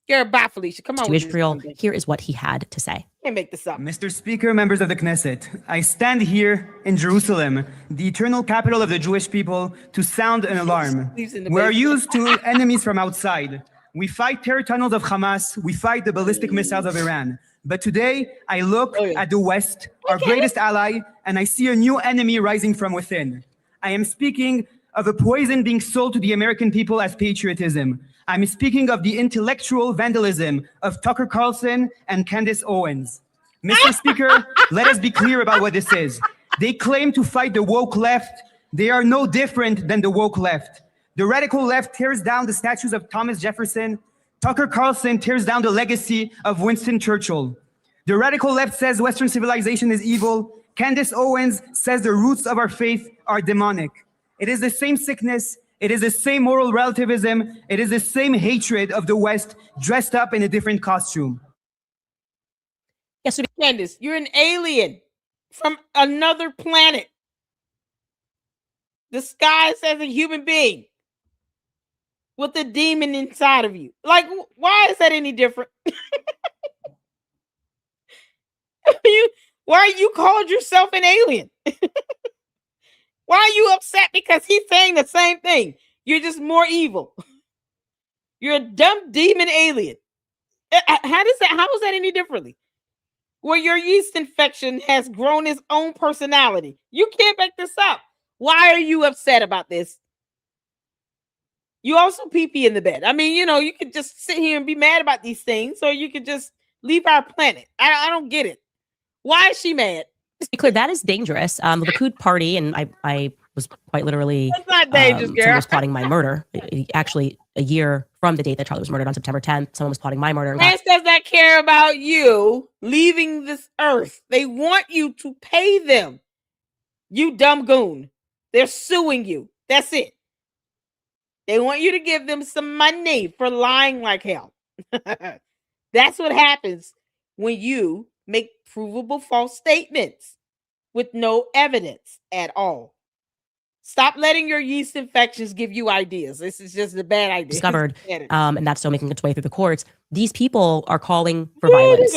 Bye, Felicia. Come on. To Israel, here is what he had to say. Can't make this up. Mr. Speaker, members of the Knesset, I stand here in Jerusalem, the eternal capital of the Jewish people, to sound an alarm. We are used to enemies from outside. We fight terror tunnels of Hamas. We fight the ballistic missiles of Iran. But today, I look at the West, our greatest ally, and I see a new enemy rising from within. I am speaking of a poison being sold to the American people as patriotism. I'm speaking of the intellectual vandalism of Tucker Carlson and Candace Owens. Mr. Speaker, let us be clear about what this is. They claim to fight the woke left. They are no different than the woke left. The radical left tears down the statues of Thomas Jefferson. Tucker Carlson tears down the legacy of Winston Churchill. The radical left says Western civilization is evil. Candace Owens says the roots of our faith are demonic. It is the same sickness. It is the same moral relativism. It is the same hatred of the West dressed up in a different costume. Yes, Candace, you're an alien from another planet, disguised as a human being with a demon inside of you. Like, why is that any different? Why you called yourself an alien? Why are you upset because he's saying the same thing? You're just more evil. You're a dumb demon alien. How is that any differently? Where your yeast infection has grown its own personality. You can't make this up. Why are you upset about this? You also pee in the bed. I mean, you could just sit here and be mad about these things, or you could just leave our planet. I don't get it. Why is she mad? Just be clear, that is dangerous. The Likud party, and I was quite literally that's not dangerous, someone was plotting my murder. Actually, a year from the date that Charlie was murdered on September 10th, someone was plotting my murder. France does not care about you leaving this earth. They want you to pay them. You dumb goon. They're suing you. That's it. They want you to give them some money for lying like hell. That's what happens when you make provable false statements with no evidence at all. Stop letting your yeast infections give you ideas. This is just a bad idea. Discovered, and that's still making its way through the courts. These people are calling for violence.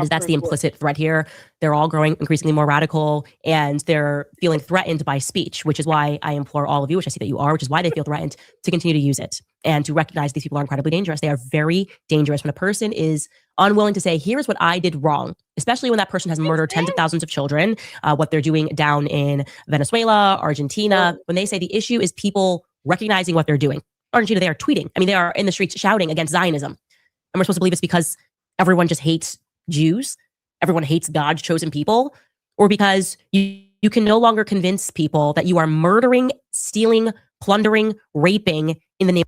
That's the implicit threat here. They're all growing increasingly more radical, and they're feeling threatened by speech, which is why I implore all of you, which I see that you are, which is why they feel threatened, to continue to use it and to recognize these people are incredibly dangerous. They are very dangerous. When a person is unwilling to say, here's what I did wrong, especially when that person has murdered tens of thousands of children, what they're doing down in Venezuela, Argentina, when they say the issue is people recognizing what they're doing. Argentina, they are tweeting. I mean, they are in the streets shouting against Zionism. And we're supposed to believe it's because everyone just hates Jews. Everyone hates God's chosen people. or because you can no longer convince people that you are murdering, stealing, plundering, raping in the name.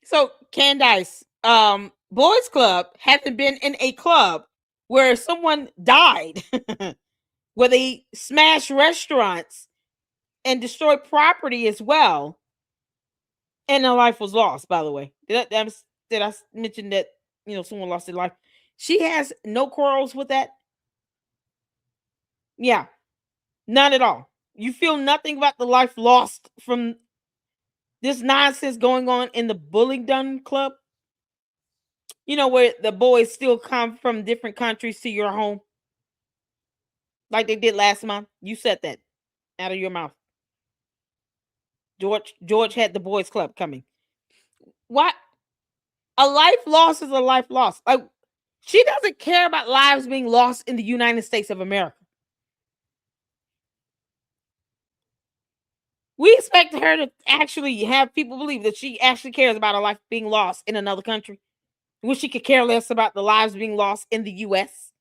So, Candace, Boys Club hasn't been in a club where someone died, where they smashed restaurants and destroyed property as well, and a life was lost. By the way, did I mention that someone lost their life? She has no quarrels with that. Yeah, none at all. You feel nothing about the life lost from this nonsense going on in the Bullingdon Club? Where the boys still come from different countries to your home, like they did last month. You said that out of your mouth. George had the Boys Club coming. What? A life lost is a life lost. Like, she doesn't care about lives being lost in the United States of America. We expect her to actually have people believe that she actually cares about a life being lost in another country. Wish she could care less about the lives being lost in the U.S.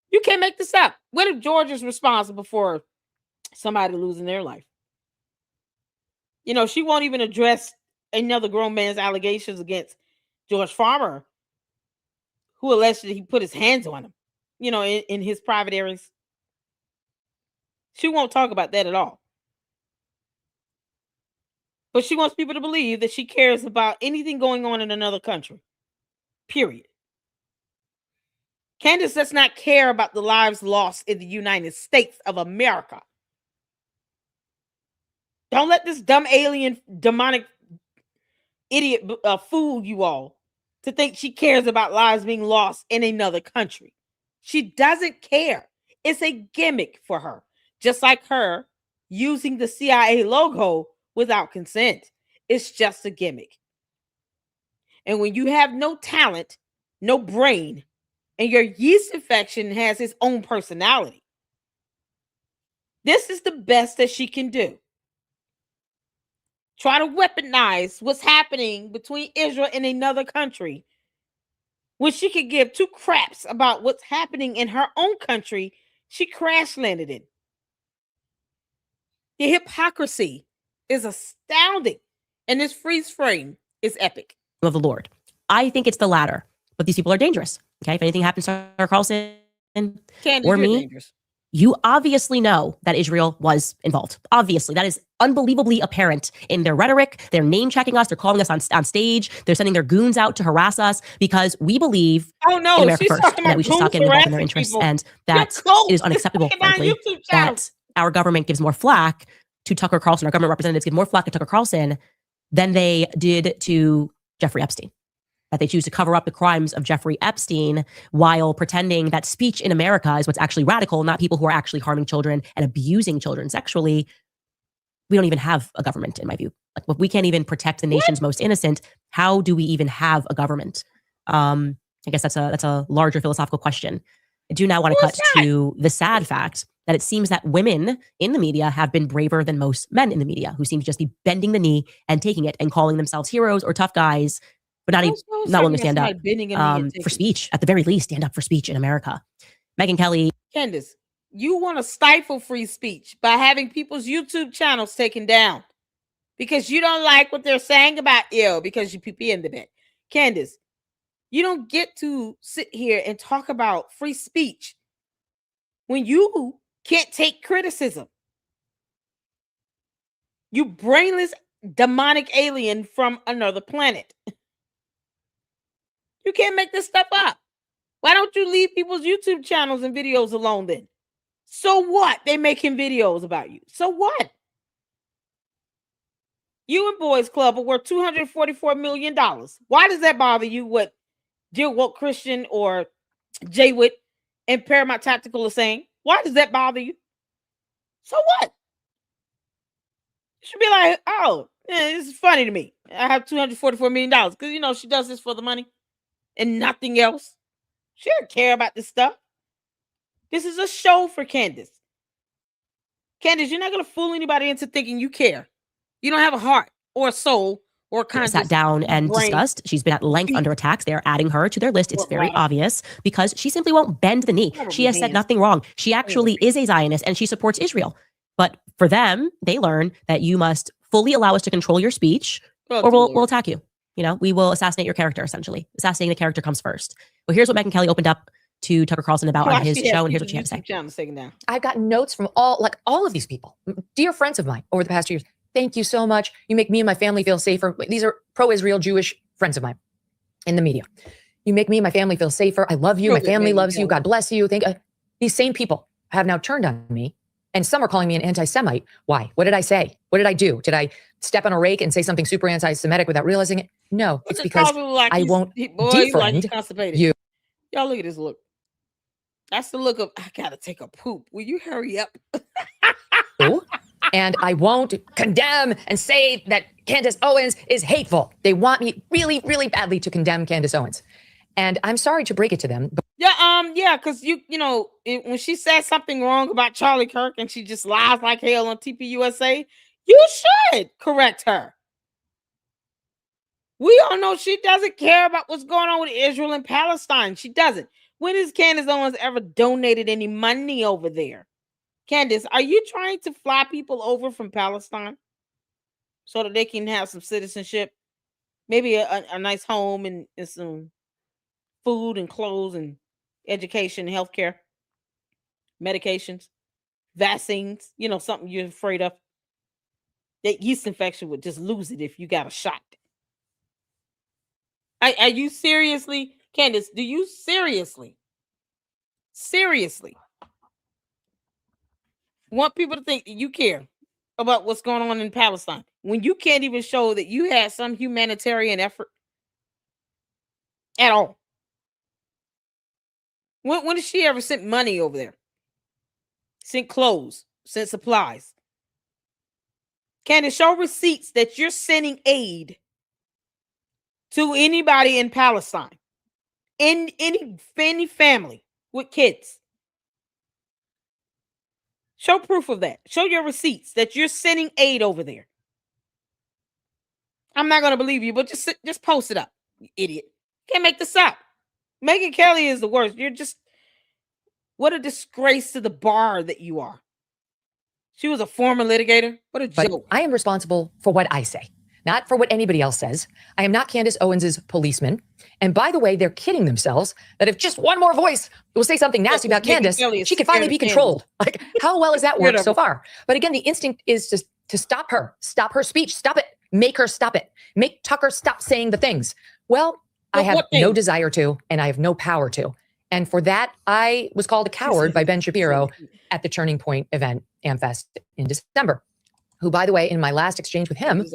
You can't make this up. What if George is responsible for somebody losing their life? She won't even address another grown man's allegations against George Farmer, who alleged that he put his hands on him, in his private areas. She won't talk about that at all. But she wants people to believe that she cares about anything going on in another country. Period. Candace does not care about the lives lost in the United States of America. Don't let this dumb alien, demonic idiot fool you all to think she cares about lives being lost in another country. She doesn't care. It's a gimmick for her. Just like her using the CIA logo without consent. It's just a gimmick. And when you have no talent, no brain, and your yeast infection has its own personality, this is the best that she can do. Try to weaponize what's happening between Israel and another country when she could give two craps about what's happening in her own country. She crash landed it. The hypocrisy is astounding, and this freeze frame is epic. Of the Lord. I think it's the latter, but these people are dangerous. Okay, if anything happens to Tucker Carlson or me, dangerous. You obviously know that Israel was involved. Obviously, that is unbelievably apparent in their rhetoric. They're name checking us. They're calling us on stage. They're sending their goons out to harass us because we believe in America first, and that we should stop getting involved in their interests, and that it is unacceptable, frankly, that our government gives more flack to Tucker Carlson. Our government representatives give more flack to Tucker Carlson than they did to Jeffrey Epstein. That they choose to cover up the crimes of Jeffrey Epstein while pretending that speech in America is what's actually radical, not people who are actually harming children and abusing children sexually. We don't even have a government, in my view. Like, if we can't even protect the nation's most innocent, how do we even have a government? I guess that's a larger philosophical question. I do now want to cut to the sad fact that it seems that women in the media have been braver than most men in the media, who seem to just be bending the knee and taking it and calling themselves heroes or tough guys, but not willing to stand up for speech. At the very least, stand up for speech in America. Megyn Kelly. Candace, you want to stifle free speech by having people's YouTube channels taken down because you don't like what they're saying about you because you pee in the bed. Candace, you don't get to sit here and talk about free speech when you can't take criticism. You brainless, demonic alien from another planet. You can't make this stuff up. Why don't you leave people's YouTube channels and videos alone then? So what? They making videos about you. So what? You and Boys Club are worth $244 million. Why does that bother you what Dear Woke Christian or Jay Witt and Paramount Tactical are saying? Why does that bother you? So what? You should be like, oh, yeah, this is funny to me. I have $244 million because, she does this for the money and nothing else. She doesn't care about this stuff. This is a show for Candace. Candace, you're not going to fool anybody into thinking you care. You don't have a heart or a soul or sat down and discussed. She's been at length under attacks. They're adding her to their list. It's very obvious because she simply won't bend the knee. She has said nothing wrong. She actually is a Zionist and she supports Israel. But for them, they learn that you must fully allow us to control your speech or we'll attack you. You know, we will assassinate your character, essentially. Assassinating the character comes first. Well, here's what Megyn Kelly opened up to Tucker Carlson about on his show, and here's what she had to say. I've gotten notes from all of these people, dear friends of mine over the past 2 years. Thank you so much. You make me and my family feel safer. These are pro-Israel Jewish friends of mine in the media. You make me and my family feel safer. I love you. My family loves you. God bless you. These same people have now turned on me, and some are calling me an anti-Semite. Why? What did I say? What did I do? Did I step on a rake and say something super anti-Semitic without realizing it? No, it's because I won't defriend you. Y'all look at this look. That's the look of, I gotta take a poop. Will you hurry up? And I won't condemn and say that Candace Owens is hateful. They want me really, really badly to condemn Candace Owens. And I'm sorry to break it to them. But because when she says something wrong about Charlie Kirk and she just lies like hell on TPUSA, you should correct her. We all know she doesn't care about what's going on with Israel and Palestine. She doesn't. When has Candace Owens ever donated any money over there? Candace, are you trying to fly people over from Palestine so that they can have some citizenship? Maybe a nice home and some food and clothes and education, healthcare, medications, vaccines, something you're afraid of. That yeast infection would just lose it if you got a shot. Are you seriously, Candace, do you seriously want people to think that you care about what's going on in Palestine when you can't even show that you had some humanitarian effort at all? When did she ever send money over there? Sent clothes, sent supplies. Candace, show receipts that you're sending aid to anybody in Palestine, in any family with kids. Show proof of that. Show your receipts that you're sending aid over there. I'm not going to believe you, but just post it up, you idiot. Can't make this up. Megyn Kelly is the worst. What a disgrace to the bar that you are. She was a former litigator. What a joke. I am responsible for what I say, not for what anybody else says. I am not Candace Owens's policeman. And by the way, they're kidding themselves that if just one more voice will say something nasty about Candace, she can finally be controlled. Like, how well has that worked so far? But again, the instinct is just to stop her speech, stop it, make her stop it, make Tucker stop saying the things. Well, I have no desire to, and I have no power to. And for that, I was called a coward by Ben Shapiro at the Turning Point event, AmFest, in December, who, by the way, in my last exchange with him,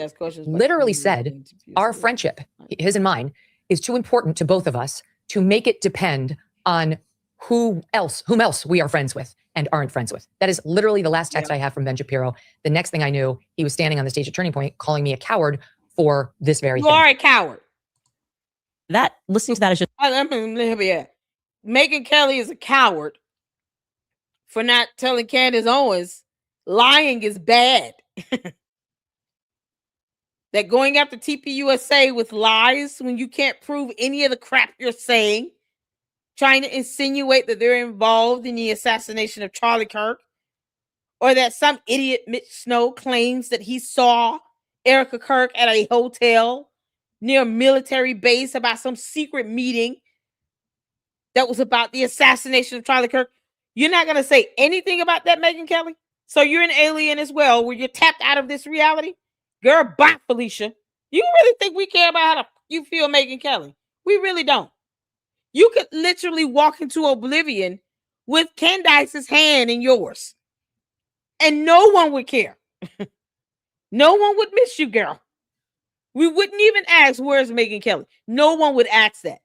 literally said, our friendship, his and mine, is too important to both of us to make it depend on whom else we are friends with and aren't friends with. That is literally the last text I have from Ben Shapiro. The next thing I knew, he was standing on the stage at Turning Point calling me a coward for this very thing. You are a coward. Listening to that is just... Megyn Kelly is a coward for not telling Candace Owens lying is bad. That going after TPUSA with lies when you can't prove any of the crap you're saying, trying to insinuate that they're involved in the assassination of Charlie Kirk, or that some idiot Mitch Snow claims that he saw Erica Kirk at a hotel near a military base about some secret meeting that was about the assassination of Charlie Kirk. You're not going to say anything about that, Megyn Kelly? So you're an alien as well, where you're tapped out of this reality? Girl, bye, Felicia. You really think we care about how you feel, Megyn Kelly? We really don't. You could literally walk into oblivion with Candace's hand in yours, and no one would care. No one would miss you, girl. We wouldn't even ask, where's Megyn Kelly? No one would ask that.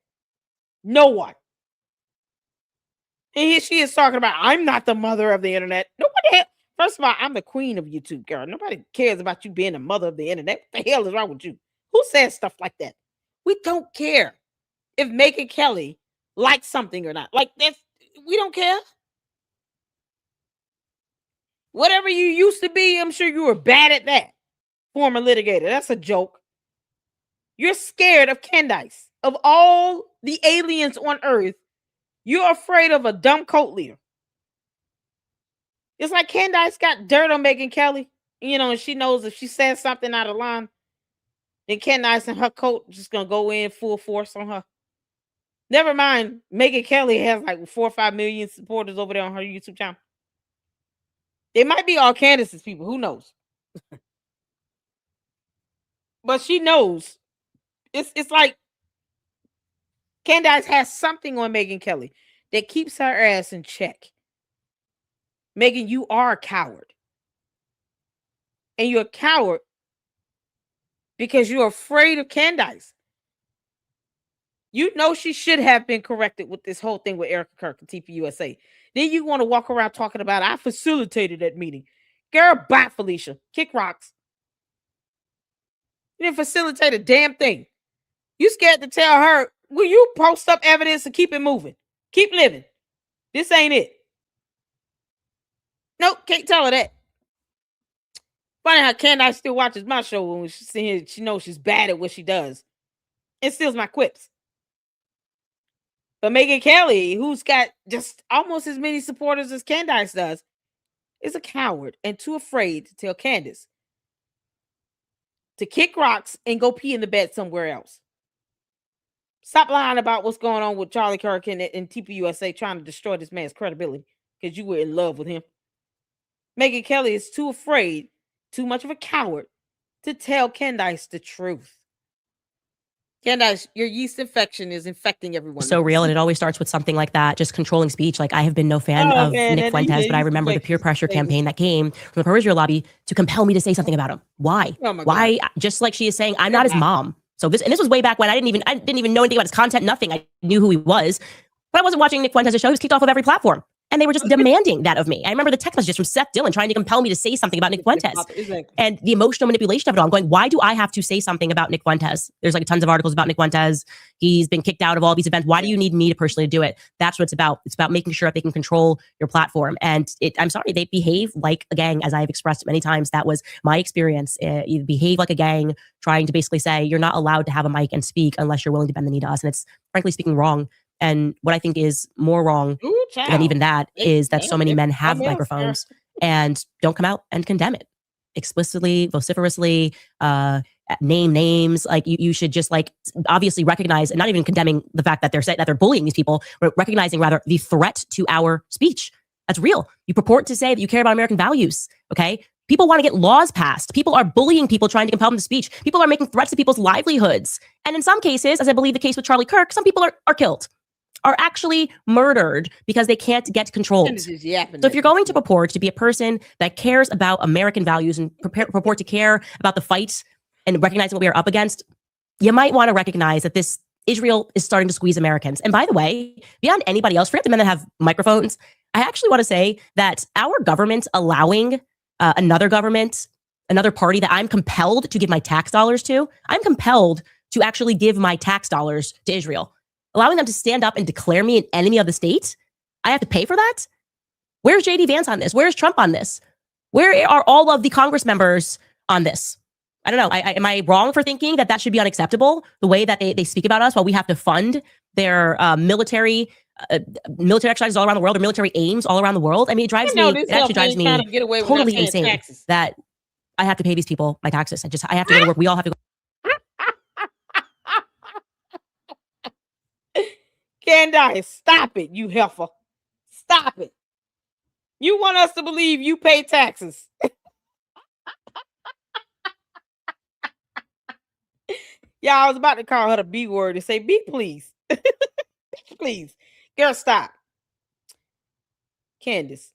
No one. And here she is talking about, I'm not the mother of the internet. Nobody. First of all, I'm the queen of YouTube, girl. Nobody cares about you being the mother of the internet. What the hell is wrong with you? Who says stuff like that? We don't care if Megyn Kelly likes something or not. Like, we don't care. Whatever you used to be, I'm sure you were bad at that. Former litigator. That's a joke. You're scared of Candace. Of all the aliens on Earth, you're afraid of a dumb cult leader. It's like Candace got dirt on Megyn Kelly, and she knows if she says something out of line, then Candace and her cult just gonna go in full force on her. Never mind, Megyn Kelly has like 4 or 5 million supporters over there on her YouTube channel. They might be all Candace's people, who knows? But she knows. It's like Candace has something on Megyn Kelly that keeps her ass in check. Megyn, you are a coward. And you're a coward because you're afraid of Candace. You know she should have been corrected with this whole thing with Erica Kirk and TPUSA. Then you want to walk around talking about, I facilitated that meeting. Girl, bye, Felicia. Kick rocks. You didn't facilitate a damn thing. You scared to tell her, will you post up evidence and keep it moving? Keep living. This ain't it. Nope, can't tell her that. Funny how Candace still watches my show when she knows she's bad at what she does. And steals my quips. But Megyn Kelly, who's got just almost as many supporters as Candace does, is a coward and too afraid to tell Candace to kick rocks and go pee in the bed somewhere else. Stop lying about what's going on with Charlie Kirk and TPUSA trying to destroy this man's credibility because you were in love with him. Megyn Kelly is too afraid, too much of a coward, to tell Candace the truth. Candace, your yeast infection is infecting everyone. So real, and it always starts with something like that, just controlling speech. Like, I have been no fan of Nick Fuentes, but I remember the peer pressure campaign that came from the pro-Israel lobby to compel me to say something about him. Why? Why? Just like she is saying, I'm not his mom. So this was way back when I didn't even know anything about his content, nothing. I knew who he was, but I wasn't watching Nick Fuentes' show. He was kicked off of every platform. And they were just demanding that of me. I remember the text messages from Seth Dillon trying to compel me to say something about Nick Fuentes. And the emotional manipulation of it all. I'm going, why do I have to say something about Nick Fuentes? There's like tons of articles about Nick Fuentes. He's been kicked out of all these events. Why do you need me to personally do it? That's what it's about. It's about making sure that they can control your platform. And I'm sorry, they behave like a gang, as I've expressed many times. That was my experience. You behave like a gang, trying to basically say you're not allowed to have a mic and speak unless you're willing to bend the knee to us. And it's frankly speaking wrong. And what I think is more wrong than even that is that so many men have microphones and don't come out and condemn it explicitly, vociferously, name names. Like you should just like obviously recognize, and not even condemning the fact that they're bullying these people, but recognizing rather the threat to our speech. That's real. You purport to say that you care about American values. Okay. People want to get laws passed. People are bullying people, trying to compel them to speech. People are making threats to people's livelihoods. And in some cases, as I believe the case with Charlie Kirk, some people are killed. Are actually murdered because they can't get controlled. So if you're going to purport to be a person that cares about American values and purport to care about the fight and recognizing what we are up against, you might want to recognize that this Israel is starting to squeeze Americans. And by the way, beyond anybody else, forget the men that have microphones, I actually want to say that our government allowing another party that I'm compelled to give my tax dollars to, I'm compelled to actually give my tax dollars to Israel. Allowing them to stand up and declare me an enemy of the state, I have to pay for that? Where's JD Vance on this? Where's Trump on this? Where are all of the Congress members on this? I don't know. Am I wrong for thinking that should be unacceptable? The way that they speak about us while we have to fund their military exercises all around the world, or military aims all around the world. I mean, it actually drives me totally insane taxes. That I have to pay these people my taxes. I have to go to work. We all have to go. Candace, stop it, you heifer. Stop it. You want us to believe you pay taxes. Yeah, I was about to call her the B word and say, B, please. Please. Girl, stop. Candace.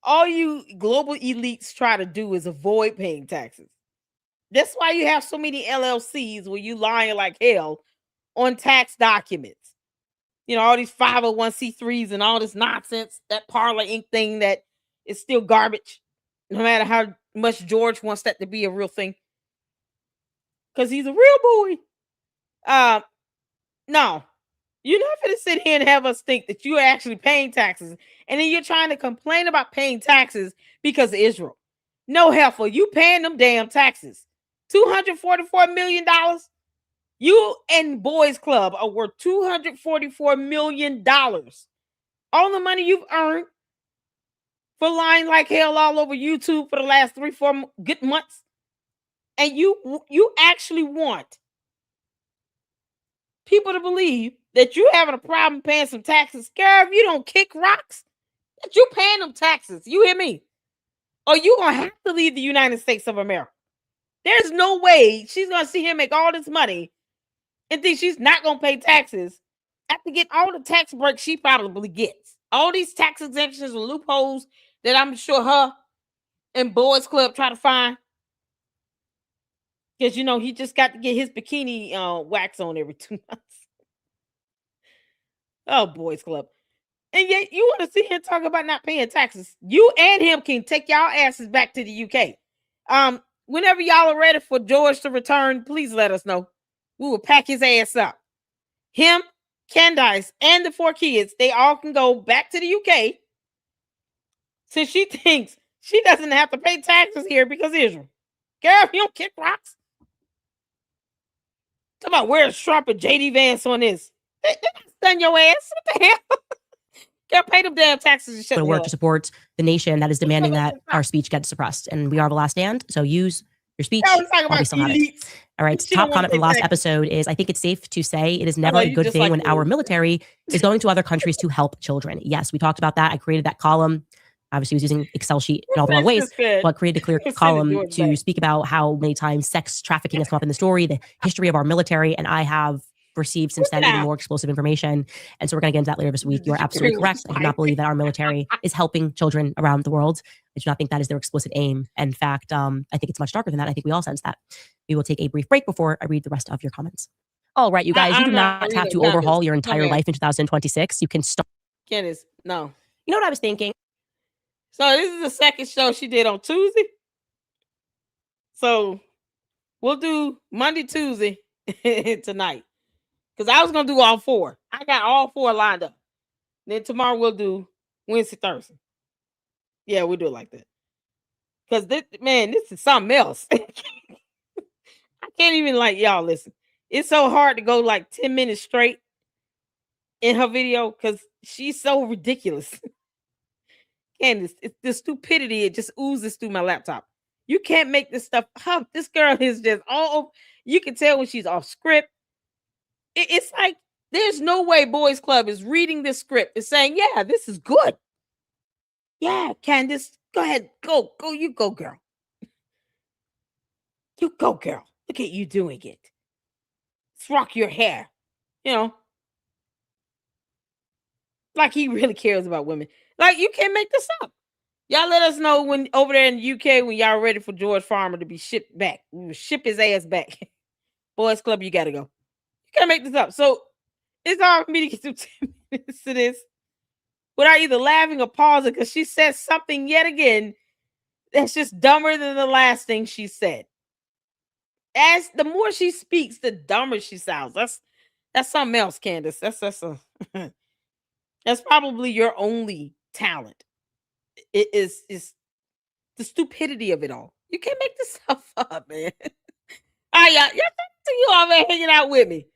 All you global elites try to do is avoid paying taxes. That's why you have so many LLCs where you lying like hell on tax documents. All these 501c3s and all this nonsense, that Parler Inc. thing that is still garbage, no matter how much George wants that to be a real thing. Because he's a real boy. No, you're not going to sit here and have us think that you're actually paying taxes. And then you're trying to complain about paying taxes because of Israel. No, heifer, you paying them damn taxes. $244 million. You and Boys Club are worth $244 million. All the money you've earned for lying like hell all over YouTube for the last 3-4 good months. And you actually want people to believe that you're having a problem paying some taxes. Girl, if you don't kick rocks, that you paying them taxes. You hear me? Or you going to have to leave the United States of America. There's no way she's going to see him make all this money and think she's not going to pay taxes after getting all the tax breaks she probably gets. All these tax exemptions and loopholes that I'm sure her and Boys Club try to find. Because, he just got to get his bikini wax on every 2 months. Oh, Boys Club. And yet you want to see him talk about not paying taxes. You and him can take y'all asses back to the UK. Whenever y'all are ready for George to return, please let us know. We will pack his ass up. Him, Candace, and the 4 kids, they all can go back to the UK since she thinks she doesn't have to pay taxes here because Israel. Girl, if you don't kick rocks. Talk about where's Trump and JD Vance on this. They done your ass. What the hell? Girl, pay them damn taxes and shut to the work hell to up. support the nation that is demanding that our speech gets suppressed. And we are the last stand. So use your speech Y'all was talking while we about still have it. elites. All right. She don't Top wanna comment from pay the last taxes. episode is I think it's safe to say it is never know a you good just thing like when me. our military is going to other countries to help children. Yes, we talked about that. I created that column. Obviously, I was using Excel sheet in all the wrong ways, but created a clear column to speak about how many times sex trafficking has come up in the story, the history of our military, and I have received since then even more explosive information. And so we're going to get into that later this week. You are absolutely correct. I do not believe that our military is helping children around the world. I do not think that is their explicit aim. In fact, I think it's much darker than that. I think we all sense that. We will take a brief break before I read the rest of your comments. All right, you guys, you do not have to overhaul your entire life in 2026. You can start. Candace, no. You know what I was thinking? So this is the second show she did on Tuesday. So we'll do Monday, Tuesday tonight. Because I was going to do all 4. I got all 4 lined up. Then tomorrow we'll do Wednesday, Thursday. Yeah, we'll do it like that. Because this is something else. I can't even y'all listen. It's so hard to go 10 minutes straight in her video because she's so ridiculous. Candace, it's the stupidity, it just oozes through my laptop. You can't make this stuff up. This girl is just all, you can tell when she's off script. It's like there's no way Boys Club is reading this script and saying, yeah, this is good. Yeah, Candace, go ahead. Go, you go, girl. You go, girl. Look at you doing it. Let's rock your hair. Like he really cares about women. Like you can't make this up. Y'all let us know when over there in the UK when y'all ready for George Farmer to be shipped back. We will ship his ass back. Boys Club, you gotta go. You can't make this up. So it's hard for me to get through 10 minutes to this without either laughing or pausing because she says something yet again that's just dumber than the last thing she said. As the more she speaks, the dumber she sounds. That's something else, Candace. That's probably your only talent. It is the stupidity of it all. You can't make this stuff up, man. All right, y'all. You all been hanging out with me.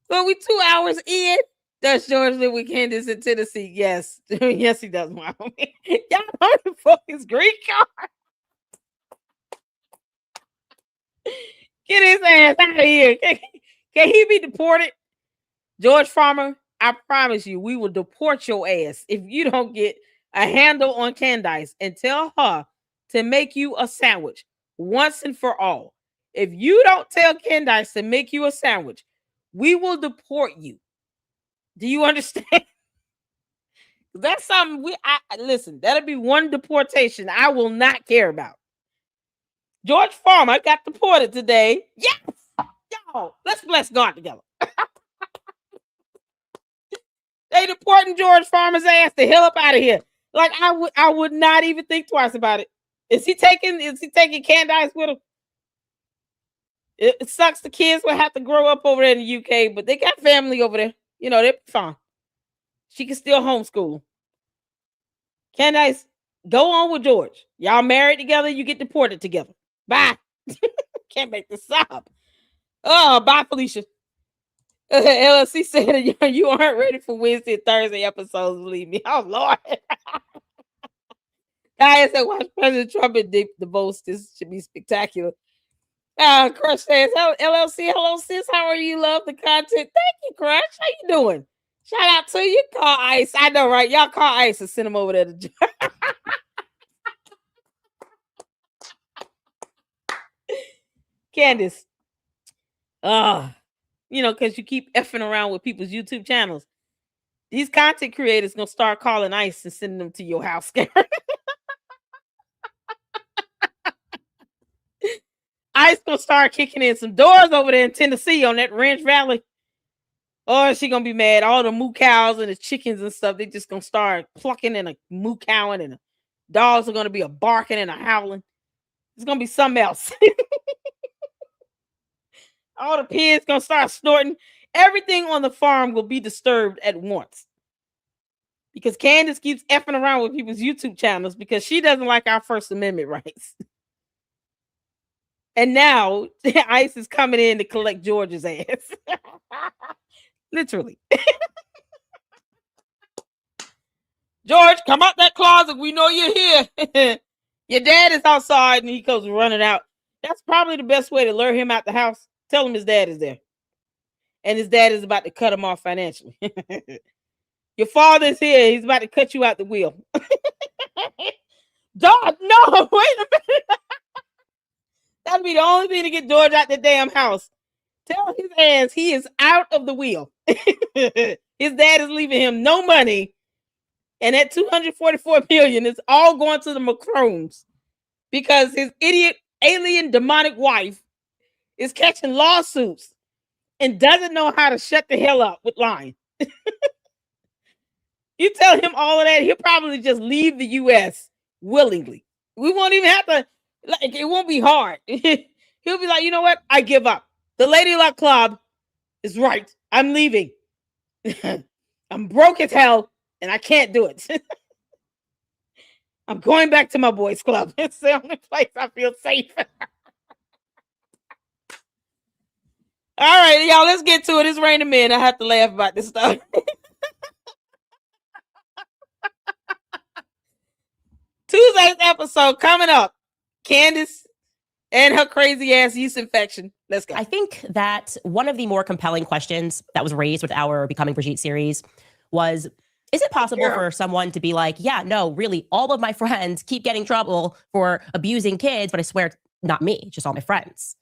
So we 2 hours in. Does George live with Candace in Tennessee? Yes. Yes, he does, Mom. Y'all know the fuck his green card. Get his ass out of here. Can he be deported? George Farmer, I promise you, we will deport your ass if you don't get a handle on Candace and tell her to make you a sandwich once and for all. If you don't tell Candace to make you a sandwich, we will deport you. Do you understand? That's something listen, that'll be one deportation I will not care about. George Farmer got deported today. Yes! Y'all, let's bless God together. They deporting George Farmer's ass the hell up out of here. Like I would not even think twice about it. Is he taking Candace with him? It sucks the kids will have to grow up over there in the UK, but they got family over there. They're fine. She can still homeschool. Candace, go on with George. Y'all married together, you get deported together. Bye. Can't make this up. Oh, bye, Felicia. LLC said you aren't ready for Wednesday and Thursday episodes, believe me. Oh, Lord. Guys that watch President Trump and the votes, this should be spectacular. Crush says, LLC, hello, sis. How are you? Love the content. Thank you, Crush. How you doing? Shout out to you. Call Ice. I know, right? Y'all call Ice and send him over there to Candace. Because you keep effing around with people's YouTube channels. These content creators gonna start calling ICE and sending them to your house. ICE gonna start kicking in some doors over there in Tennessee on that Ranch Valley. Or she gonna be mad. All the moo cows and the chickens and stuff, they just gonna start plucking and a moo cowing, and the dogs are gonna be a barking and a howling. It's gonna be something else. All the pigs gonna start snorting. Everything on the farm will be disturbed at once. Because Candace keeps effing around with people's YouTube channels because she doesn't like our First Amendment rights. And now ICE is coming in to collect George's ass. Literally. George, come out that closet. We know you're here. Your dad is outside, and he goes running out. That's probably the best way to lure him out the house. Tell him his dad is there. And his dad is about to cut him off financially. Your father's here. He's about to cut you out the wheel. Dog, no, wait a minute. That'd be the only thing to get George out the damn house. Tell his ass he is out of the wheel. His dad is leaving him no money. And that $244 million is all going to the Macrones because his idiot alien demonic wife is catching lawsuits and doesn't know how to shut the hell up with lying. You tell him all of that, he'll probably just leave the U.S. willingly. We won't even have to, like, it won't be hard. He'll be like, you know what? I give up. The Lady Luck Club is right. I'm leaving. I'm broke as hell, and I can't do it. I'm going back to my boys' club. It's the only place I feel safe. All right, y'all, let's get to it. It's raining men. I have to laugh about this stuff. Tuesday's episode coming up. Candace and her crazy ass yeast infection. Let's go. I think that one of the more compelling questions that was raised with our Becoming Brigitte series was, is it possible for someone to be like, yeah, no, really, all of my friends keep getting trouble for abusing kids, but I swear it's not me, just all my friends.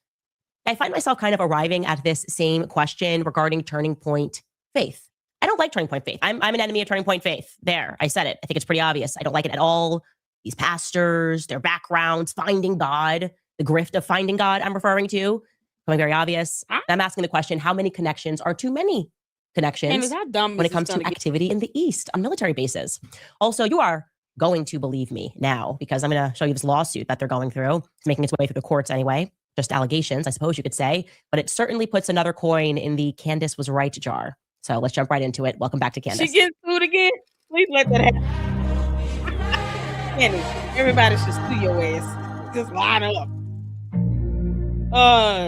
I find myself kind of arriving at this same question regarding Turning Point Faith. I don't like Turning Point Faith. I'm an enemy of Turning Point Faith. There, I said it. I think it's pretty obvious. I don't like it at all. These pastors, their backgrounds, finding God, the grift of finding God I'm referring to, becoming very obvious. I'm asking the question, how many connections are too many connections when it comes to activity in the East on military bases? Also, you are going to believe me now because I'm going to show you this lawsuit that they're going through. It's making its way through the courts anyway. Just allegations, I suppose you could say, but it certainly puts another coin in the Candace was right jar. So let's jump right into it. Welcome back to Candace. She gets sued again? Please let that happen. Candace, everybody should sue your ass. Just line up.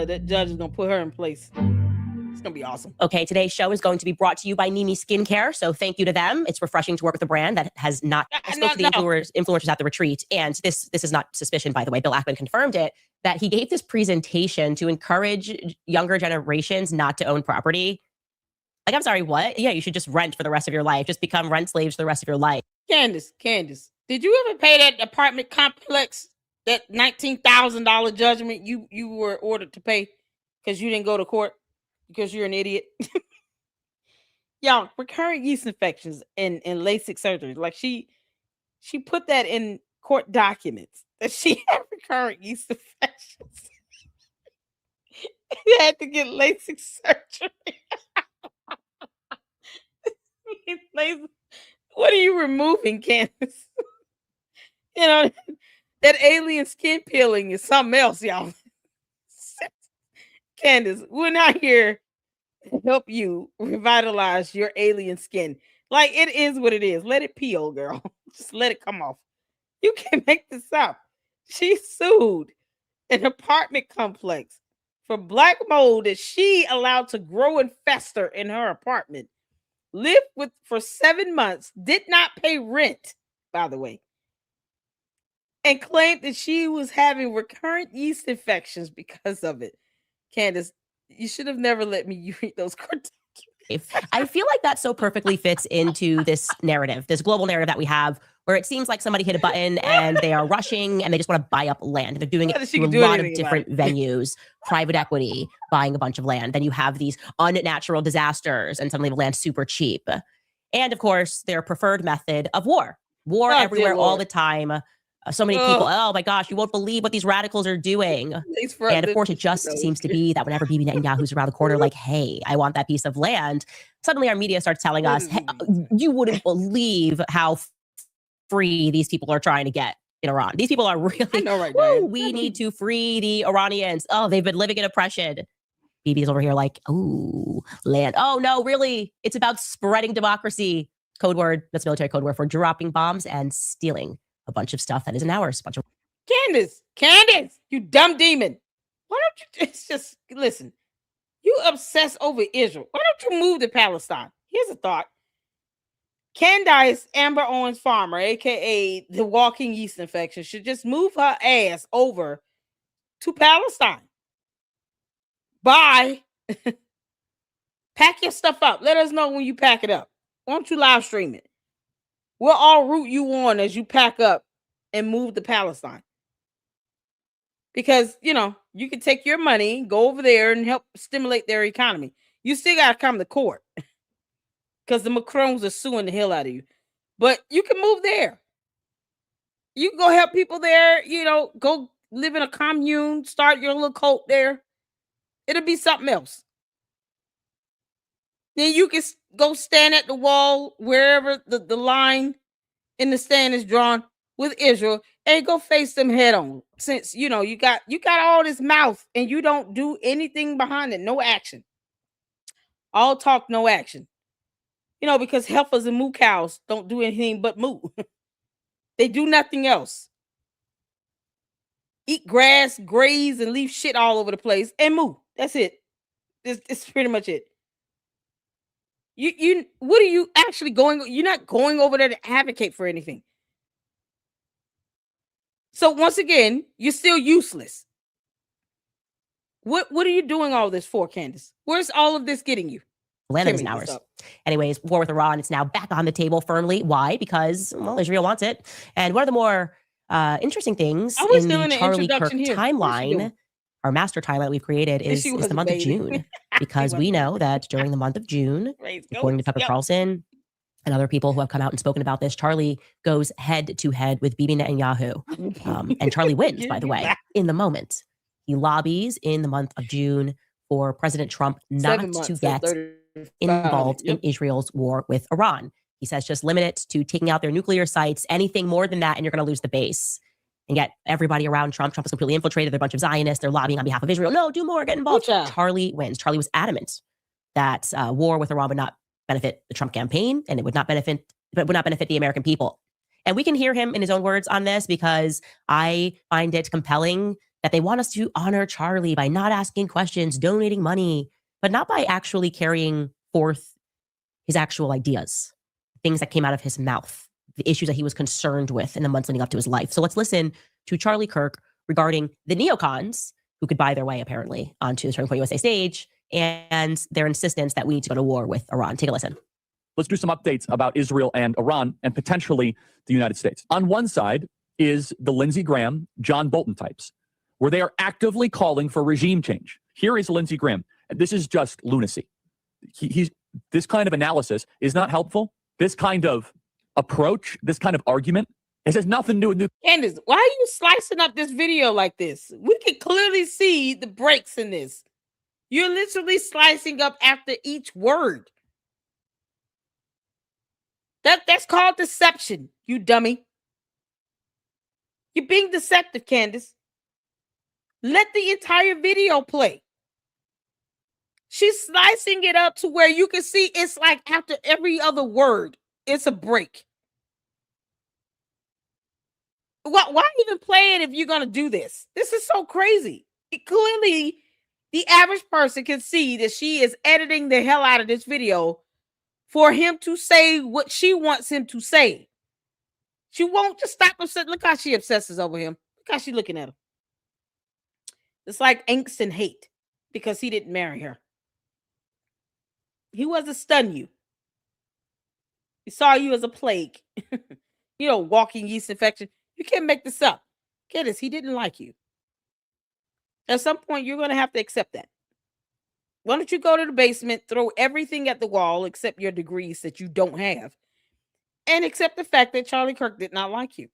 That judge is going to put her in place. It's going to be awesome. Okay, today's show is going to be brought to you by Nimi Skincare. So thank you to them. It's refreshing to work with a brand that has not... I spoke to the influencers at the retreat, and this is not suspicion, by the way. Bill Ackman confirmed it, that he gave this presentation to encourage younger generations not to own property. Like, I'm sorry, what? Yeah, you should just rent for the rest of your life. Just become rent slaves for the rest of your life. Candace, did you ever pay that apartment complex that $19,000 judgment you were ordered to pay because you didn't go to court because you're an idiot? Y'all, recurrent yeast infections and LASIK surgery. Like she put that in court documents that she had recurrent yeast infections. You had to get LASIK surgery. What are you removing, Candace? You know, that alien skin peeling is something else, y'all. Candace, we're not here to help you revitalize your alien skin. Like, it is what it is. Let it peel, girl. Just let it come off. You can't make this up. She sued an apartment complex for black mold that she allowed to grow and fester in her apartment. Lived with for 7 months, did not pay rent, by the way, and claimed that she was having recurrent yeast infections because of it. Candace, you should have never let me read those court documents. I feel like that so perfectly fits into this narrative, this global narrative that we have, where it seems like somebody hit a button and they are rushing and they just want to buy up land. They're doing it through a lot of different venues, private equity, buying a bunch of land. Then you have these unnatural disasters and suddenly the land's super cheap. And of course, their preferred method of war. War everywhere all the time. So many people, oh my gosh, you won't believe what these radicals are doing. And of course, it just seems to be that whenever Bibi Netanyahu's around the corner, like, hey, I want that piece of land, suddenly our media starts telling us, hey, you wouldn't believe how free these people are trying to get in Iran. These people are really, we need to free the Iranians. Oh, they've been living in oppression. Bibi's over here like, ooh, land. Oh, no, really? It's about spreading democracy. Code word, that's military code word for dropping bombs and stealing a bunch of stuff that isn't ours. Candace, you dumb demon. Why don't you just listen? You obsess over Israel. Why don't you move to Palestine? Here's a thought. Candace Amber Owens Farmer, aka the walking yeast infection, should just move her ass over to Palestine. Bye. Pack your stuff up. Let us know when you pack it up. Why don't you live stream it? We'll all root you on as you pack up and move to Palestine. Because, you know, you can take your money, go over there and help stimulate their economy. You still got to come to court because the Macrons are suing the hell out of you. But you can move there. You can go help people there, you know, go live in a commune, start your little cult there. It'll be something else. Then you can go stand at the wall wherever the line in the stand is drawn with Israel and go face them head on. Since you know you got all this mouth and you don't do anything behind it, no action. All talk, no action. You know, because heifers and moo cows don't do anything but moo. They do nothing else. Eat grass, graze, and leave shit all over the place and moo. That's it. It's pretty much it. You what are you actually going? You're not going over there to advocate for anything. So once again, you're still useless. What are you doing all this for, Candace? Where's all of this getting you? Land isn't ours. Anyways, war with Iran, it's now back on the table firmly. Why? Because, well, Israel wants it. And one of the more interesting things in the Charlie Kirk timeline, our master timeline we've created, is the month of June. Because we know that during the month of June, according to Tucker Carlson and other people who have come out and spoken about this, Charlie goes head to head with Bibi Netanyahu. And Charlie wins, by the way, in the moment. He lobbies in the month of June for President Trump not to get involved in Israel's war with Iran. He says just limit it to taking out their nuclear sites. Anything more than that, and you're going to lose the base. And yet everybody around Trump is completely infiltrated. They're a bunch of Zionists. They're lobbying on behalf of Israel. No, do more, get involved. Charlie wins. Charlie was adamant that war with Iran would not benefit the Trump campaign, and it would not benefit the American people. And we can hear him in his own words on this, because I find it compelling that they want us to honor Charlie by not asking questions, donating money, but not by actually carrying forth his actual ideas, things that came out of his mouth, the issues that he was concerned with in the months leading up to his life. So let's listen to Charlie Kirk regarding the neocons who could buy their way, apparently, onto the Turning Point USA stage and their insistence that we need to go to war with Iran. Take a listen. Let's do some updates about Israel and Iran and potentially the United States. On one side is the Lindsey Graham, John Bolton types, where they are actively calling for regime change. Here is Lindsey Graham. This is just lunacy. This kind of analysis is not helpful. This kind of approach, this kind of argument, it has nothing to do with Candace, why are you slicing up this video like this? We can clearly see the breaks in this. You're literally slicing up after each word. That's called deception, you dummy. You're being deceptive, Candace. Let the entire video play. She's slicing it up to where you can see it's like after every other word, it's a break. Why even play it if you're going to do this? This is so crazy. Clearly, the average person can see that she is editing the hell out of this video for him to say what she wants him to say. She won't just stop upset. Look how she obsesses over him. Look how she's looking at him. It's like angst and hate because he didn't marry her. He wasn't stun you. He saw you as a plague. Walking yeast infection. You can't make this up. Candace, he didn't like you. At some point, you're going to have to accept that. Why don't you go to the basement, throw everything at the wall except your degrees that you don't have, and accept the fact that Charlie Kirk did not like you.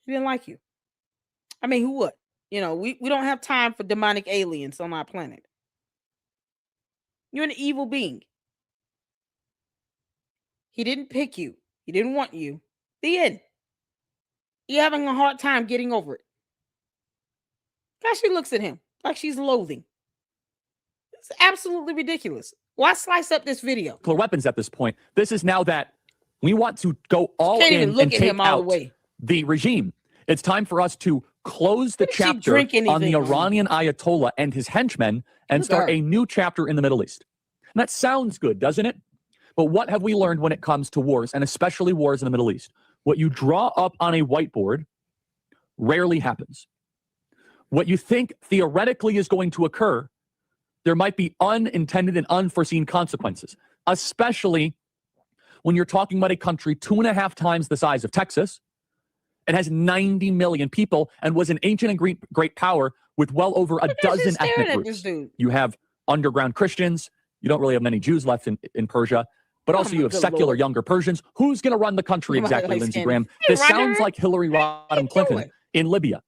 He didn't like you. I mean, who would? We don't have time for demonic aliens on our planet. You're an evil being. He didn't pick you. He didn't want you. The end. You're having a hard time getting over it. Gosh, she looks at him like she's loathing. It's absolutely ridiculous. Why slice up this video? Weapons at this point. This is now that we want to go all in and take out the regime. It's time for us to close the chapter on the Iranian Ayatollah and his henchmen and start a new chapter in the Middle East. And that sounds good, doesn't it? But what have we learned when it comes to wars, and especially wars in the Middle East? What you draw up on a whiteboard rarely happens. What you think theoretically is going to occur, there might be unintended and unforeseen consequences, especially when you're talking about a country 2.5 times the size of Texas. It has 90 million people and was an ancient and great power with well over a dozen ethnic groups. You have underground Christians. You don't really have many Jews left in Persia, but also you have secular younger Persians. Who's going to run the country exactly, Lindsey Graham? This sounds like Hillary Rodham Clinton in Libya.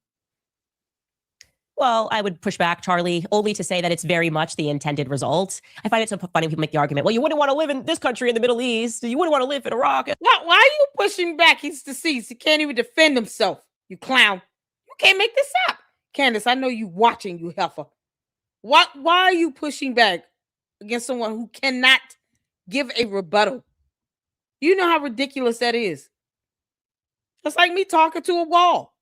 Well, I would push back, Charlie, only to say that it's very much the intended result. I find it so funny when people make the argument, well, you wouldn't want to live in this country in the Middle East. You wouldn't want to live in Iraq. Why are you pushing back? He's deceased. He can't even defend himself, you clown. You can't make this up. Candace, I know you watching, you heifer. Why are you pushing back against someone who cannot give a rebuttal? You know how ridiculous that is. It's like me talking to a wall.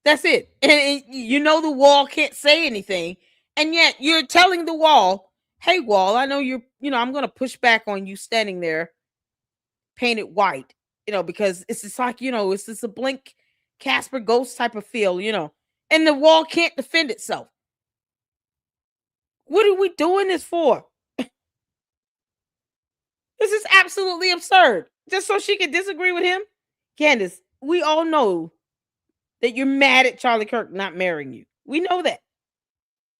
That's it. And the wall can't say anything. And yet you're telling the wall, hey, wall, I know I'm going to push back on you standing there painted white, because it's just like, it's just a blink Casper ghost type of feel, and the wall can't defend itself. What are we doing this for? This is absolutely absurd. Just so she can disagree with him? Candace, we all know that you're mad at Charlie Kirk not marrying you. We know that.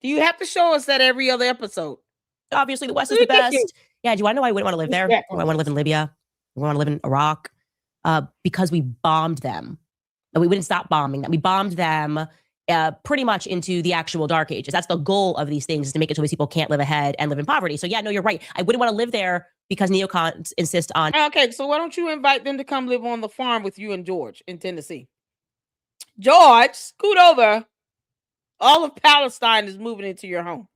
Do you have to show us that every other episode? Obviously, the West is the best. Yeah, do you want to know why I wouldn't want to live there? I want to live in Libya. I want to live in Iraq. Because we bombed them. And we wouldn't stop bombing them. We bombed them pretty much into the actual dark ages. That's the goal of these things, is to make it so these people can't live ahead and live in poverty. So yeah, no, you're right. I wouldn't want to live there because neocons insist on... Okay, so why don't you invite them to come live on the farm with you and George in Tennessee? George, scoot over. All of Palestine is moving into your home.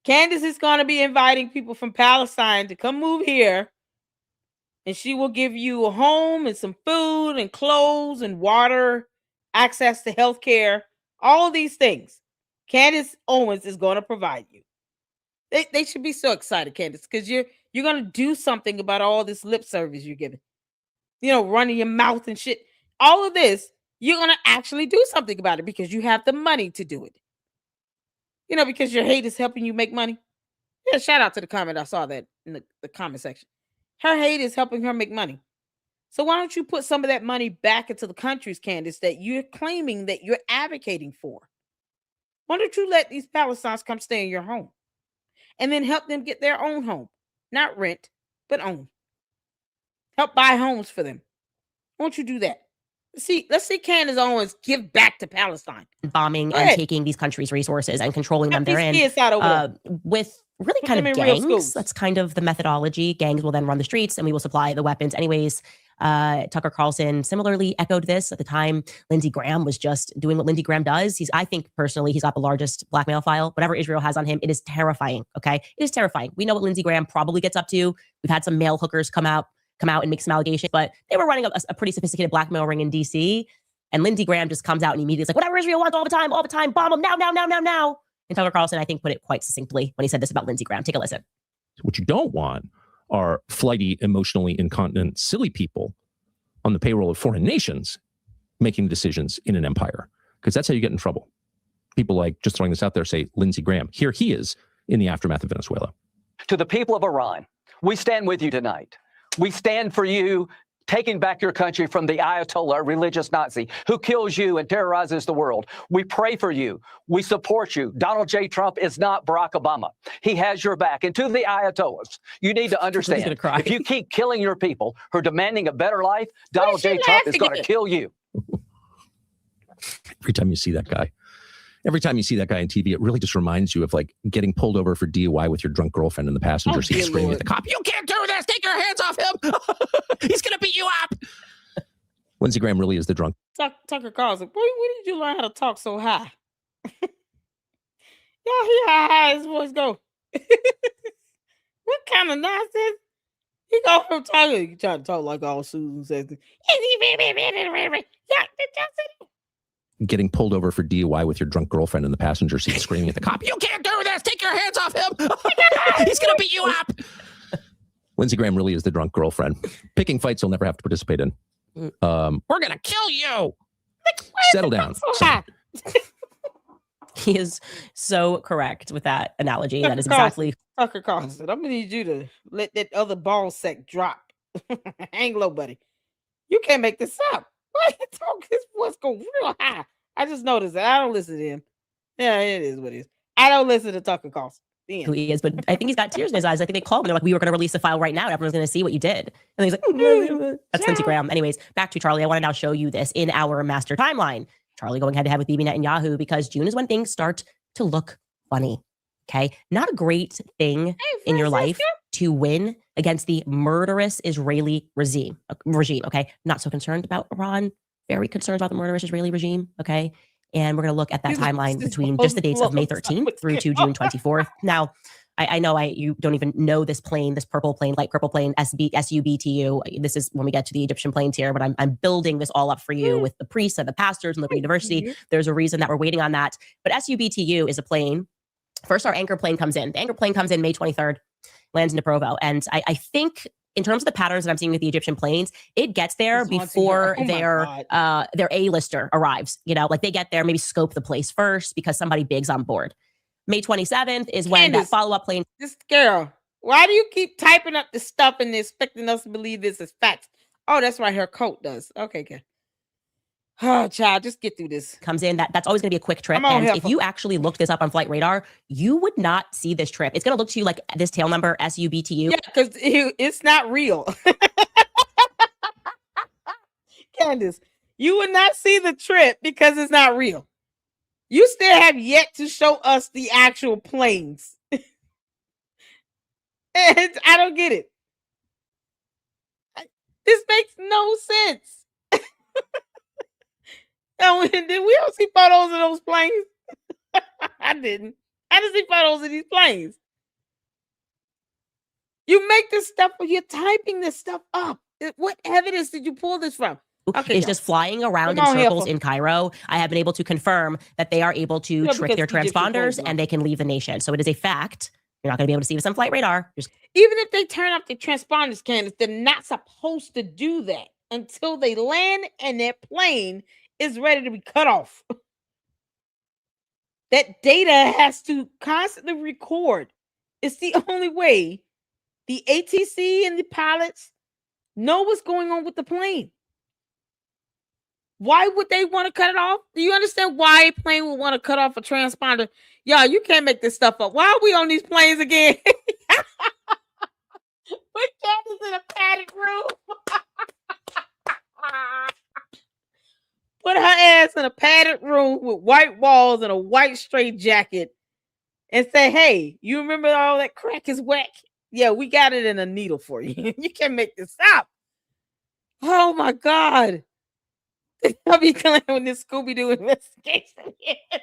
Candace is going to be inviting people from Palestine to come move here. And she will give you a home and some food and clothes and water, access to health care, all these things. Candace Owens is going to provide you. They should be so excited, Candace, because you're going to do something about all this lip service you're giving. Running your mouth and shit. All of this, you're going to actually do something about it because you have the money to do it. Because your hate is helping you make money. Yeah, shout out to the comment. I saw that in the comment section. Her hate is helping her make money. So why don't you put some of that money back into the countries, Candace, that you're claiming that you're advocating for? Why don't you let these Palestinians come stay in your home and then help them get their own home? Not rent, but own. Help buy homes for them. Why don't you do that? Let's see Candace Owens give back to Palestine. Bombing and taking these countries' resources and controlling them therein with really kind of gangs. That's kind of the methodology. Gangs will then run the streets and we will supply the weapons anyways. Tucker Carlson similarly echoed this at the time. Lindsey Graham was just doing what Lindsey Graham does. I think personally, he's got the largest blackmail file. Whatever Israel has on him, it is terrifying. Okay. It is terrifying. We know what Lindsey Graham probably gets up to. We've had some male hookers come out come out and make some allegations, but they were running a pretty sophisticated blackmail ring in DC. And Lindsey Graham just comes out and immediately is like, whatever Israel wants all the time, bomb them now. And Tucker Carlson, I think, put it quite succinctly when he said this about Lindsey Graham. Take a listen. What you don't want are flighty, emotionally incontinent, silly people on the payroll of foreign nations making decisions in an empire, because that's how you get in trouble. People like, just throwing this out there, say Lindsey Graham. Here he is in the aftermath of Venezuela. To the people of Iran, we stand with you tonight. We stand for you taking back your country from the Ayatollah, religious Nazi, who kills you and terrorizes the world. We pray for you. We support you. Donald J. Trump is not Barack Obama. He has your back. And to the Ayatollahs, you need to understand, if you keep killing your people who are demanding a better life, Donald J. Trump is going to kill you. Every time you see that guy on TV, it really just reminds you of like getting pulled over for DUI with your drunk girlfriend in the passenger seat, screaming at the cop, "You can't do this! Take your hands off him! He's gonna beat you up!" Lindsey Graham really is the drunk. Tucker Carlson, where did you learn how to talk so high? Y'all hear how high his voice go? What kind of nonsense? He go from talking, he trying to talk like all Susan says. Getting pulled over for DUI with your drunk girlfriend in the passenger seat, screaming at the cop, "You can't do this! Take your hands off him! He's gonna beat you up!" Lindsey Graham really is the drunk girlfriend, picking fights he'll never have to participate in. We're gonna kill you. Settle down. He is so correct with that analogy. That is exactly Tucker Carlson. I'm gonna need you to let that other ball sack drop. Hang low, buddy. You can't make this up. Why you talk? His voice go real high. I just noticed that. I don't listen to him. Yeah, it is what it is. I don't listen to Tucker Carlson. who he is, but I think he's got tears in his eyes. I think they called him. They're like, "We were going to release the file right now. Everyone's going to see what you did." And he's like, "That's Lindsey Graham." Anyways, back to Charlie. I want to now show you this in our master timeline. Charlie going head to head with Bibi Netanyahu, because June is when things start to look funny. Okay, not a great thing in your life to win against the murderous Israeli regime. Okay, not so concerned about Iran. Very concerned about the murderous Israeli regime. Okay. And we're going to look at that timeline between just the dates of May 13th through to June 24th. Now, I know you don't even know this plane, this purple plane, light purple plane, SUBTU. This is when we get to the Egyptian planes here, but I'm building this all up for you with the priests and the pastors and Liberty University. There's a reason that we're waiting on that. But SUBTU is a plane. First, our anchor plane comes in. The anchor plane comes in May 23rd, lands in Provo. And I think in terms of the patterns that I'm seeing with the Egyptian planes, it gets there before their A-lister arrives. You know, like they get there, maybe scope the place first because somebody big's on board. May 27th is when Candace, that follow-up plane. This girl, why do you keep typing up this stuff and expecting us to believe this is facts? Oh, that's right. Her coat does. Okay, good. Oh, child, just get through this. Comes in. That's always going to be a quick trip. And if you actually look this up on Flight Radar, you would not see this trip. It's going to look to you like this tail number, SUBTU. Yeah, because it's not real. Candace, you would not see the trip because it's not real. You still have yet to show us the actual planes. And I don't get it. This makes no sense. Did we don't see photos of those planes? I didn't. I didn't see photos of these planes. You make this stuff, you're typing this stuff up. What evidence did you pull this from? Okay, is just flying around in circles in Cairo. I have been able to confirm that they are able to trick their transponders and they can leave the nation. So it is a fact. You're not going to be able to see this on Flight Radar. Even if they turn off the transponders, Candace, they're not supposed to do that until they land and their plane is ready to be cut off. That data has to constantly record. It's the only way the ATC and the pilots know what's going on with the plane. Why would they want to cut it off? Do you understand why a plane would want to cut off a transponder? Y'all, you can't make this stuff up. Why are we on these planes again? Put Candace in a padded room. Put her ass in a padded room with white walls and a white straight jacket and say, "Hey, you remember all that crack is whack? Yeah, we got it in a needle for you." You can't make this up. Oh my God. I'll be glad when this Scooby-Doo investigation is.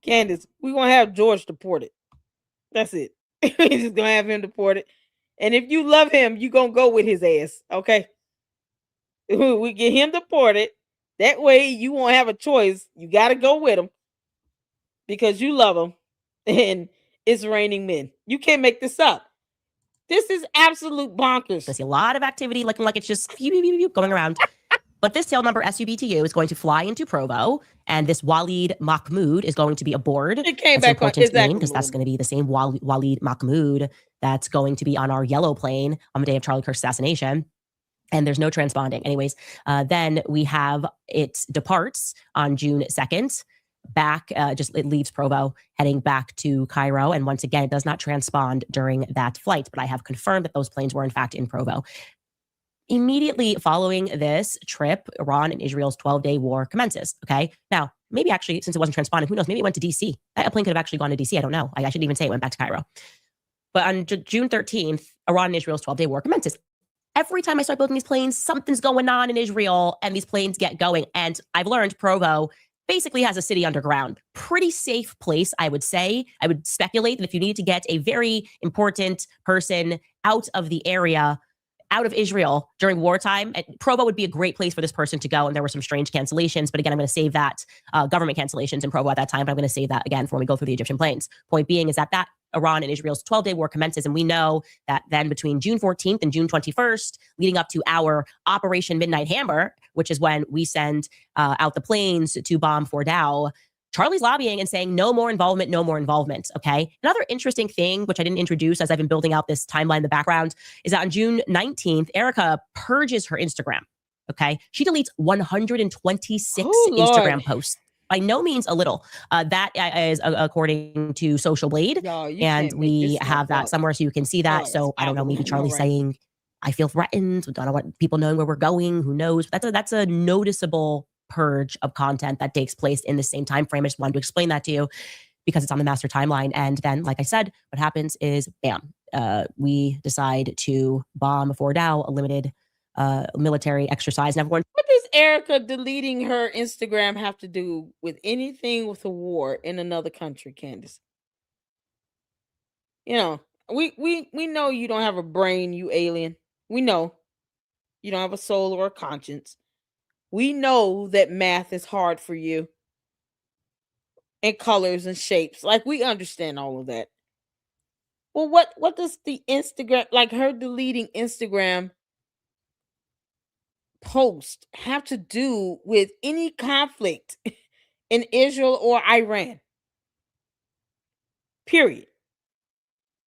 Candace, we're going to have George deported. That's it. We're just gonna have him deported. And if you love him, you gonna go with his ass. Okay. We get him deported. That way you won't have a choice. You gotta go with him because you love him. And it's raining men. You can't make this up. This is absolute bonkers. I see a lot of activity looking like it's just going around. But this tail number SUBTU is going to fly into Provo, and this Walid Mahmoud is going to be aboard. It came that's back on exactly because that's going to be the same Walid Mahmoud that's going to be on our yellow plane on the day of Charlie Kirk's assassination. And there's no transponding. Anyways, then we have it departs on June 2nd. Back, it leaves Provo, heading back to Cairo. And once again, it does not transpond during that flight, but I have confirmed that those planes were in fact in Provo. Immediately following this trip, Iran and Israel's 12-day war commences. Okay. Now, maybe actually, since it wasn't transponding, who knows? Maybe it went to DC. That plane could have actually gone to DC. I don't know. I shouldn't even say it went back to Cairo. But on June 13th, Iran and Israel's 12-day war commences. Every time I start building these planes, something's going on in Israel and these planes get going. And I've learned Provo basically has a city underground. Pretty safe place, I would say. I would speculate that if you need to get a very important person out of the area, out of Israel during wartime, Provo would be a great place for this person to go. And there were some strange cancellations. But again, I'm going to save that government cancellations in Provo at that time. But I'm going to save that again for when we go through the Egyptian plains. Point being is that Iran and Israel's 12-day war commences. And we know that then between June 14th and June 21st, leading up to our Operation Midnight Hammer, which is when we send out the planes to bomb Fordow, Charlie's lobbying and saying no more involvement, no more involvement. Okay. Another interesting thing, which I didn't introduce as I've been building out this timeline in the background, is that on June 19th, Erica purges her Instagram. Okay. She deletes 126 Instagram posts. By no means a little. That is according to Social Blade. And we have that somewhere so you can see that. So I don't know, maybe Charlie's saying, I feel threatened. We don't want people knowing where we're going. Who knows? That's a noticeable purge of content that takes place in the same time frame. I just wanted to explain that to you because it's on the master timeline. And then, like I said, what happens is, bam, we decide to bomb Fordow, a limited military exercise. And everyone, what does Erica deleting her Instagram have to do with anything with a war in another country, Candace? You know, we know you don't have a brain, you alien. We know you don't have a soul or a conscience. We know that math is hard for you. And colors and shapes. Like, we understand all of that. Well, what does the Instagram, like her deleting Instagram post, have to do with any conflict in Israel or Iran? Period.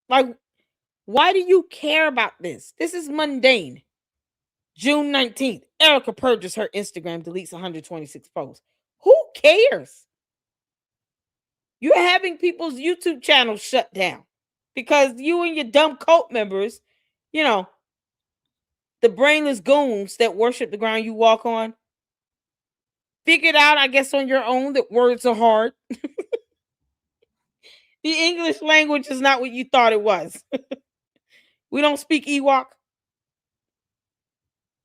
Like, why do you care about this? This is mundane. June 19th, Erica purges her Instagram, deletes 126 posts. Who cares? You're having people's YouTube channels shut down because you and your dumb cult members, you know, the brainless goons that worship the ground you walk on, figured out, I guess, on your own that words are hard. The English language is not what you thought it was. We don't speak Ewok.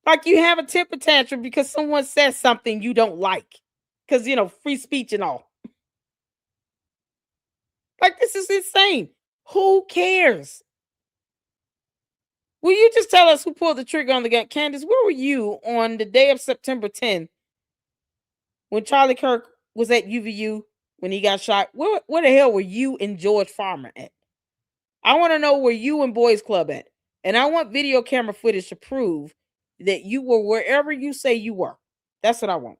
Like, you have a temper tantrum because someone says something you don't like. Because, you know, free speech and all. Like, this is insane. Who cares? Will you just tell us who pulled the trigger on the gun? Candace, where were you on the day of September 10th when Charlie Kirk was at UVU when he got shot? Where the hell were you and George Farmer at? I want to know where you and Boys Club at. And I want video camera footage to prove that you were wherever you say you were. That's what I want.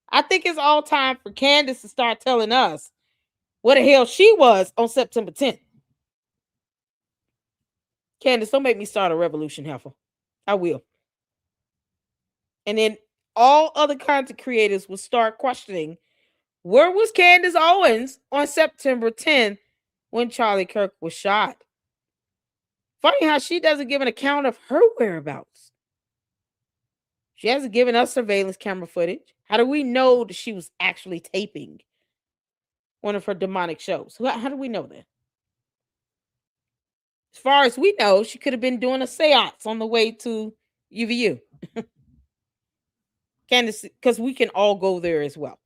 I think it's all time for Candace to start telling us what the hell she was on September 10th. Candace, don't make me start a revolution, heifer. I will. And then all other content creators will start questioning, where was Candace Owens on September 10th when Charlie Kirk was shot? Funny how she doesn't give an account of her whereabouts. She hasn't given us surveillance camera footage. How do we know that she was actually taping one of her demonic shows? How do we know that? As far as we know, she could have been doing a seance on the way to UVU. Candace, because we can all go there as well.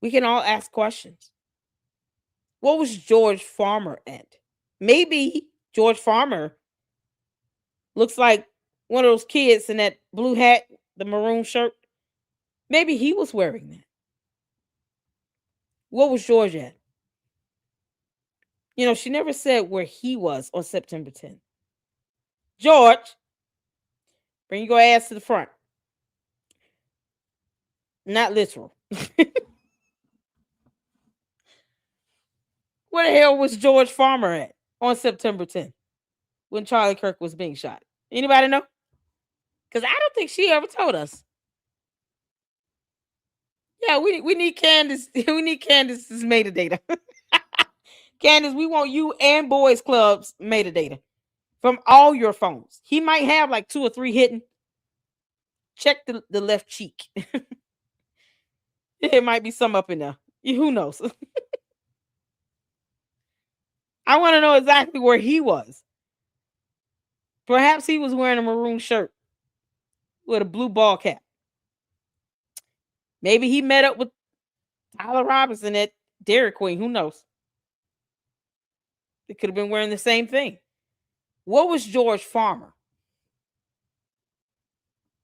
We can all ask questions. What was George Farmer at? Maybe George Farmer looks like one of those kids in that blue hat, the maroon shirt. Maybe he was wearing that. What was George at? She never said where he was on September 10th. George, bring your ass to the front. Not literal. Where the hell was George Farmer at on September 10th when Charlie Kirk was being shot? Anybody know? Because I don't think she ever told us. Yeah, we need Candace. We need Candace's metadata. Candace, we want you and Boys Club's metadata from all your phones. He might have like 2 or 3 hidden. Check the left cheek. There might be some up in there. Who knows? I want to know exactly where he was. Perhaps he was wearing a maroon shirt with a blue ball cap. Maybe he met up with Tyler Robinson at Dairy Queen. Who knows? They could have been wearing the same thing. What was George Farmer?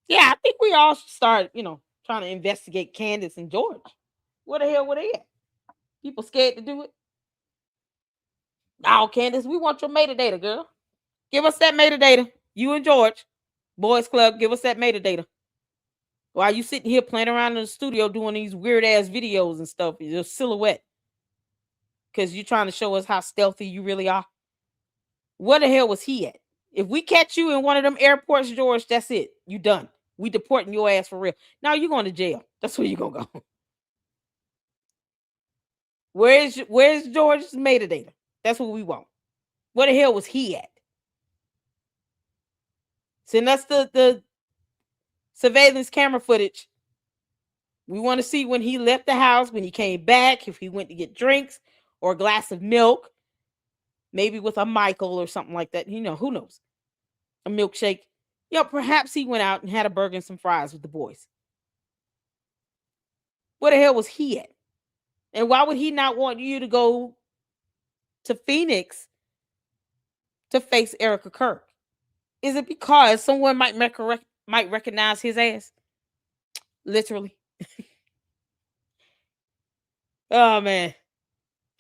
Yeah, I think we all should start, trying to investigate Candace and George. Where the hell were they at? People scared to do it? No, Candace, we want your metadata, girl. Give us that metadata. You and George, Boys Club, give us that metadata. While you sitting here playing around in the studio doing these weird ass videos and stuff, your silhouette. Because you're trying to show us how stealthy you really are. Where the hell was he at? If we catch you in one of them airports, George, that's it. You done. We deporting your ass for real. Now you're going to jail. That's where you're going to go. Where's George's metadata? That's what we want. Where the hell was he at? Send us the surveillance camera footage. We want to see when he left the house, when he came back, if he went to get drinks or a glass of milk, maybe with a Michael or something like that. Who knows? A milkshake. Perhaps he went out and had a burger and some fries with the boys. Where the hell was he at? And why would he not want you to go to Phoenix to face Erica Kirk? Is it because someone might recognize his ass? Literally. Oh man,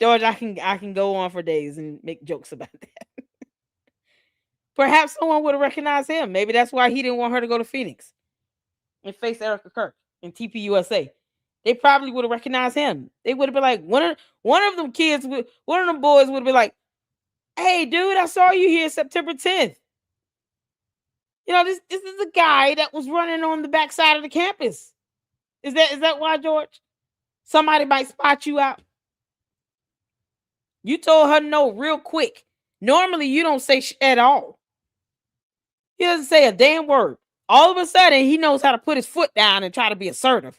George, I can go on for days and make jokes about that. Perhaps someone would have recognized him. Maybe that's why he didn't want her to go to Phoenix and face Erica Kirk in TPUSA. They probably would have recognized him. They would have been like, one of them kids, one of them boys would have been like, "Hey, dude, I saw you here September 10th. This is the guy that was running on the backside of the campus." Is that why, George? Somebody might spot you out. You told her no real quick. Normally, you don't say at all. He doesn't say a damn word. All of a sudden, he knows how to put his foot down and try to be assertive.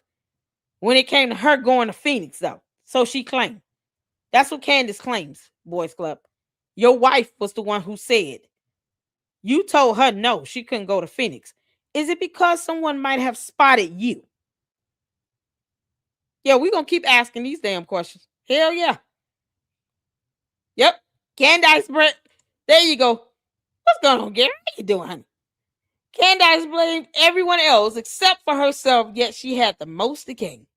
When it came to her going to Phoenix, though. So she claimed. That's what Candace claims, Boys Club. Your wife was the one who said. You told her no, she couldn't go to Phoenix. Is it because someone might have spotted you? Yeah, we're going to keep asking these damn questions. Hell yeah. Yep. Candace Brett. There you go. What's going on, Gary? How you doing, honey? Candace blamed everyone else except for herself, yet she had the most to gain.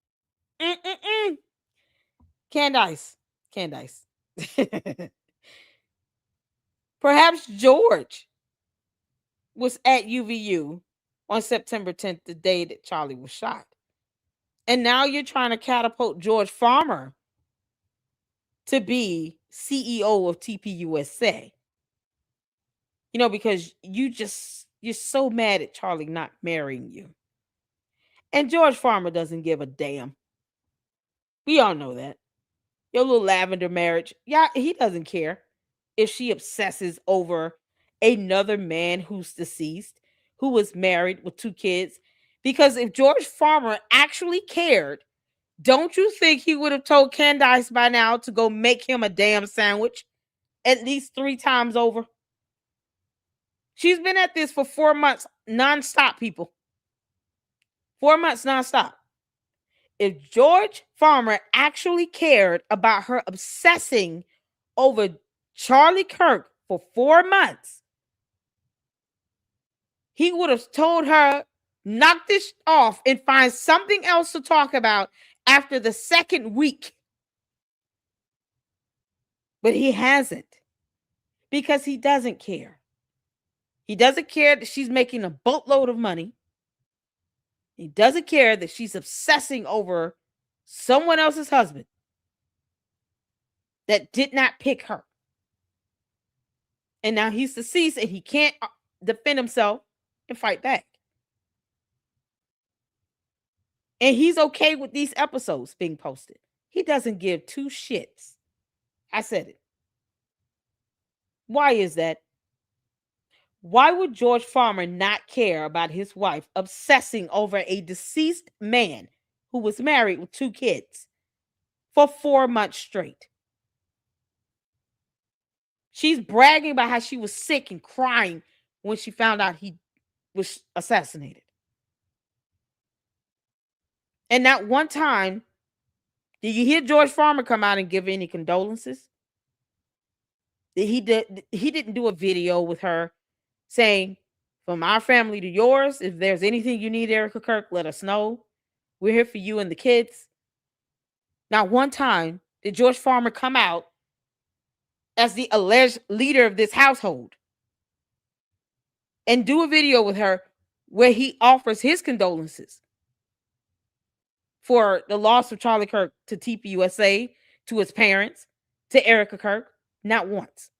Candace. Perhaps George was at UVU on September 10th, the day that Charlie was shot. And now you're trying to catapult George Farmer to be CEO of TPUSA. Because you're so mad at Charlie not marrying you. And George Farmer doesn't give a damn. We all know that. Your little lavender marriage. Yeah, he doesn't care if she obsesses over another man who's deceased, who was married with 2 kids. Because if George Farmer actually cared, don't you think he would have told Candace by now to go make him a damn sandwich at least 3 times over? She's been at this for 4 months nonstop, people. 4 months nonstop. If George Farmer actually cared about her obsessing over Charlie Kirk for 4 months, he would have told her, knock this off and find something else to talk about after the second week. But he hasn't, because he doesn't care. He doesn't care that she's making a boatload of money. He doesn't care that she's obsessing over someone else's husband that did not pick her. And now he's deceased and he can't defend himself and fight back. And he's okay with these episodes being posted. He doesn't give two shits. I said it. Why is that? Why would George Farmer not care about his wife obsessing over a deceased man who was married with 2 kids for 4 months straight? She's bragging about how she was sick and crying when she found out he was assassinated. And not one time did you hear George Farmer come out and give any condolences. He didn't do a video with her saying, from our family to yours, if there's anything you need, Erica Kirk, let us know. We're here for you and the kids. Not one time did George Farmer come out as the alleged leader of this household and do a video with her where he offers his condolences for the loss of Charlie Kirk to TPUSA, to his parents, to Erica Kirk. Not once.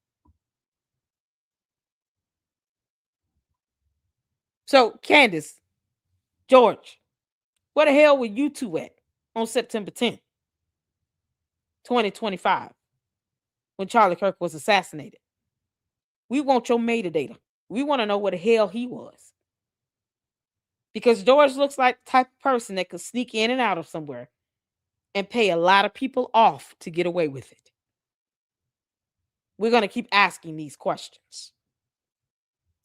So, Candace, George, where the hell were you two at on September 10th, 2025, when Charlie Kirk was assassinated? We want your metadata. We want to know where the hell he was. Because George looks like the type of person that could sneak in and out of somewhere and pay a lot of people off to get away with it. We're going to keep asking these questions.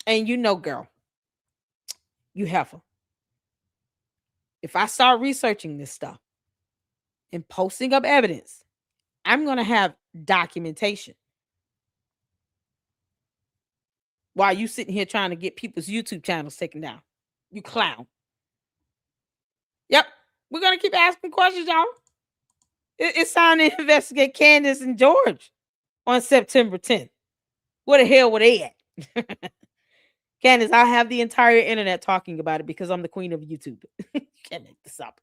And you know, girl, you have her. If I start researching this stuff and posting up evidence, I'm going to have documentation. While you sitting here trying to get people's YouTube channels taken down. You clown. Yep. We're going to keep asking questions, y'all. It's time to investigate Candace and George on September 10th. Where the hell were they at? Candace, I have the entire internet talking about it because I'm the queen of YouTube. Can't make this up.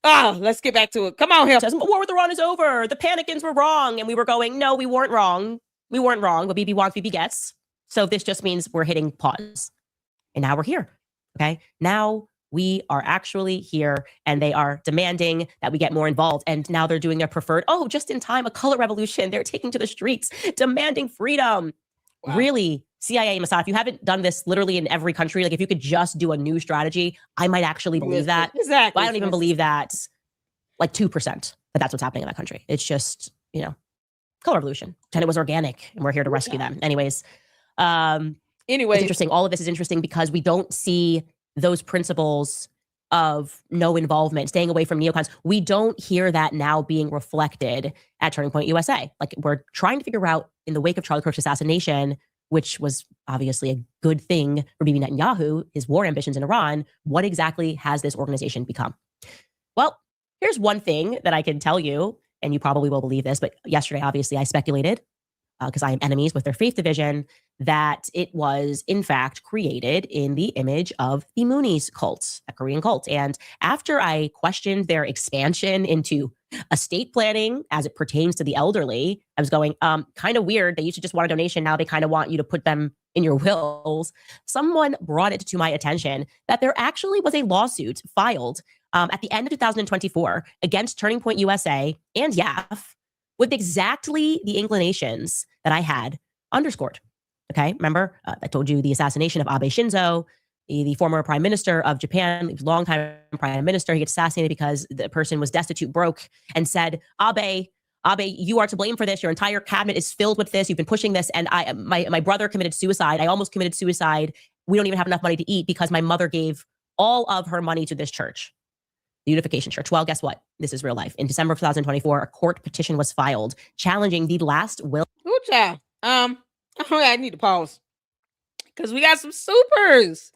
Oh, let's get back to it. Come on here. War with Iran is over. The Panicans were wrong. And we were going, no, we weren't wrong. We weren't wrong. What BB wants, BB gets. So this just means we're hitting pause. And now we're here. Okay. Now we are actually here and they are demanding that we get more involved. And now they're doing their preferred, just in time, a color revolution. They're taking to the streets, demanding freedom. Wow. Really, CIA and Mossad, if you haven't done this literally in every country, like if you could just do a new strategy, I might actually believe that. Exactly. I don't even believe that like 2% that's what's happening in that country. It's just, color revolution. And it was organic and we're here to rescue them. Anyways, it's interesting. All of this is interesting because we don't see those principles of no involvement, staying away from neocons. We don't hear that now being reflected at Turning Point USA. Like we're trying to figure out in the wake of Charlie Kirk's assassination, which was obviously a good thing for Bibi Netanyahu, his war ambitions in Iran, what exactly has this organization become? Well, here's one thing that I can tell you, and you probably will believe this, but yesterday, obviously, I speculated, because I am enemies with their faith division, that it was, in fact, created in the image of the Moonies cult, a Korean cult. And after I questioned their expansion into estate planning as it pertains to the elderly, I was going, kind of weird. They used to just want a donation. Now they kind of want you to put them in your wills. Someone brought it to my attention that there actually was a lawsuit filed at the end of 2024 against Turning Point USA and YAF with exactly the inclinations that I had underscored. Okay, remember, I told you the assassination of Abe Shinzo, the former prime minister of Japan, longtime prime minister. He gets assassinated because the person was destitute, broke, and said, Abe, you are to blame for this. Your entire cabinet is filled with this. You've been pushing this. And my brother committed suicide. I almost committed suicide. We don't even have enough money to eat because my mother gave all of her money to this church, the Unification Church. Well, guess what? This is real life. In December of 2024, a court petition was filed challenging the last will. I need to pause because we got some supers.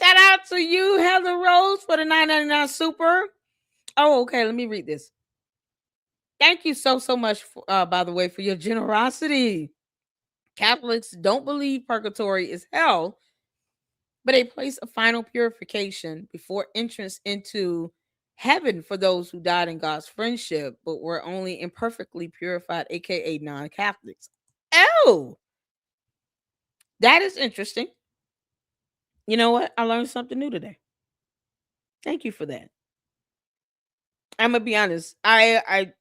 Shout out to you, Heather Rose, for the $9.99 super. Oh, okay. Let me read this. Thank you so much, by the way, for your generosity. Catholics don't believe purgatory is hell, but a place of final purification before entrance into heaven for those who died in God's friendship, but were only imperfectly purified, aka non-Catholics. Oh, that is interesting. You know what? I learned something new today. Thank you for that. I'm gonna be honest. I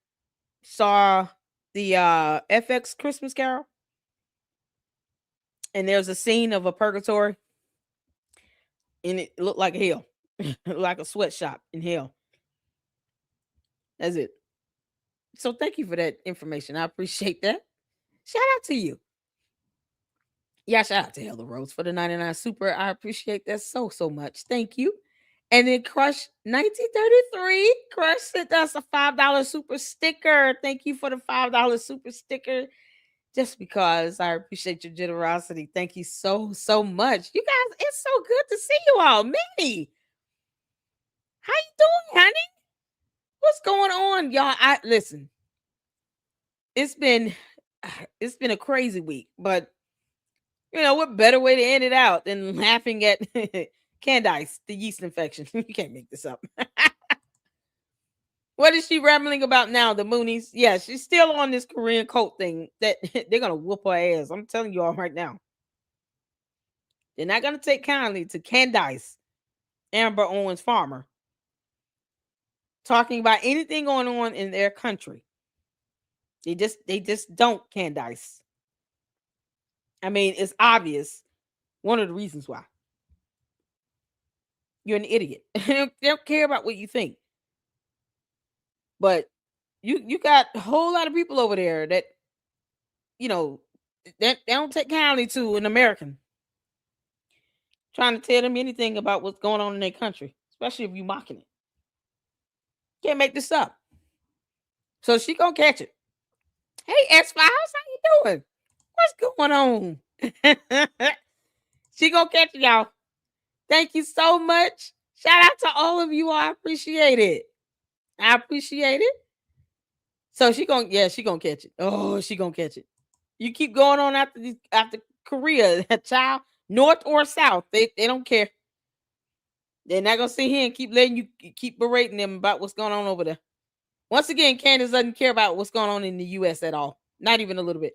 saw the FX Christmas Carol, and there's a scene of a purgatory, and it looked like hell, like a sweatshop in hell. That's it. So thank you for that information. I appreciate that. Shout out to you. Yeah, shout out to Heather Rose for the 99 super. I appreciate that so much. Thank you. And then Crush 1933. Crush sent us a $5 super sticker. Thank you for the $5 super sticker. Just because I appreciate your generosity. Thank you so much. You guys, it's so good to see you all. Minnie, how you doing, honey? What's going on, y'all? Listen. It's been a crazy week, but you know what better way to end it out than laughing at Candace, the yeast infection. You can't make this up. What is she rambling about now? The Moonies? Yeah, she's still on this Korean cult thing that they're gonna whoop her ass. I'm telling you all right now. They're not gonna take kindly to Candace, Amber Owens Farmer, talking about anything going on in their country. They just don't, Candace. I mean, it's obvious. One of the reasons why. You're an idiot. They don't care about what you think. But you got a whole lot of people over there that, you know, they don't take kindly to an American trying to tell them anything about what's going on in their country, especially if you're mocking it. Can't make this up. So she gonna catch it. Hey, X-Files, how you doing? What's going on? She gonna catch it, y'all. Thank you so much. Shout out to all of you. I appreciate it. I appreciate it. So she gonna catch it. Oh, she gonna catch it. You keep going on after Korea, child, north or south, they don't care. They're not gonna sit here and keep letting you keep berating them about what's going on over there. Once again, Candace doesn't care about what's going on in the U.S. at all, not even a little bit.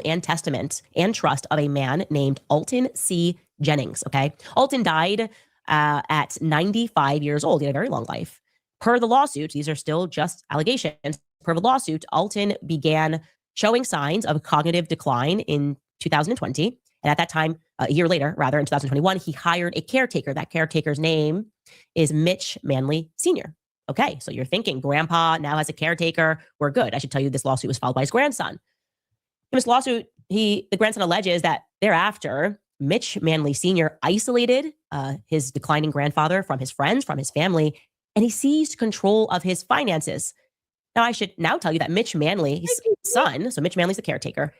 And testament and trust of a man named Alton C. Jennings. Okay, Alton died at 95 years old. He had a very long life. Per the lawsuit, these are still just allegations. Per the lawsuit, Alton began showing signs of cognitive decline in 2020. And at that time, a year later, rather in 2021, he hired a caretaker. That caretaker's name is Mitch Manley Sr. Okay, so you're thinking grandpa now has a caretaker. We're good. I should tell you this lawsuit was filed by his grandson. In this lawsuit, the grandson alleges that thereafter, Mitch Manley Sr. isolated his declining grandfather from his friends, from his family, and he seized control of his finances. Now, I should now tell you that Mitch Manley's son, so Mitch Manley's the caretaker,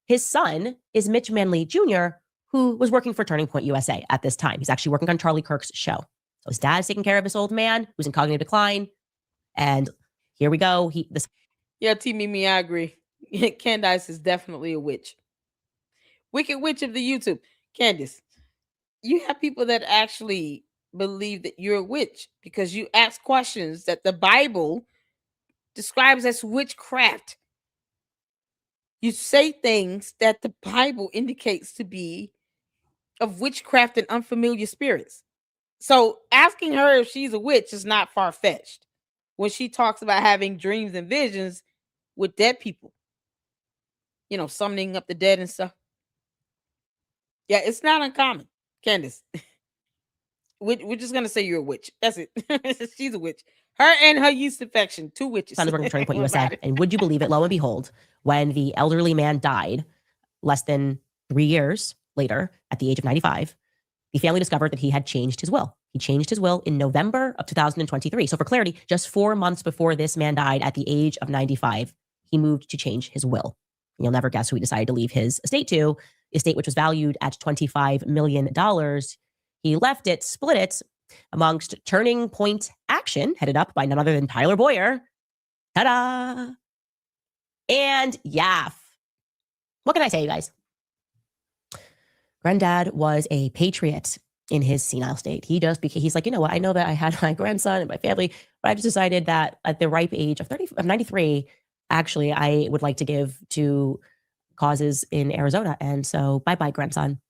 his son is Mitch Manley Jr., who was working for Turning Point USA at this time. He's actually working on Charlie Kirk's show. So his dad's taking care of this old man who's in cognitive decline. And here we go. Yeah, T. Mimi, I agree. Candace is definitely a witch. Wicked witch of the YouTube. Candace, you have people that actually believe that you're a witch because you ask questions that the Bible describes as witchcraft. You say things that the Bible indicates to be of witchcraft and unfamiliar spirits. So asking her if she's a witch is not far-fetched when she talks about having dreams and visions with dead people. You know, summoning up the dead and stuff. Yeah, it's not uncommon, Candace. We're just going to say you're a witch. That's it. She's a witch. Her and her yeast infection, two witches. Son is working for Turning Point USA. And would you believe it, lo and behold, when the elderly man died less than 3 years later, at the age of 95, the family discovered that he had changed his will. He changed his will in November of 2023. So for clarity, just 4 months before this man died at the age of 95, he moved to change his will. You'll never guess who he decided to leave his estate to. Estate which was valued at $25 million. He left it, split it amongst Turning Point Action, headed up by none other than Tyler Boyer. Ta-da! And YAF. What can I say, you guys? Granddad was a patriot in his senile state. He's like, you know what? I know that I had my grandson and my family, but I just decided that at the ripe age of 93, actually, I would like to give to causes in Arizona. And so bye-bye, grandson.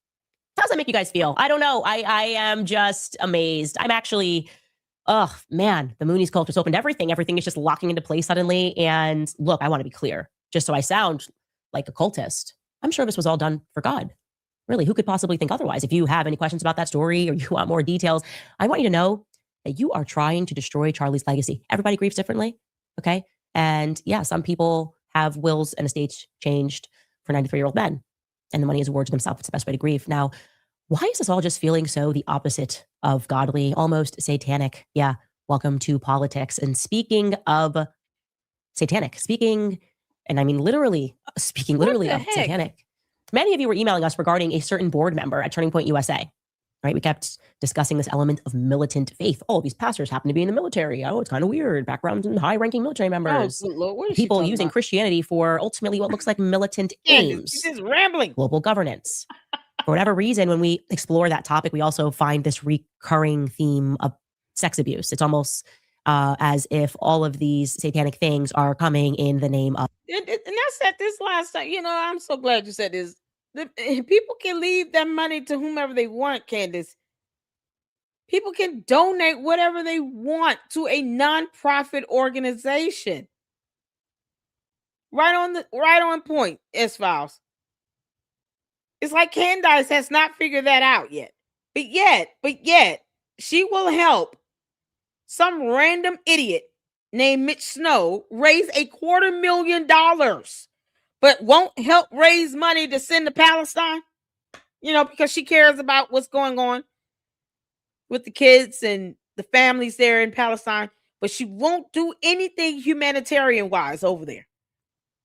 How does that make you guys feel? I don't know. I am just amazed. I'm actually, oh man, the Moonies cult just opened everything. Everything is just locking into place suddenly. And look, I want to be clear, just so I sound like a cultist. I'm sure this was all done for God. Really, who could possibly think otherwise? If you have any questions about that story or you want more details, I want you to know that you are trying to destroy Charlie's legacy. Everybody grieves differently, okay? And yeah, some people have wills and estates changed for 93-year-old men, and the money is awarded to themselves. It's the best way to grieve. Now, why is this all just feeling so the opposite of godly, almost satanic? Yeah, welcome to politics. And speaking of satanic, and I mean literally of satanic, many of you were emailing us regarding a certain board member at Turning Point USA, right? We kept discussing this element of militant faith. Oh, these pastors happen to be in the military. Oh, it's kind of weird. Backgrounds in high-ranking military members. Oh, Lord, what is people using Christianity for ultimately what looks like militant aims. She's just rambling. Global governance. For whatever reason, when we explore that topic, we also find this recurring theme of sex abuse. It's almost as if all of these satanic things are coming in the name of. And I said this last time. You know, I'm so glad you said this. People can leave their money to whomever they want, Candace. People can donate whatever they want to a nonprofit organization. Right on point, S-Files. It's like Candace has not figured that out yet. But yet, she will help some random idiot named Mitch Snow raise $250,000, but won't help raise money to send to Palestine, you know, because she cares about what's going on with the kids and the families there in Palestine, but she won't do anything humanitarian-wise over there.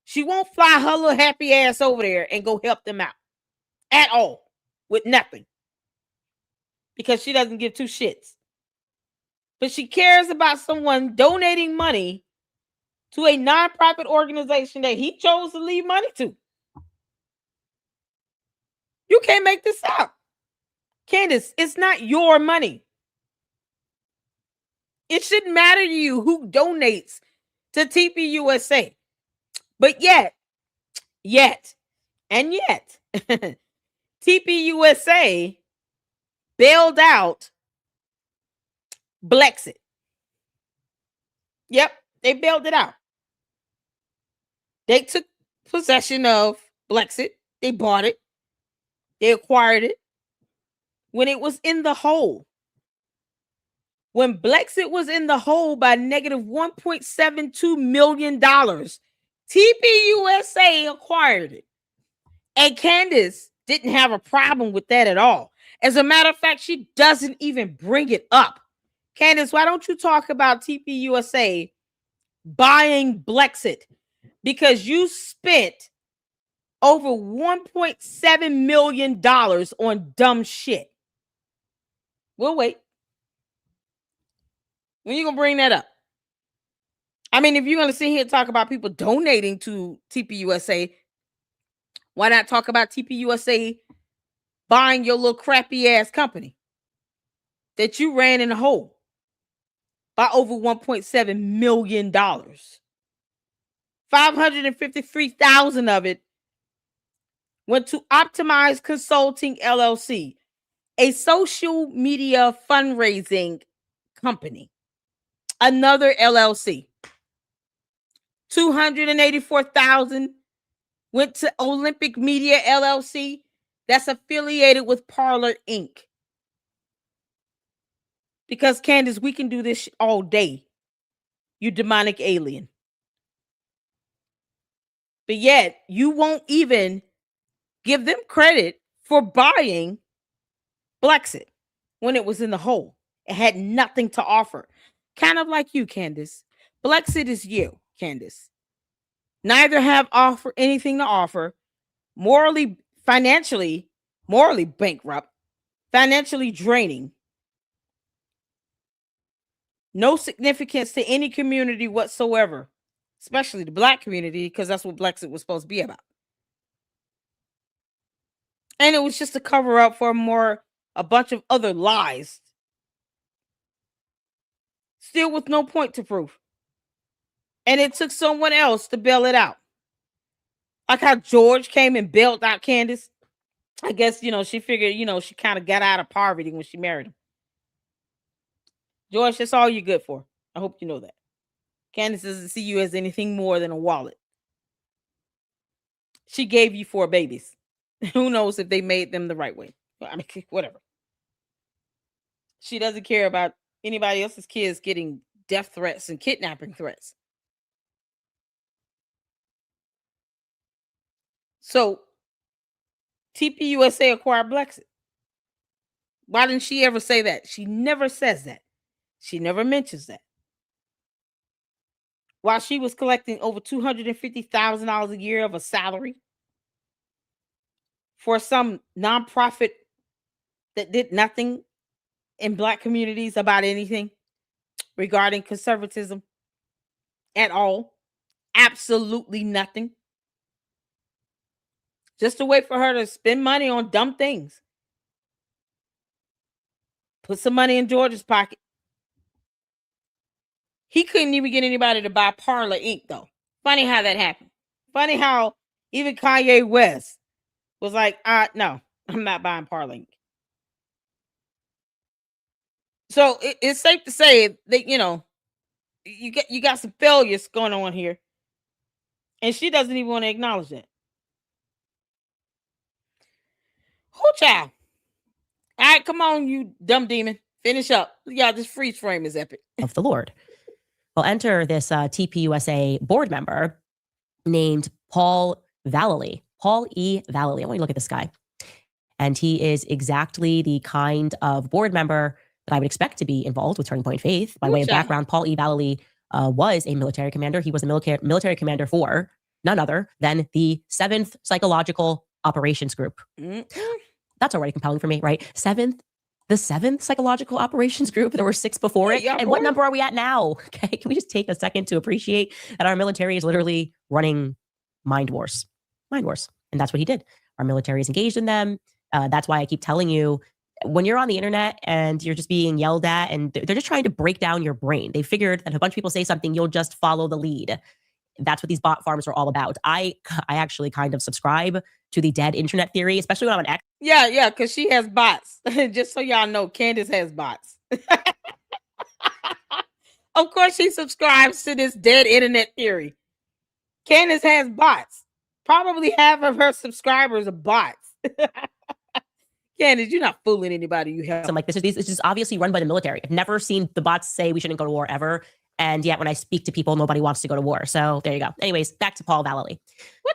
She won't fly her little happy ass over there and go help them out at all with nothing because she doesn't give two shits. But she cares about someone donating money to a nonprofit organization that he chose to leave money to. You can't make this up. Candace, it's not your money. It shouldn't matter to you who donates to TPUSA. But yet, TPUSA bailed out Blexit. Yep, they bailed it out. They took possession of Blexit. They bought it. They acquired it when it was in the hole. When Blexit was in the hole by negative $1.72 million, TPUSA acquired it. And Candace didn't have a problem with that at all. As a matter of fact, she doesn't even bring it up. Candace, why don't you talk about TPUSA buying Blexit? Because you spent over $1.7 million on dumb shit. We'll wait. When are you going to bring that up? I mean, if you're going to sit here and talk about people donating to TPUSA, why not talk about TPUSA buying your little crappy ass company that you ran in a hole by over $1.7 million? 553,000 of it went to Optimize Consulting LLC, a social media fundraising company. Another LLC. 284,000 went to Olympic Media LLC, that's affiliated with Parler Inc. Because Candace, we can do this all day. You demonic alien. But yet, you won't even give them credit for buying Blexit when it was in the hole. It had nothing to offer. Kind of like you, Candace. Blexit is you, Candace. Neither have offer anything to offer. Financially bankrupt, financially draining. No significance to any community whatsoever, especially the Black community, because that's what Brexit was supposed to be about. And it was just a cover up for a bunch of other lies. Still with no point to prove. And it took someone else to bail it out. Like how George came and bailed out Candace. I guess, she figured, she kind of got out of poverty when she married him. George, that's all you're good for. I hope you know that. Candace doesn't see you as anything more than a wallet. She gave you 4 babies. Who knows if they made them the right way? I mean, whatever. She doesn't care about anybody else's kids getting death threats and kidnapping threats. So, TPUSA acquired Brexit. Why didn't she ever say that? She never says that. She never mentions that. While she was collecting over $250,000 a year of a salary for some nonprofit that did nothing in Black communities about anything regarding conservatism at all. Absolutely nothing. Just a way for her to spend money on dumb things. Put some money in George's pocket. He couldn't even get anybody to buy Parler Inc. though. Funny how that happened. Funny how even Kanye West was like, no, I'm not buying Parler Inc. So it's safe to say that, you got some failures going on here. And she doesn't even want to acknowledge that. Whoo, child. All right, come on, you dumb demon. Finish up. Yeah, this freeze frame is epic. Of the Lord. Well, enter this TPUSA board member named Paul Vallely. Paul E. Vallely. I want you to look at this guy. And he is exactly the kind of board member that I would expect to be involved with Turning Point Faith. By way of background, Paul E. Vallely was a military commander. He was a military commander for none other than the 7th Psychological Operations Group. That's already compelling for me, right? The 7th Psychological Operations Group. There were 6 before it. And what number are we at now? Okay, can we just take a second to appreciate that our military is literally running mind wars? Mind wars. And that's what he did. Our military is engaged in them. That's why I keep telling you, when you're on the internet and you're just being yelled at and they're just trying to break down your brain, they figured that if a bunch of people say something, you'll just follow the lead. That's what these bot farms are all about. I actually kind of subscribe to the dead internet theory, especially when I'm on X. Yeah, because she has bots. Just so y'all know, Candace has bots. Of course, she subscribes to this dead internet theory. Candace has bots. Probably half of her subscribers are bots. Candace, you're not fooling anybody you have. So I'm like, this is obviously run by the military. I've never seen the bots say we shouldn't go to war ever. And yet when I speak to people, nobody wants to go to war. So there you go. Anyways, back to Paul Vallely.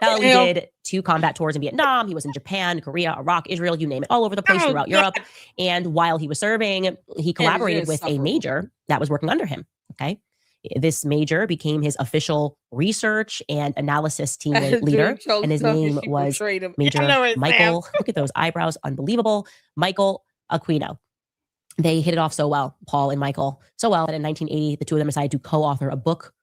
Vallely did 2 combat tours in Vietnam. He was in Japan, Korea, Iraq, Israel, you name it, all over the place throughout Europe. And while he was serving, he collaborated with a major that was working under him. Okay. This major became his official research and analysis team leader. And his name was Major Michael. Look at those eyebrows. Unbelievable. Michael Aquino. They hit it off so well, Paul and Michael, so well that in 1980, the two of them decided to co-author a book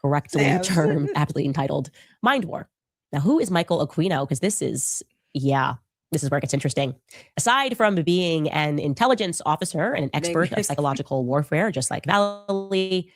correctly termed, aptly entitled Mind War. Now, who is Michael Aquino? Because this is where it gets interesting. Aside from being an intelligence officer and an expert of psychological warfare, just like Vallely,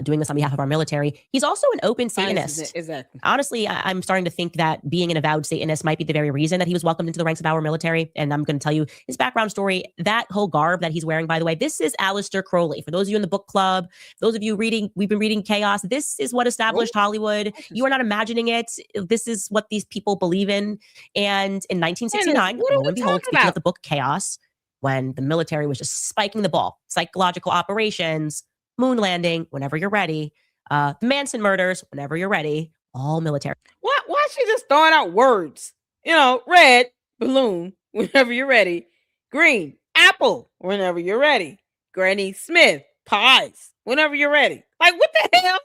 doing this on behalf of our military, he's also an open Satanist. Exactly. Honestly, I'm starting to think that being an avowed Satanist might be the very reason that he was welcomed into the ranks of our military. And I'm going to tell you his background story. That whole garb that he's wearing, by the way, this is Aleister Crowley. For those of you in the book club, those of you reading, we've been reading Chaos. This is what established Hollywood. You are not imagining it. This is what these people believe in. And in 1969, lo and behold, speaking of the book Chaos, when the military was just spiking the ball, psychological operations, moon landing, whenever you're ready. The Manson murders, whenever you're ready. All military. Why is she just throwing out words? Red, balloon, whenever you're ready. Green, apple, whenever you're ready. Granny Smith, pies, whenever you're ready. Like, what the hell?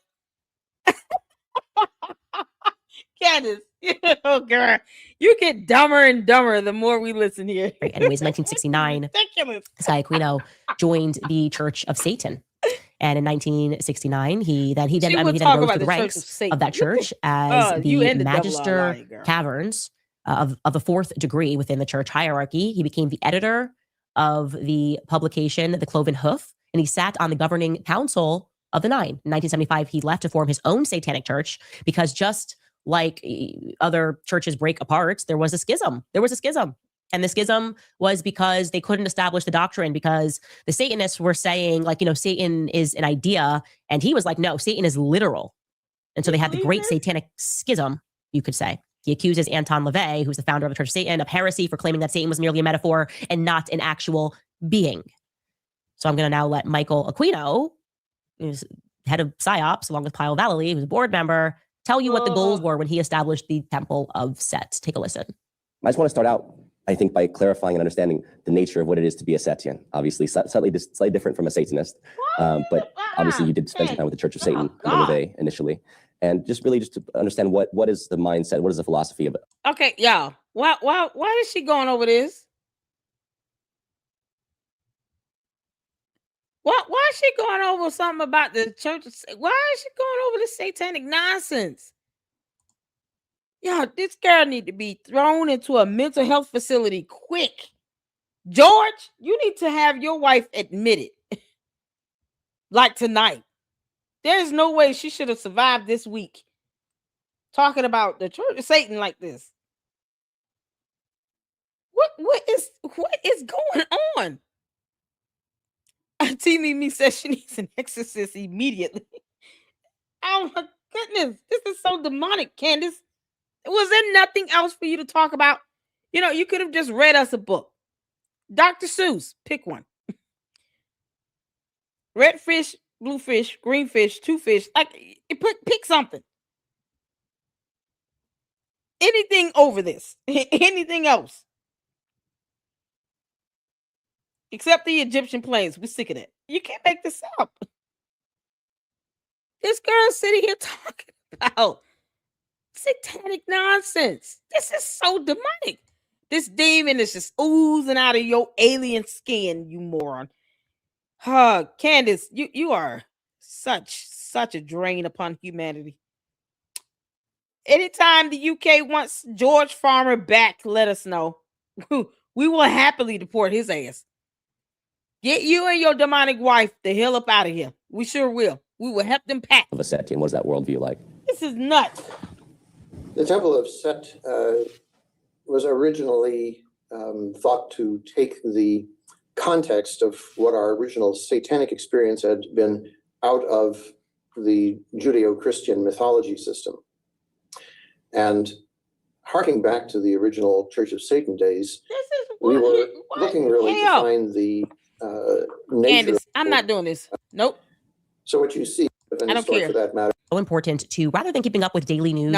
Candace, oh girl, you get dumber and dumber the more we listen here. Right. Anyways, 1969, ridiculous. this guy Aquino joined the Church of Satan. And in 1969, he then rose through the ranks of that church as the Magister Caverns of the fourth degree within the church hierarchy. He became the editor of the publication The Cloven Hoof, and he sat on the governing council of the Nine. In 1975, he left to form his own satanic church because just like other churches break apart, there was a schism. And the schism was because they couldn't establish the doctrine, because the Satanists were saying, like, Satan is an idea. And he was like, no, Satan is literal. And so they had the great satanic schism, you could say. He accuses Anton LaVey, who's the founder of the Church of Satan, of heresy for claiming that Satan was merely a metaphor and not an actual being. So I'm going to now let Michael Aquino, who's head of PSYOPs, along with Kyle Vallely, who's a board member, tell you what the goals were when he established the Temple of Set. Take a listen. I just want to start out, I think, by clarifying and understanding the nature of what it is to be a Setian. Obviously, slightly different from a Satanist, but obviously you did spend some time with the Church of Satan initially. And just to understand what is the mindset, what is the philosophy of it? Okay, y'all. Why is she going over this? Why is she going over something about the church? Why is she going over this satanic nonsense? Y'all, this girl need to be thrown into a mental health facility quick. George, you need to have your wife admitted. Like tonight. There's no way she should have survived this week talking about the Church of Satan like this. What is going on? Auntie Mimi says she needs an exorcist immediately. Oh my goodness, this is so demonic, Candace. Was there nothing else for you to talk about? You could have just read us a book. Dr. Seuss, pick one. Red fish, blue fish, green fish, two fish. Pick something. Anything over this. Anything else. Except the Egyptian plains. We're sick of that. You can't make this up. This girl sitting here talking about satanic nonsense. This is so demonic. This demon is just oozing out of your alien skin, you moron. Candace, you are such a drain upon humanity. Anytime the UK wants George Farmer back, let us know. We will happily deport his ass. Get you and your demonic wife the hell up out of here. We sure will. We will help them pack. Of a Setian, what is that worldview like? This is nuts. The Temple of Set was originally thought to take the context of what our original satanic experience had been out of the Judeo-Christian mythology system. And harking back to the original Church of Satan days, we were looking really to find the nature. Candace, I'm not doing this. Nope. So what you see, of any I don't sort care. for that matter. So important to, rather than keeping up with daily news,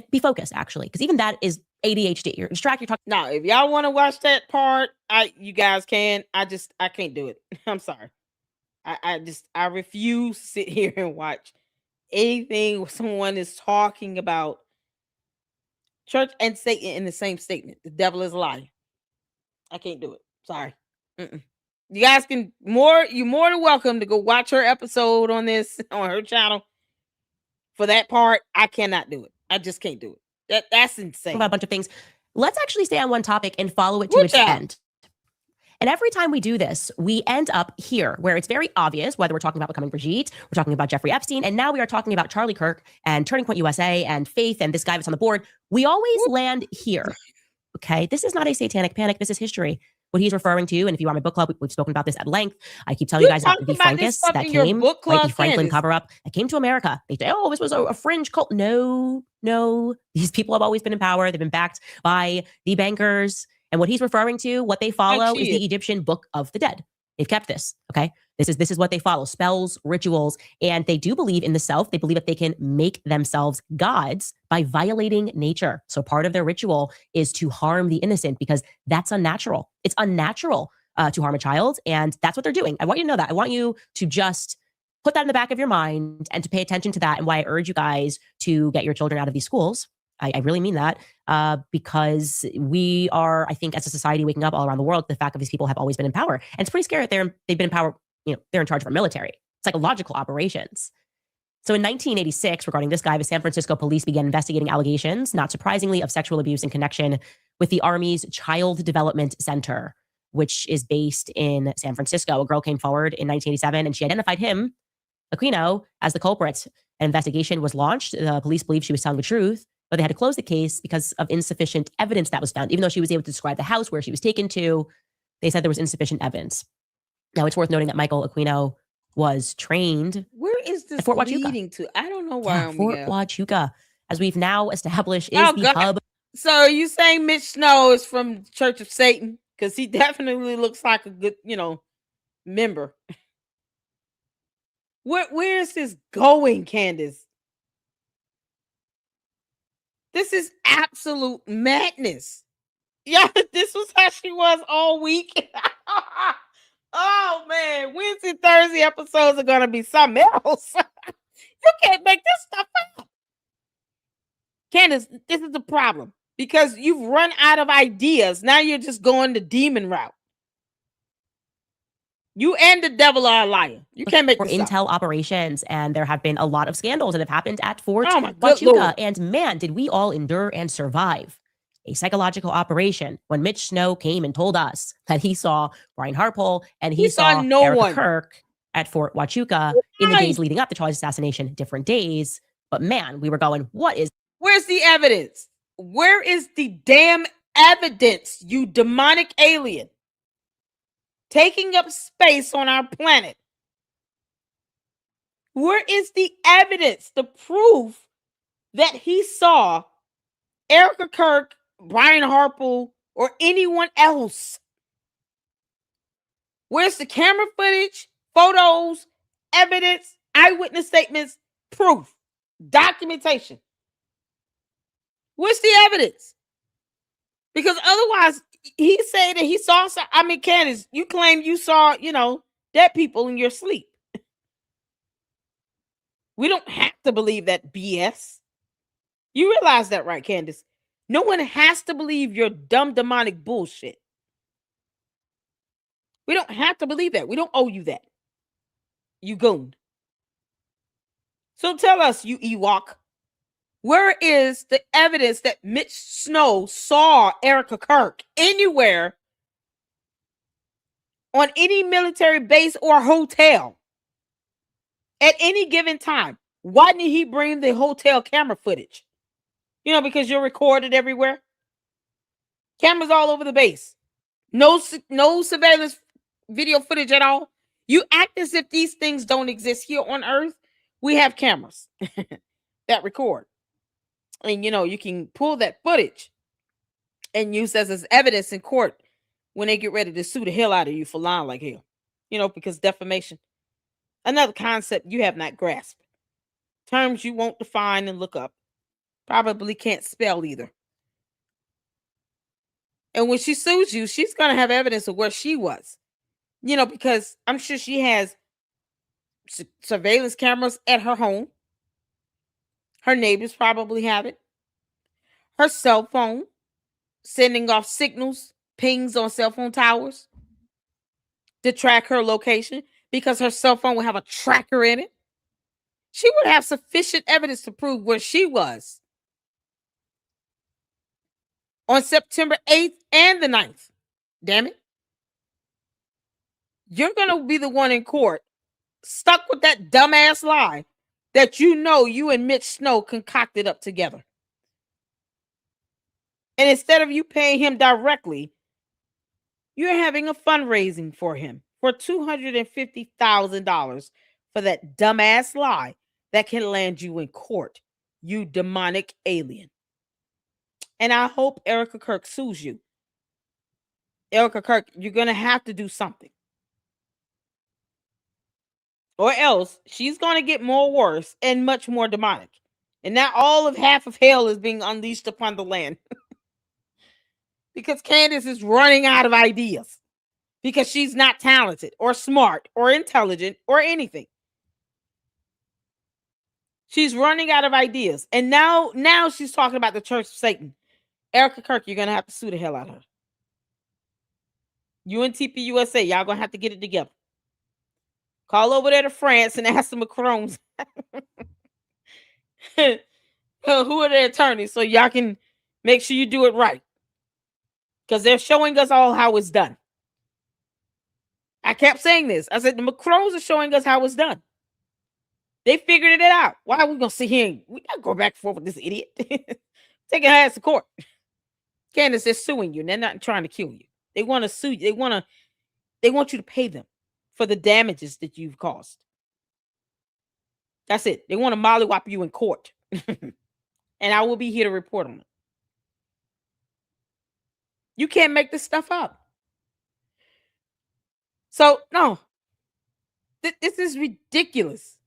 be focused, actually, because even that is ADHD. You're distracted. You're talking. Now, if y'all want to watch that part, you guys can. I can't do it. I'm sorry. I refuse to sit here and watch anything someone is talking about church and Satan in the same statement. The devil is a liar. I can't do it. Sorry. You guys can you're more than welcome to go watch her episode on this on her channel. For that part, I cannot do it. I just can't do it. That's insane. About a bunch of things. Let's actually stay on one topic and follow it to its end. And every time we do this, we end up here, where it's very obvious whether we're talking about becoming Brigitte, we're talking about Jeffrey Epstein, and now we are talking about Charlie Kirk and Turning Point USA and Faith and this guy that's on the board. We always land here. Okay, this is not a satanic panic. This is history. What he's referring to, and if you are on my book club, we've spoken about this at length. I keep telling you guys about the Frankists that came, right, the Franklin cover-up that came to America. They say, oh, this was a fringe cult. No. These people have always been in power. They've been backed by the bankers. And what he's referring to, what they follow is the Egyptian Book of the Dead. They've kept this, okay? This is what they follow, spells, rituals, and they do believe in the self. They believe that they can make themselves gods by violating nature. So part of their ritual is to harm the innocent because that's unnatural. It's unnatural to harm a child, and that's what they're doing. I want you to know that. I want you to just put that in the back of your mind and to pay attention to that, and why I urge you guys to get your children out of these schools I really mean that, because we are, I think, as a society, waking up all around the world to the fact that these people have always been in power. And it's pretty scary that they've been in power, they're in charge of our military, psychological operations. So in 1986, regarding this guy, the San Francisco police began investigating allegations, not surprisingly, of sexual abuse in connection with the Army's Child Development Center, which is based in San Francisco. A girl came forward in 1987 and she identified him, Aquino, as the culprit. An investigation was launched. The police believed she was telling the truth, but they had to close the case because of insufficient evidence that was found. Even though she was able to describe the house where she was taken to, they said there was insufficient evidence. Now, it's worth noting that Michael Aquino was trained. Where is this Fort leading to? I don't know why. Fort Huachuca, as we've now established, is the hub. So are you saying Mitch Snow is from the Church of Satan? Because he definitely looks like a good, member. Where is this going, Candace? This is absolute madness. Yeah, this was how she was all week. Oh man, Wednesday, Thursday episodes are gonna be something else. You can't make this stuff up. Candace, this is the problem. Because you've run out of ideas. Now you're just going the demon route. You and the devil are a liar. You can't make this intel up. operations, and there have been a lot of scandals that have happened at Fort Huachuca. Huachuca. And man, did we all endure and survive a psychological operation when Mitch Snow came and told us that he saw Brian Harpole and he saw Erica Kirk at Fort Huachuca in the days leading up to Charlie's assassination, different days. But man, we were going, where's the evidence? Where is the damn evidence, you demonic alien? Taking up space on our planet. Where is the evidence, the proof that he saw Erica Kirk, Brian Harpole, or anyone else? Where's the camera footage, photos, evidence, eyewitness statements, proof, documentation? Where's the evidence? Because otherwise, he said that he saw, Candace, you claim you saw, dead people in your sleep. We don't have to believe that BS. You realize that, right, Candace? No one has to believe your dumb demonic bullshit. We don't have to believe that. We don't owe you that. You goon. So tell us, you Ewok, where is the evidence that Mitch Snow saw Erica Kirk anywhere on any military base or hotel at any given time? Why didn't he bring the hotel camera footage? Because you're recorded everywhere. Cameras all over the base. No surveillance video footage at all. You act as if these things don't exist here on Earth. We have cameras that record. And, you can pull that footage and use that as evidence in court when they get ready to sue the hell out of you for lying like hell. Because defamation. Another concept you have not grasped. Terms you won't define and look up. Probably can't spell either. And when she sues you, she's going to have evidence of where she was. Because I'm sure she has surveillance cameras at her home. Her neighbors probably have it. Her cell phone, sending off signals, pings on cell phone towers to track her location, because her cell phone will have a tracker in it. She would have sufficient evidence to prove where she was on September 8th and the 9th. Damn it. You're going to be the one in court stuck with that dumbass lie that you and Mitch Snow concocted up together. And instead of you paying him directly, you're having a fundraising for him for $250,000 for that dumbass lie that can land you in court, you demonic alien. And I hope Erica Kirk sues you. Erica Kirk, you're going to have to do something. Or else she's going to get more worse and much more demonic. And now half of hell is being unleashed upon the land. Because Candace is running out of ideas. Because she's not talented or smart or intelligent or anything. She's running out of ideas. And now she's talking about the Church of Satan. Erica Kirk, you're going to have to sue the hell out of her. You and TPUSA, y'all going to have to get it together. Call over there to France and ask the Macrons who are their attorneys so y'all can make sure you do it right. Because they're showing us all how it's done. I kept saying this. I said the Macrons are showing us how it's done. They figured it out. Why are we going to sit here and we got to go back and forth with this idiot? Taking her ass to court. Candace, they're suing you. And they're not trying to kill you. They want to sue you. They want you to pay them for the damages that you've caused. That's it. They want to mollywop you in court. And I will be here to report on it. You can't make this stuff up. So, no. This is ridiculous.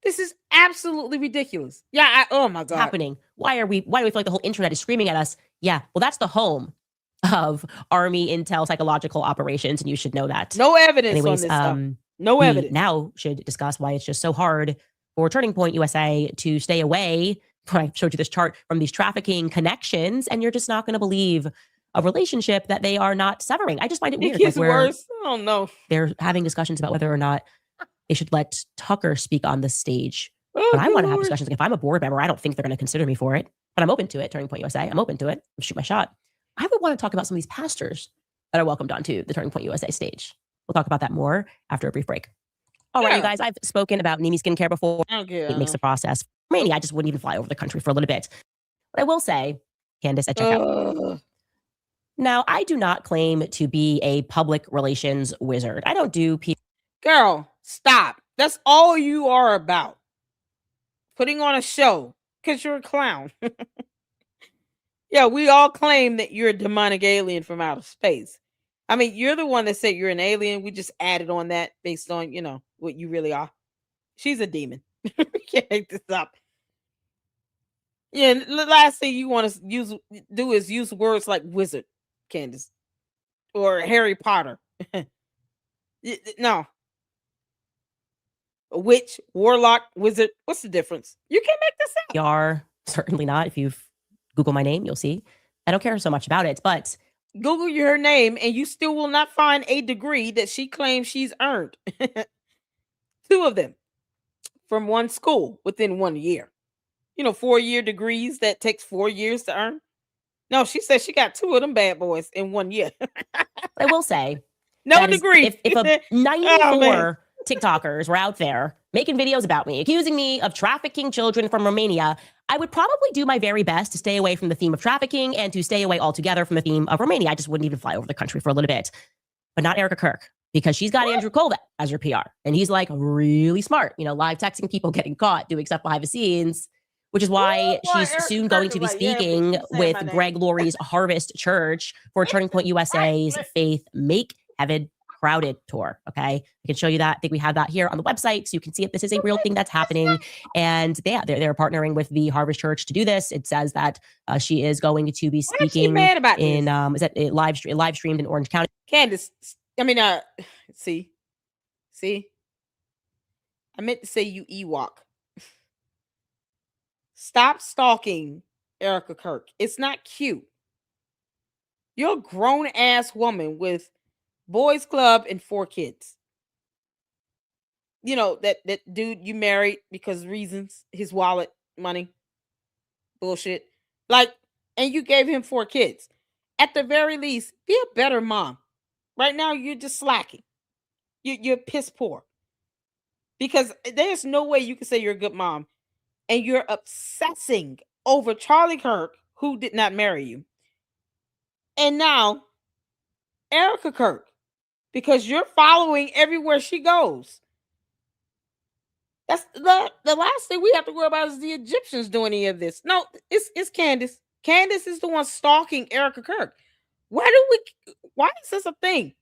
This is absolutely ridiculous. Yeah, oh my God. What's happening? Why do we feel like the whole internet is screaming at us? Yeah, well, that's the home of Army Intel psychological operations, and you should know that. No evidence on this stuff. No evidence. Now should discuss why it's just so hard for Turning Point USA to stay away. I showed you this chart from these trafficking connections, and you're just not going to believe a relationship that they are not severing. I just find it weird. It gets worse. I don't know. They're having discussions about whether or not they should let Tucker speak on the stage. Oh, but I want to have discussions. Like if I'm a board member, I don't think they're going to consider me for it. But I'm open to it. Turning Point USA. I'm open to it. I'll shoot my shot. I would want to talk about some of these pastors that are welcomed onto the Turning Point USA stage. We'll talk about that more after a brief break. All right, you guys. I've spoken about Nimi Skincare before. It makes the process. Mainly, I just wouldn't even fly over the country for a little bit. But I will say, Candace, at checkout. Now, I do not claim to be a public relations wizard. I don't do people. Girl, stop. That's all you are about. Putting on a show because you're a clown. Yeah, we all claim that you're a demonic alien from outer space. I mean, you're the one that said you're an alien. We just added on that based on, what you really are. She's a demon. We can't make this up. Yeah, the last thing you want to do is use words like wizard, Candace, or Harry Potter. No. A witch, warlock, wizard. What's the difference? You can't make this up. You are certainly not. If you Google my name, you'll see. I don't care so much about it, but Google your name and you still will not find a degree that she claims she's earned. 2 of them from one school within 1 year. 4-year degrees that takes 4 years to earn. No, she said she got 2 of them bad boys in 1 year. I will say, no degree. If a 94 TikTokers were out there making videos about me, accusing me of trafficking children from Romania, I would probably do my very best to stay away from the theme of trafficking and to stay away altogether from the theme of Romania. I just wouldn't even fly over the country for a little bit. But not Erica Kirk, because she's got Andrew Colvett as her PR. And he's like really smart, live texting people getting caught doing stuff behind the scenes, which is why she's soon going to be speaking with Greg Laurie's Harvest Church for Turning Point USA's Faith Make Heaven Crowded tour. Okay, I can show you that. I think we have that here on the website, so you can see if this is a real thing that's happening. And they're partnering with the Harvest Church to do this. It says that she is going to be speaking in is that live streamed in Orange County. Candace, see, I meant to say you Ewok. Stop stalking Erica Kirk. It's not cute. You're a grown ass woman with boys club and 4 kids. That dude you married because reasons, his wallet, money, bullshit. And you gave him 4 kids. At the very least, be a better mom. Right now, you're just slacking. You're piss poor. Because there's no way you can say you're a good mom. And you're obsessing over Charlie Kirk, who did not marry you. And now, Erica Kirk. Because you're following everywhere she goes. That's the last thing we have to worry about is the Egyptians doing any of this. No, it's Candace. Candace is the one stalking Erica Kirk. Why is this a thing?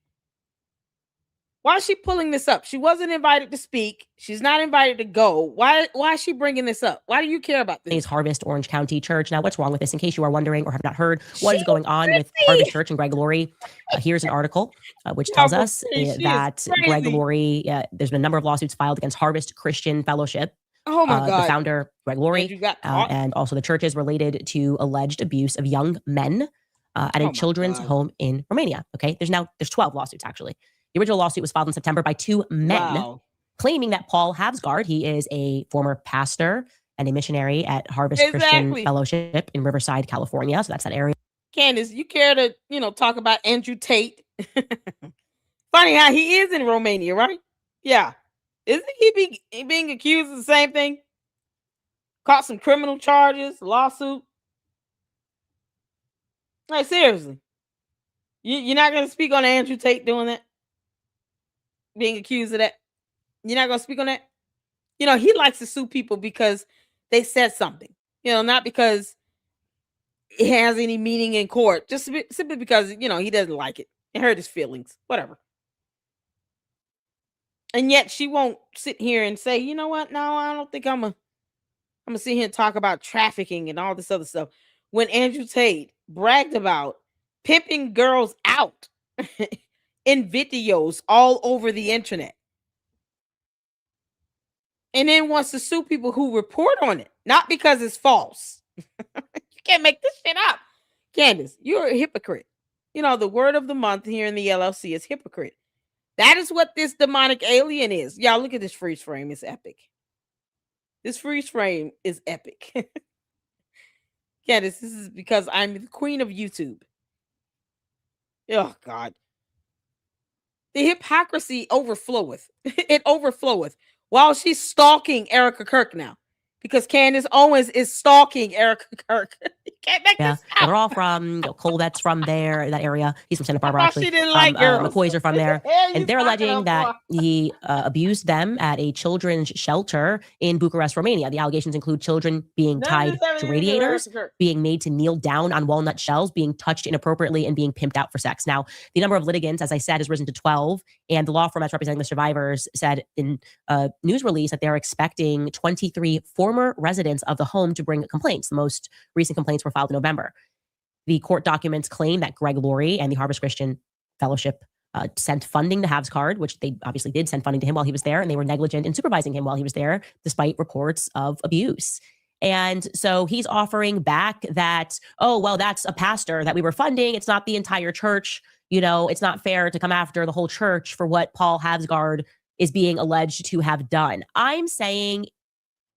Why is she pulling this up? She wasn't invited to speak. She's not invited to go. Why is she bringing this up? Why do you care about this? Harvest Orange County Church. Now, what's wrong with this? In case you are wondering or have not heard what is going on with Harvest Church and Greg Laurie, here's an article which tells us that Greg Laurie, there's been a number of lawsuits filed against Harvest Christian Fellowship Oh my God. The founder, Greg Laurie, and also the churches related to alleged abuse of young men at a children's home in Romania. Okay, there's 12 lawsuits actually. The original lawsuit was filed in September by 2 men claiming that Paul Havsgaard, he is a former pastor and a missionary at Harvest Christian Fellowship in Riverside, California. So that's that area. Candace, you care to, talk about Andrew Tate? Funny how he is in Romania, right? Yeah. Isn't he being accused of the same thing? Caught some criminal charges, lawsuit. Like, seriously. You're not going to speak on Andrew Tate doing that? Being accused of that? You're not going to speak on that? He likes to sue people because they said something. Not because it has any meaning in court. Just simply because, he doesn't like it. It hurt his feelings. Whatever. And yet she won't sit here and say, you know what? No, I don't think I'm going to sit here and talk about trafficking and all this other stuff. When Andrew Tate bragged about pimping girls out in videos all over the internet. And then wants to sue people who report on it. Not because it's false. You can't make this shit up. Candace, you're a hypocrite. The word of the month here in the LLC is hypocrite. That is what this demonic alien is. Y'all, look at this freeze frame. It's epic. This freeze frame is epic. Candace, this is because I'm the queen of YouTube. Oh, God. The hypocrisy overfloweth. It overfloweth. While she's stalking Erica Kirk now. Because Candace Owens is stalking Erica Kirk. You can't make this up. They're all from Colvette's from there, that area. He's from Santa Barbara, actually. She didn't like girls. McCoys are from there. And they're alleging that he abused them at a children's shelter in Bucharest, Romania. The allegations include children being tied to radiators, being made to kneel down on walnut shells, being touched inappropriately, and being pimped out for sex. Now, the number of litigants, as I said, has risen to 12. And the law firm that's representing the survivors said in a news release that they're expecting 23 former residents of the home to bring complaints. The most recent complaints were filed in November. The court documents claim that Greg Laurie and the Harvest Christian Fellowship sent funding to Havsgaard, which they obviously did send funding to him while he was there, and they were negligent in supervising him while he was there, despite reports of abuse. And so he's offering back that, oh, well, that's a pastor that we were funding. It's not the entire church. It's not fair to come after the whole church for what Paul Havsgaard is being alleged to have done. I'm saying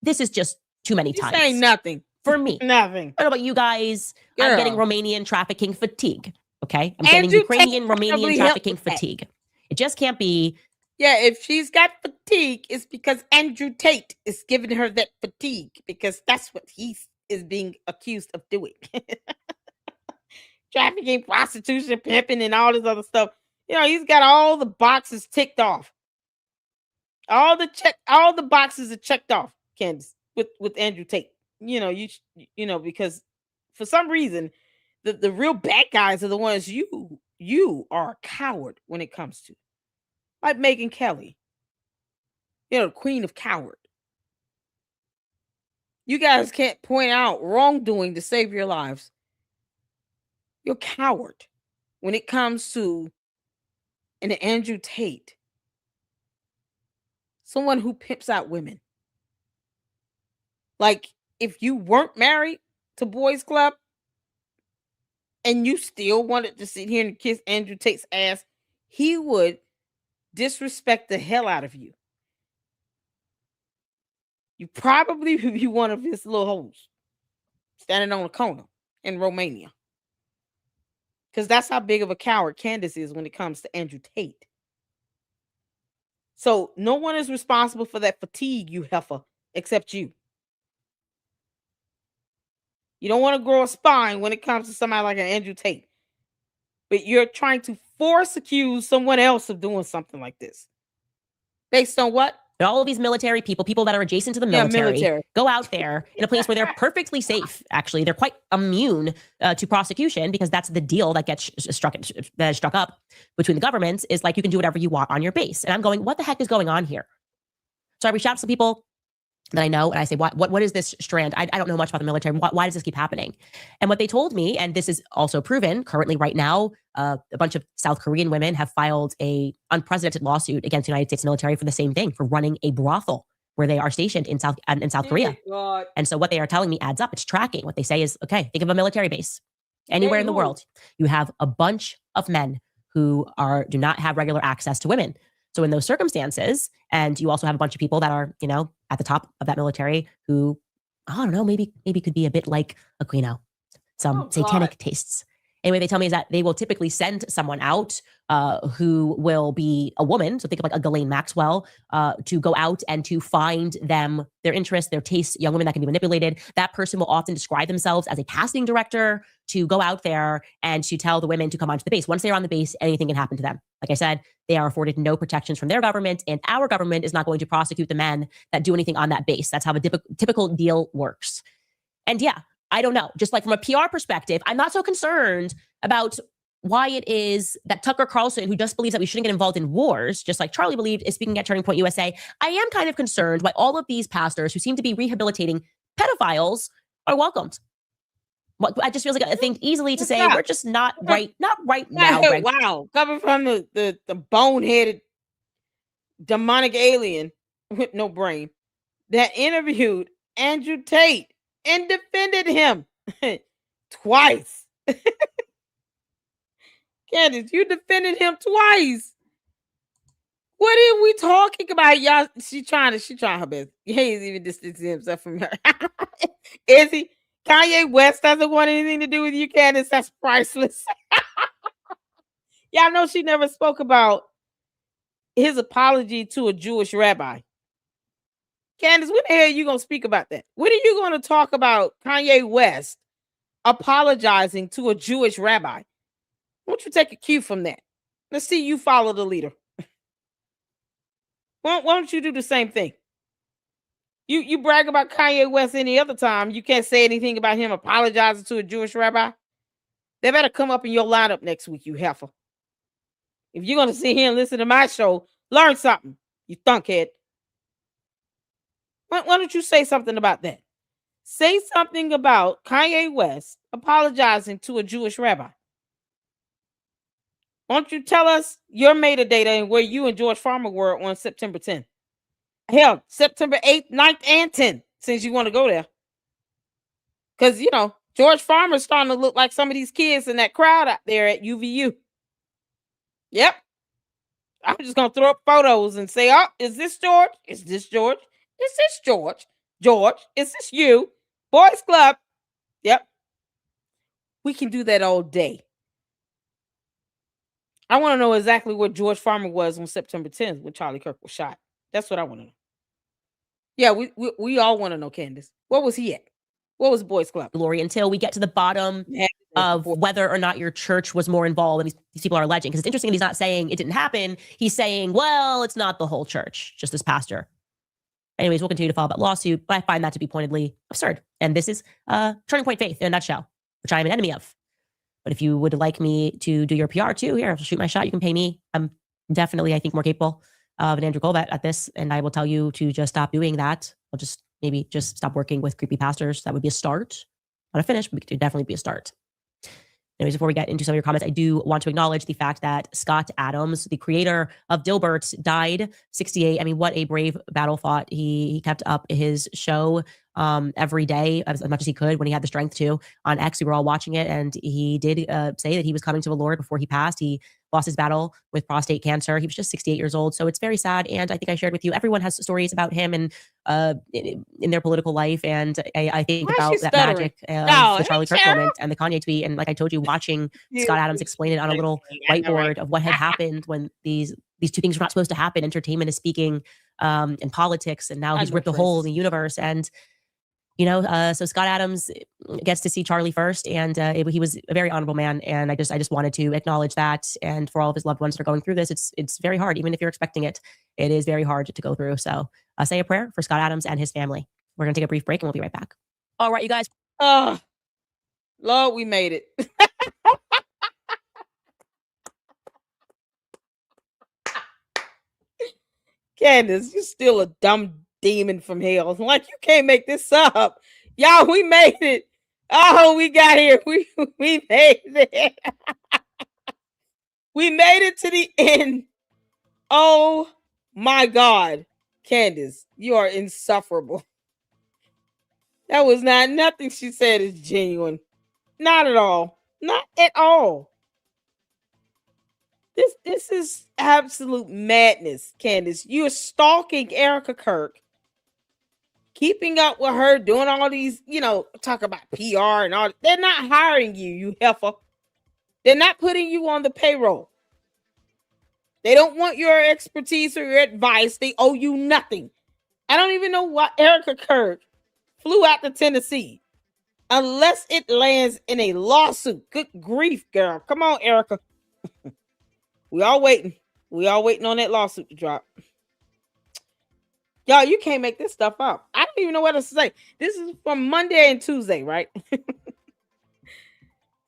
this is just too many times. Saying nothing. For me. Nothing. I don't know about you guys. Girl. I'm getting Romanian trafficking fatigue. Okay? I'm getting Ukrainian Romanian trafficking fatigue. It just can't be. Yeah, if she's got fatigue, it's because Andrew Tate is giving her that fatigue because that's what he is being accused of doing. Trafficking, prostitution, pimping, and all this other stuff. He's got all the boxes ticked off. All the boxes are checked off, Candace, with Andrew Tate. Because for some reason, the real bad guys are the ones you are a coward when it comes to. Like Megyn Kelly. The queen of coward. You guys can't point out wrongdoing to save your lives. You're a coward when it comes to an Andrew Tate. Someone who pimps out women. Like, if you weren't married to Boys Club and you still wanted to sit here and kiss Andrew Tate's ass, he would disrespect the hell out of you. You probably would be one of his little hoes standing on a corner in Romania. Because that's how big of a coward Candace is when it comes to Andrew Tate. So no one is responsible for that fatigue, you heifer, except you. You don't want to grow a spine when it comes to somebody like an Andrew Tate. But you're trying to force accuse someone else of doing something like this. Based on what? And all of these military people that are adjacent to the military, go out there in a place where they're perfectly safe. Actually, they're quite immune to prosecution because that's the deal that gets struck up between the governments is like you can do whatever you want on your base. And I'm going, what the heck is going on here? So I reached out to some people that I know, and I say, what is this strand? I don't know much about the military. Why does this keep happening? And what they told me, and this is also proven currently right now, a bunch of South Korean women have filed a unprecedented lawsuit against the United States military for the same thing, for running a brothel where they are stationed in South Korea. God. And so what they are telling me adds up. It's tracking. What they say is, okay, think of a military base anywhere in the world. You have a bunch of men who do not have regular access to women. So in those circumstances, and you also have a bunch of people that are, at the top of that military who, I don't know, maybe could be a bit like Aquino, some satanic tastes. Anyway, they tell me is that they will typically send someone out who will be a woman. So think of like a Ghislaine Maxwell to go out and to find them, their interests, their tastes, young women that can be manipulated. That person will often describe themselves as a casting director to go out there and to tell the women to come onto the base. Once they're on the base, anything can happen to them. Like I said, they are afforded no protections from their government, and our government is not going to prosecute the men that do anything on that base. That's how the typical deal works. And yeah, I don't know. Just like from a PR perspective, I'm not so concerned about why it is that Tucker Carlson, who just believes that we shouldn't get involved in wars, just like Charlie believed, is speaking at Turning Point USA. I am kind of concerned why all of these pastors who seem to be rehabilitating pedophiles are welcomed. I just feels like a thing easily to say, we're just not right now. Greg. Wow. Coming from the boneheaded demonic alien with no brain that interviewed Andrew Tate and defended him twice. Candace, you defended him twice. What are we talking about, y'all? She trying her best. He ain't even distancing himself from her. Is he? Kanye West doesn't want anything to do with you, Candace. That's priceless. Y'all know she never spoke about his apology to a Jewish rabbi. Candace, when the hell are you going to speak about that? When are you going to talk about Kanye West apologizing to a Jewish rabbi? Why don't you take a cue from that? Let's see you follow the leader. Why don't you do the same thing? You brag about Kanye West any other time. You can't say anything about him apologizing to a Jewish rabbi. They better come up in your lineup next week, you heifer. If you're going to sit here and listen to my show, learn something, you thunkhead. Why don't you say something about that? Say something about Kanye West apologizing to a Jewish rabbi. Why don't you tell us your metadata and where you and George Farmer were on September 10th? Hell, September 8th, 9th, and 10th, since you want to go there. Because, George Farmer's starting to look like some of these kids in that crowd out there at UVU. Yep. I'm just going to throw up photos and say, oh, is this George? Is this George? Is this George? George, is this you? Boys Club. Yep. We can do that all day. I want to know exactly where George Farmer was on September 10th when Charlie Kirk was shot. That's what I want to know. Yeah, we all want to know, Candace. Where was he at? What was Boys Club? Glory, until we get to the bottom of whether or not your church was more involved than these people are alleging. Because it's interesting that he's not saying it didn't happen. He's saying, well, it's not the whole church, just this pastor. Anyways, we'll continue to follow that lawsuit, but I find that to be pointedly absurd. And this is Turning Point Faith in a nutshell, which I am an enemy of. But if you would like me to do your PR too, here, I'll shoot my shot. You can pay me. I'm definitely, I think, more capable of an Andrew Colbert at this. And I will tell you to just stop doing that. I'll just maybe just stop working with creepy pastors. That would be a start. Not a finish, but it could definitely be a start. Anyways, before we get into some of your comments, I do want to acknowledge the fact that Scott Adams, the creator of Dilbert, died 68. I mean, what a brave battle fought. He kept up his show every day as much as he could when he had the strength to. On X, we were all watching it, and he did say that he was coming to the Lord before he passed. He lost his battle with prostate cancer. He was just 68 years old. So it's very sad. And I think I shared with you, everyone has stories about him and in their political life. And I think about that magic of the Charlie Kirk moment and the Kanye tweet. And like I told you, watching Scott Adams explain it on a little whiteboard of what had happened when these two things were not supposed to happen. Entertainment is speaking and politics. And now he's ripped a hole in the universe. And so Scott Adams gets to see Charlie first, and he was a very honorable man. And I just wanted to acknowledge that. And for all of his loved ones that are going through this, it's very hard. Even if you're expecting it, it is very hard to go through. So say a prayer for Scott Adams and his family. We're going to take a brief break and we'll be right back. All right, you guys. Oh, Lord, we made it. Candace, you're still a dumb demon from hell. Like, you can't make this up. Y'all, we made it. Oh, we got here. We made it. We made it to the end. Oh my God. Candace, you are insufferable. That was not nothing she said is genuine. Not at all. Not at all. This is absolute madness, Candace. You're stalking Erica Kirk, keeping up with her, doing all these, talk about PR and all. They're not hiring you, you heifer. They're not putting you on the payroll. They don't want your expertise or your advice. They owe you nothing. I don't even know why Erica Kirk flew out to Tennessee unless it lands in a lawsuit. Good grief, girl. Come on, Erica. We all waiting. We all waiting on that lawsuit to drop. Y'all, you can't make this stuff up. I don't even know what to say. This is from Monday and Tuesday, right?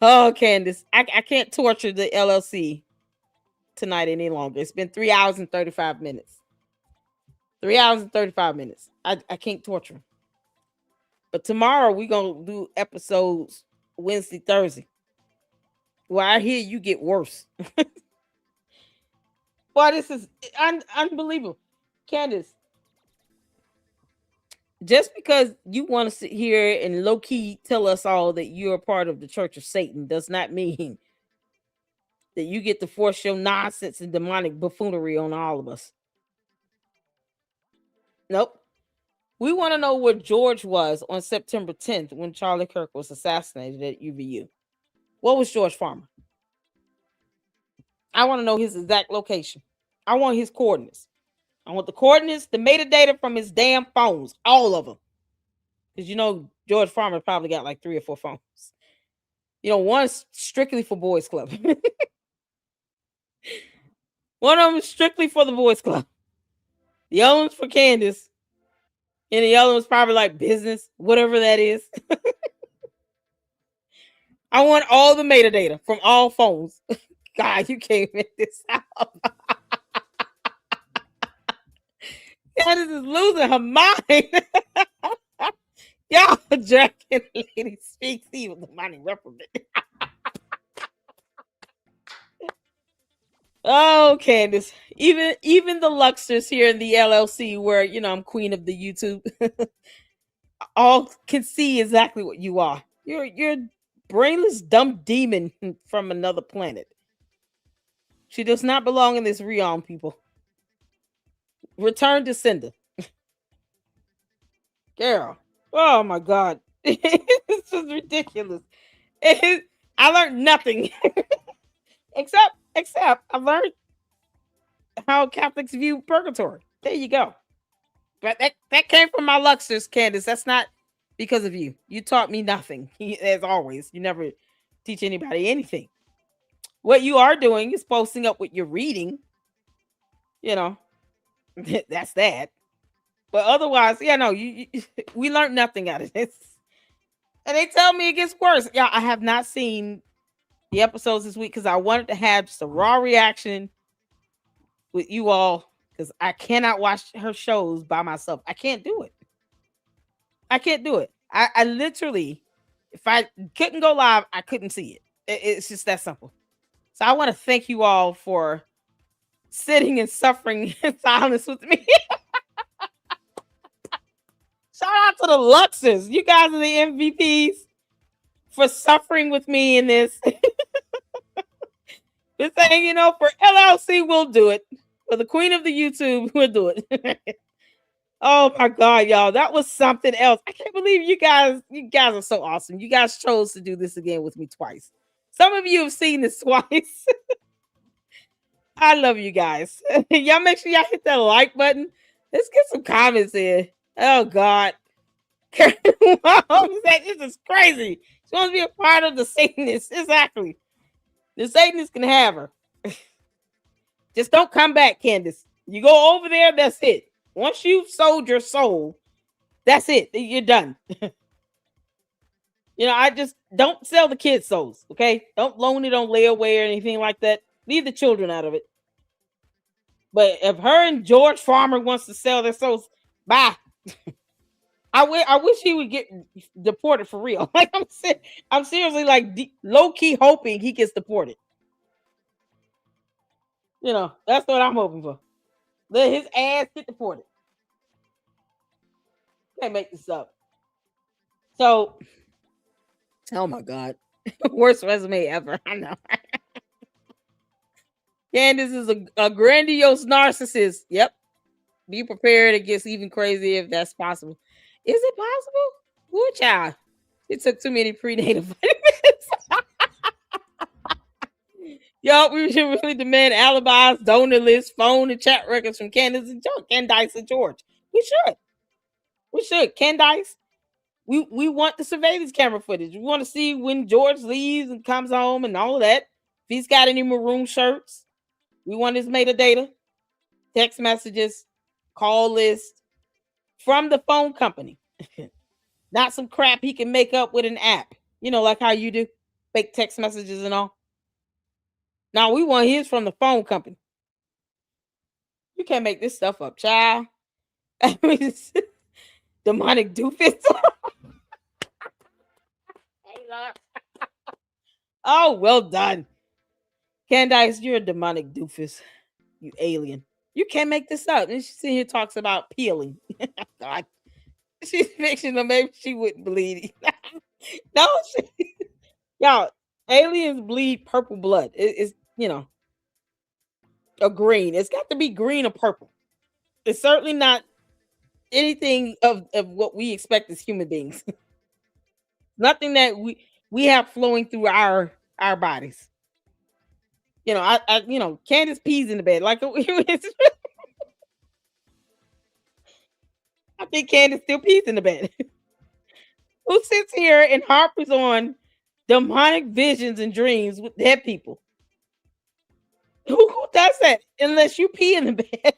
Oh, Candace, I can't torture the LLC tonight any longer. It's been 3 hours and 35 minutes. 3 hours and 35 minutes. I can't torture them. But tomorrow we're going to do episodes Wednesday, Thursday. Well, I hear you get worse. Boy, this is unbelievable. Candace, just because you want to sit here and low-key tell us all that you're a part of the Church of Satan does not mean that you get to force your nonsense and demonic buffoonery on all of us. Nope. We want to know where George was on September 10th when Charlie Kirk was assassinated at UVU. What was George Farmer? I want to know his exact location. I want his coordinates. I want the coordinates, the metadata from his damn phones, all of them. Because George Farmer probably got like 3 or 4 phones. One's strictly for Boys Club. One of them is strictly for the Boys Club. The other one's for Candace. And the other one's probably like business, whatever that is. I want all the metadata from all phones. God, you can't make this out. Candace is losing her mind. Y'all dragging lady speaks evil the money reprobate. Oh, Candace. Even the Luxers here in the LLC where, I'm queen of the YouTube, all can see exactly what you are. You're brainless, dumb demon from another planet. She does not belong in this realm, people. Return to sender. Girl. Oh my God. This is ridiculous. I learned nothing. except I learned how Catholics view purgatory. There you go. But that came from my Luxers, Candace. That's not because of you. You taught me nothing. As always, you never teach anybody anything. What you are doing is posting up what you're reading. That's that. But otherwise, we learned nothing out of this. And they tell me it gets worse. Yeah, I have not seen the episodes this week because I wanted to have just a raw reaction with you all because I cannot watch her shows by myself. I can't do it. I literally, if I couldn't go live, I couldn't see it. It's just that simple. So I want to thank you all for sitting and suffering in silence with me. Shout out to the Luxers. You guys are the MVPs for suffering with me in this. Just saying, for LLC, we'll do it. For the queen of the YouTube, we'll do it. Oh my God, y'all. That was something else. I can't believe you guys are so awesome. You guys chose to do this again with me twice. Some of you have seen this twice. I love you guys. Y'all make sure y'all hit that like button. Let's get some comments in. Oh God. This is crazy. She wants to be a part of the Satanists. Exactly. The Satanists can have her. Just don't come back, Candace. You go over there, that's it. Once you've sold your soul, that's it. You're done. I just don't sell the kids' souls, okay? Don't loan it on layaway or anything like that. Leave the children out of it. But if her and George Farmer wants to sell their souls, bye. I wish he would get deported for real. Like I'm seriously like low key hoping he gets deported. That's what I'm hoping for. Let his ass get deported. Can't make this up. So, oh my God, worst resume ever. I know. Candace is a grandiose narcissist. Yep. Be prepared. It gets even crazier if that's possible. Is it possible? Ooh, child. It took too many prenatal vitamins. Yo, we should really demand alibis, donor lists, phone, and chat records from Candace and George. We should. We should. Candace, we want the surveillance camera footage. We want to see when George leaves and comes home and all of that. If he's got any maroon shirts, we want his metadata, text messages, call list from the phone company. Not some crap he can make up with an app. You know, like how you do fake text messages and all. Now we want his from the phone company. You can't make this stuff up, child. I mean, demonic doofus. Oh, well done. Candace, you're a demonic doofus. You alien. You can't make this up. And she's sitting here talks about peeling. God. She's fictional. Maybe she wouldn't bleed. No, y'all, aliens bleed purple blood. It's, you know, a green. It's got to be green or purple. It's certainly not anything of what we expect as human beings. Nothing that we have flowing through our bodies. You know, I Candace pees in the bed. Like I think Candace still pees in the bed. Who sits here and harpers on demonic visions and dreams with dead people? Who does that? Unless you pee in the bed.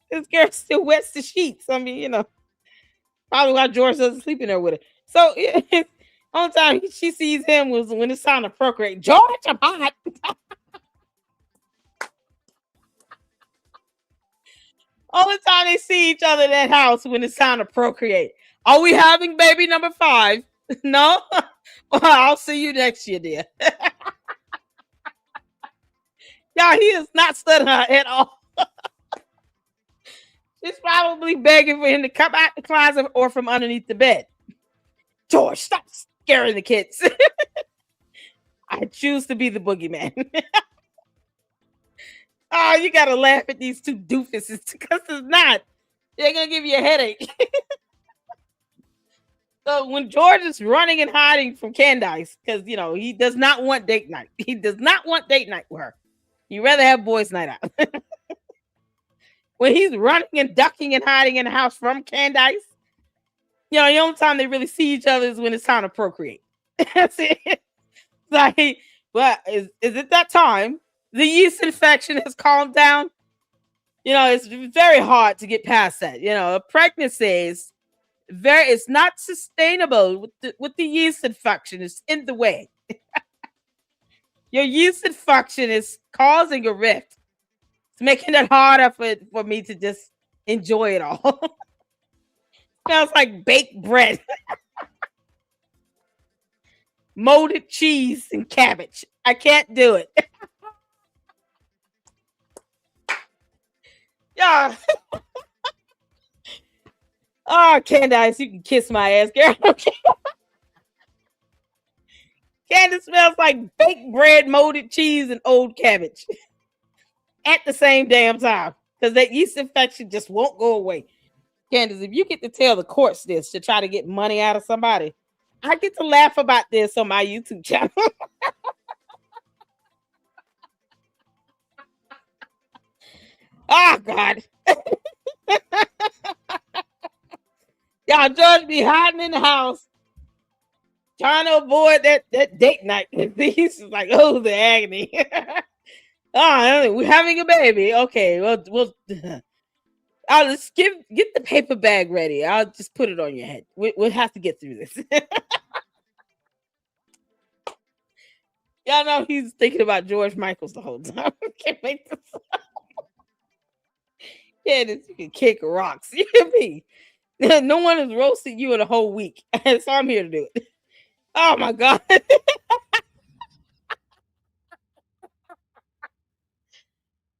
This girl still wets the sheets. I mean, you know, probably why George doesn't sleep in there with her. So only time she sees him was when it's time to procreate. George, I'm hot. Only time they see each other in that house when it's time to procreate. Are we having baby number 5? No? Well, I'll see you next year, dear. Y'all, he is not studying her at all. She's probably begging for him to come out the closet or from underneath the bed. George, stop scaring the kids. I choose to be the boogeyman. Oh, you gotta laugh at these two doofuses because it's not. They're gonna give you a headache. So when George is running and hiding from Candace, because you know he does not want date night. He does not want date night with her. He'd rather have boys' night out. When he's running and ducking and hiding in the house from Candace, you know, the only time they really see each other is when it's time to procreate. That's it. Like, well, is it that time? The yeast infection has calmed down. You know, it's very hard to get past that. You know, a pregnancy is it's not sustainable with the yeast infection. It's in the way. Your yeast infection is causing a rift. It's making it harder for me to just enjoy it all. Smells like baked bread. Molded cheese and cabbage. I can't do it. Yeah. Oh, Candace, you can kiss my ass, girl. Candace smells like baked bread, molded cheese, and old cabbage at the same damn time because that yeast infection just won't go away. Candace, if you get to tell the courts this to try to get money out of somebody, I get to laugh about this on my YouTube channel. Oh, God. Y'all, George be hiding in the house, trying to avoid that date night. He's like, oh, the agony. Oh, we're having a baby. Okay, we'll I'll just get the paper bag ready. I'll just put it on your head. We'll have to get through this. Y'all know he's thinking about George Michaels the whole time. Can't make this up. Yeah, you can kick rocks. You hear me? No one has roasted you in a whole week. So I'm here to do it. Oh my God.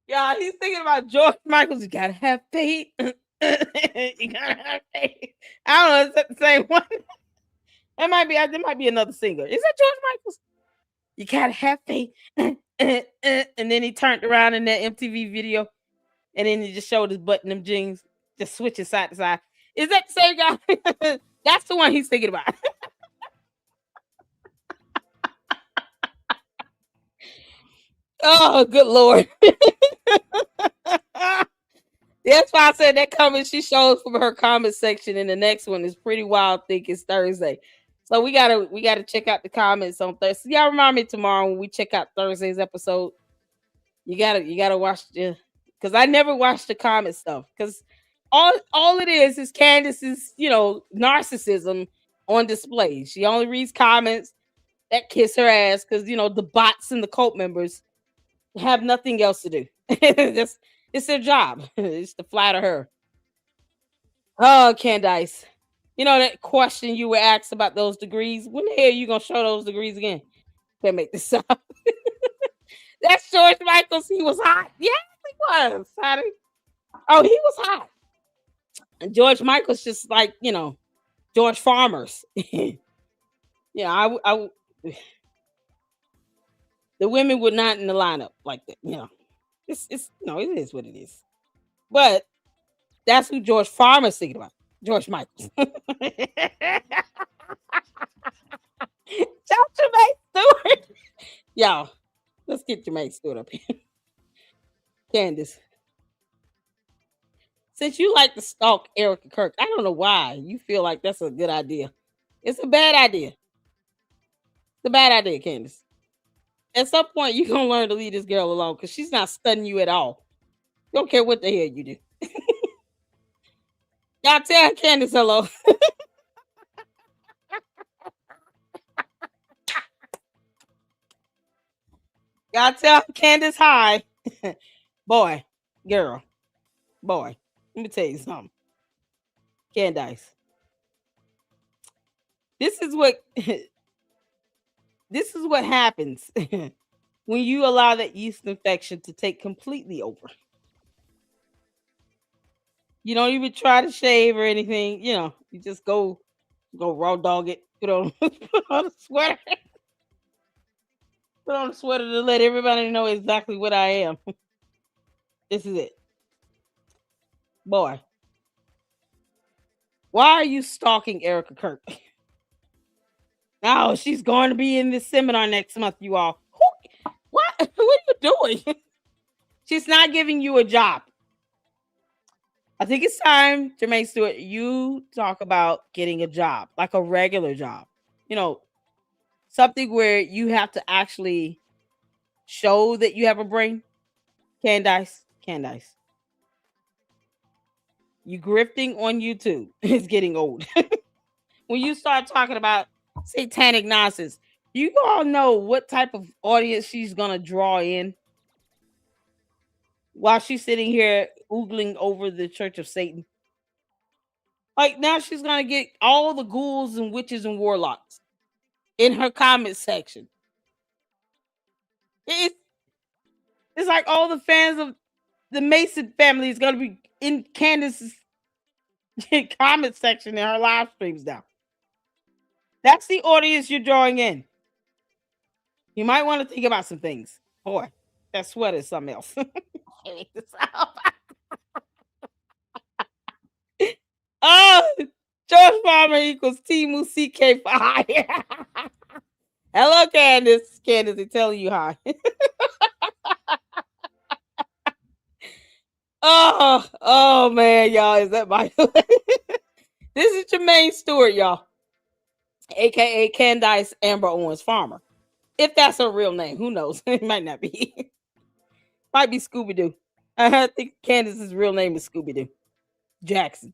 Yeah, he's thinking about George Michaels. You gotta have faith. You gotta have faith. I don't know. Is that the same one? There might be another singer. Is that George Michael's? You gotta have faith. And then he turned around in that MTV video, and then he just showed his butt in them jeans, just switching side to side. Is that the same guy? That's the one he's thinking about. Oh, good Lord. That's why I said that comment she shows from her comment section, and the next one is pretty wild. I think it's Thursday. So we gotta check out the comments on Thursday. Y'all remind me tomorrow when we check out Thursday's episode. You gotta watch because I never watched the comment stuff, because all it is Candace's narcissism on display. She only reads comments that kiss her ass because the bots and the cult members have nothing else to do. It's their job. It's to flatter her. Oh, Candace. That question you were asked about those degrees. When the hell are you gonna show those degrees again? Can't make this up. That's George Michaels. He was hot. Yeah, he was. Oh, he was hot. And George Michael's just like, George Farmers. Yeah, the women were not in the lineup like that. It is what it is. But that's who George Farmer's thinking about. George Michaels. Shout Jermaine Stewart. Y'all, let's get Jermaine Stewart up here. Candace. Since you like to stalk Erica Kirk, I don't know why you feel like that's a good idea. It's a bad idea. It's a bad idea, Candace. At some point, you're going to learn to leave this girl alone because she's not stunning you at all. Don't care what the hell you do. Y'all tell Candace hello. Y'all tell Candace hi. Boy, girl, boy. Let me tell you something. Candace. This is what happens when you allow that yeast infection to take completely over. You don't even try to shave or anything. You just go raw dog it. Put on a sweater. Put on a sweater to let everybody know exactly what I am. This is it. Boy. Why are you stalking Erica Kirk? Now she's going to be in this seminar next month, you all. What are you doing? She's not giving you a job. I think it's time, Jermaine Stewart, you talk about getting a job, like a regular job. Something where you have to actually show that you have a brain. Candace. You grifting on YouTube is getting old. When you start talking about satanic nonsense, you all know what type of audience she's gonna draw in while she's sitting here oogling over the Church of Satan. Like, now she's gonna get all the ghouls and witches and warlocks in her comment section. It's like all the fans of the Mason family is gonna be in Candace's comment section in her live streams now. That's the audience you're drawing in. You might want to think about some things. Boy, that sweater is something else. Oh, George Farmer equals Timu CK for hi. Hello, Candace. Candace, they're telling you hi. Oh man, y'all. Is that my This is Jermaine Stewart, y'all. AKA Candace Amber Owens Farmer. If that's her real name, who knows? It might not be. Might be Scooby-Doo. I think Candace's real name is Scooby-Doo Jackson.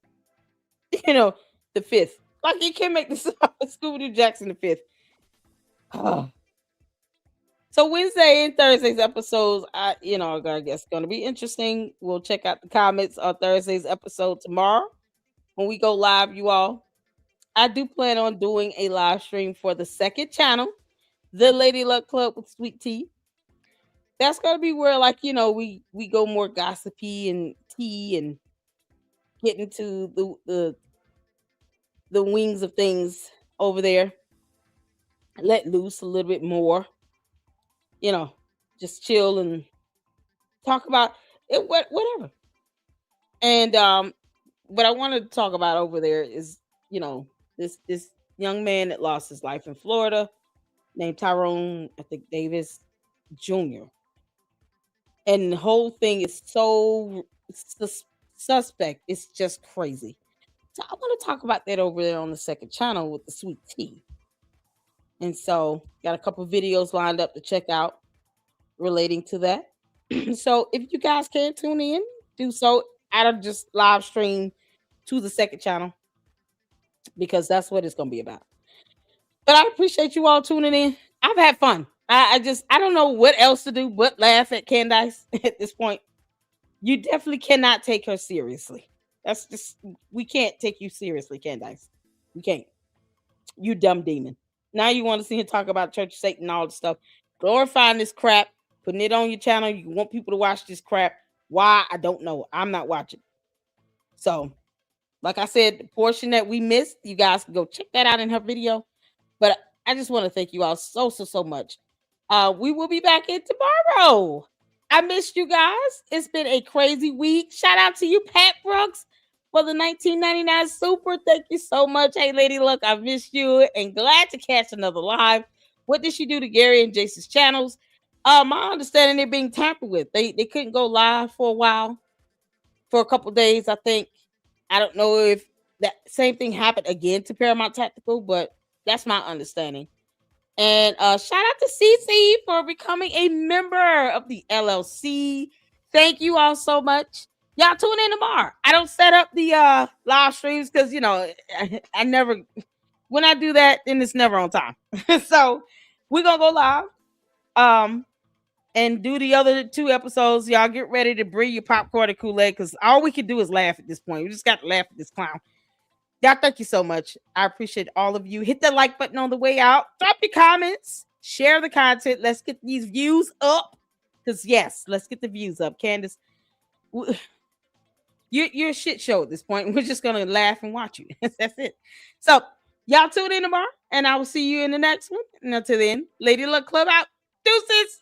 The fifth. Like, you can't make this up. Scooby-Doo Jackson the fifth. So Wednesday and Thursday's episodes, I guess going to be interesting. We'll check out the comments on Thursday's episode tomorrow when we go live, you all. I do plan on doing a live stream for the second channel, the Lady Luck Club with Sweet Tea. That's going to be where, we go more gossipy and tea and get into the wings of things over there, let loose a little bit more, just chill and talk about it, whatever. And what I wanted to talk about over there is, this young man that lost his life in Florida, named Tyrone, I think Davis Jr. And the whole thing is so suspect. It's just crazy. So I want to talk about that over there on the second channel with the sweet tea. And so got a couple videos lined up to check out relating to that. So if you guys can tune in, do so. I don't just live stream to the second channel because that's what it's going to be about. But I appreciate you all tuning in. I've had fun. I don't know what else to do but laugh at Candace at this point. You definitely cannot take her seriously. That's just, we can't take you seriously, Candace. We can't. You dumb demon. Now you want to see her talk about Church of Satan and all the stuff, glorifying this crap, putting it on your channel. You want people to watch this crap. Why? I don't know. I'm not watching. So, like I said, the portion that we missed, you guys can go check that out in her video. But I just want to thank you all so much. We will be back in tomorrow. I missed you guys. It's been a crazy week. Shout out to you, Pat Brooks, for the 1999 super. Thank you so much. Hey, Lady Luck, I missed you and glad to catch another live. What did she do to Gary and Jason's channels? My understanding, they're being tampered with. They couldn't go live for a while, for a couple days, I think. I don't know if that same thing happened again to Paramount Tactical, but that's my understanding. And shout out to CC for becoming a member of the LLC. Thank you all so much. Y'all tune in tomorrow. I don't set up the live streams because I never, when I do that, then it's never on time. So we're gonna go live and do the other 2 episodes. Y'all get ready to bring your popcorn and Kool-Aid because all we can do is laugh at this point. We just got to laugh at this clown. Y'all, thank you so much. I appreciate all of you. Hit the like button on the way out. Drop your comments. Share the content. Let's get these views up. Because, yes, let's get the views up. Candace, you're a shit show at this point. We're just going to laugh and watch you. That's it. So, y'all tune in tomorrow, and I will see you in the next one. And until then, Lady Luck Club out. Deuces.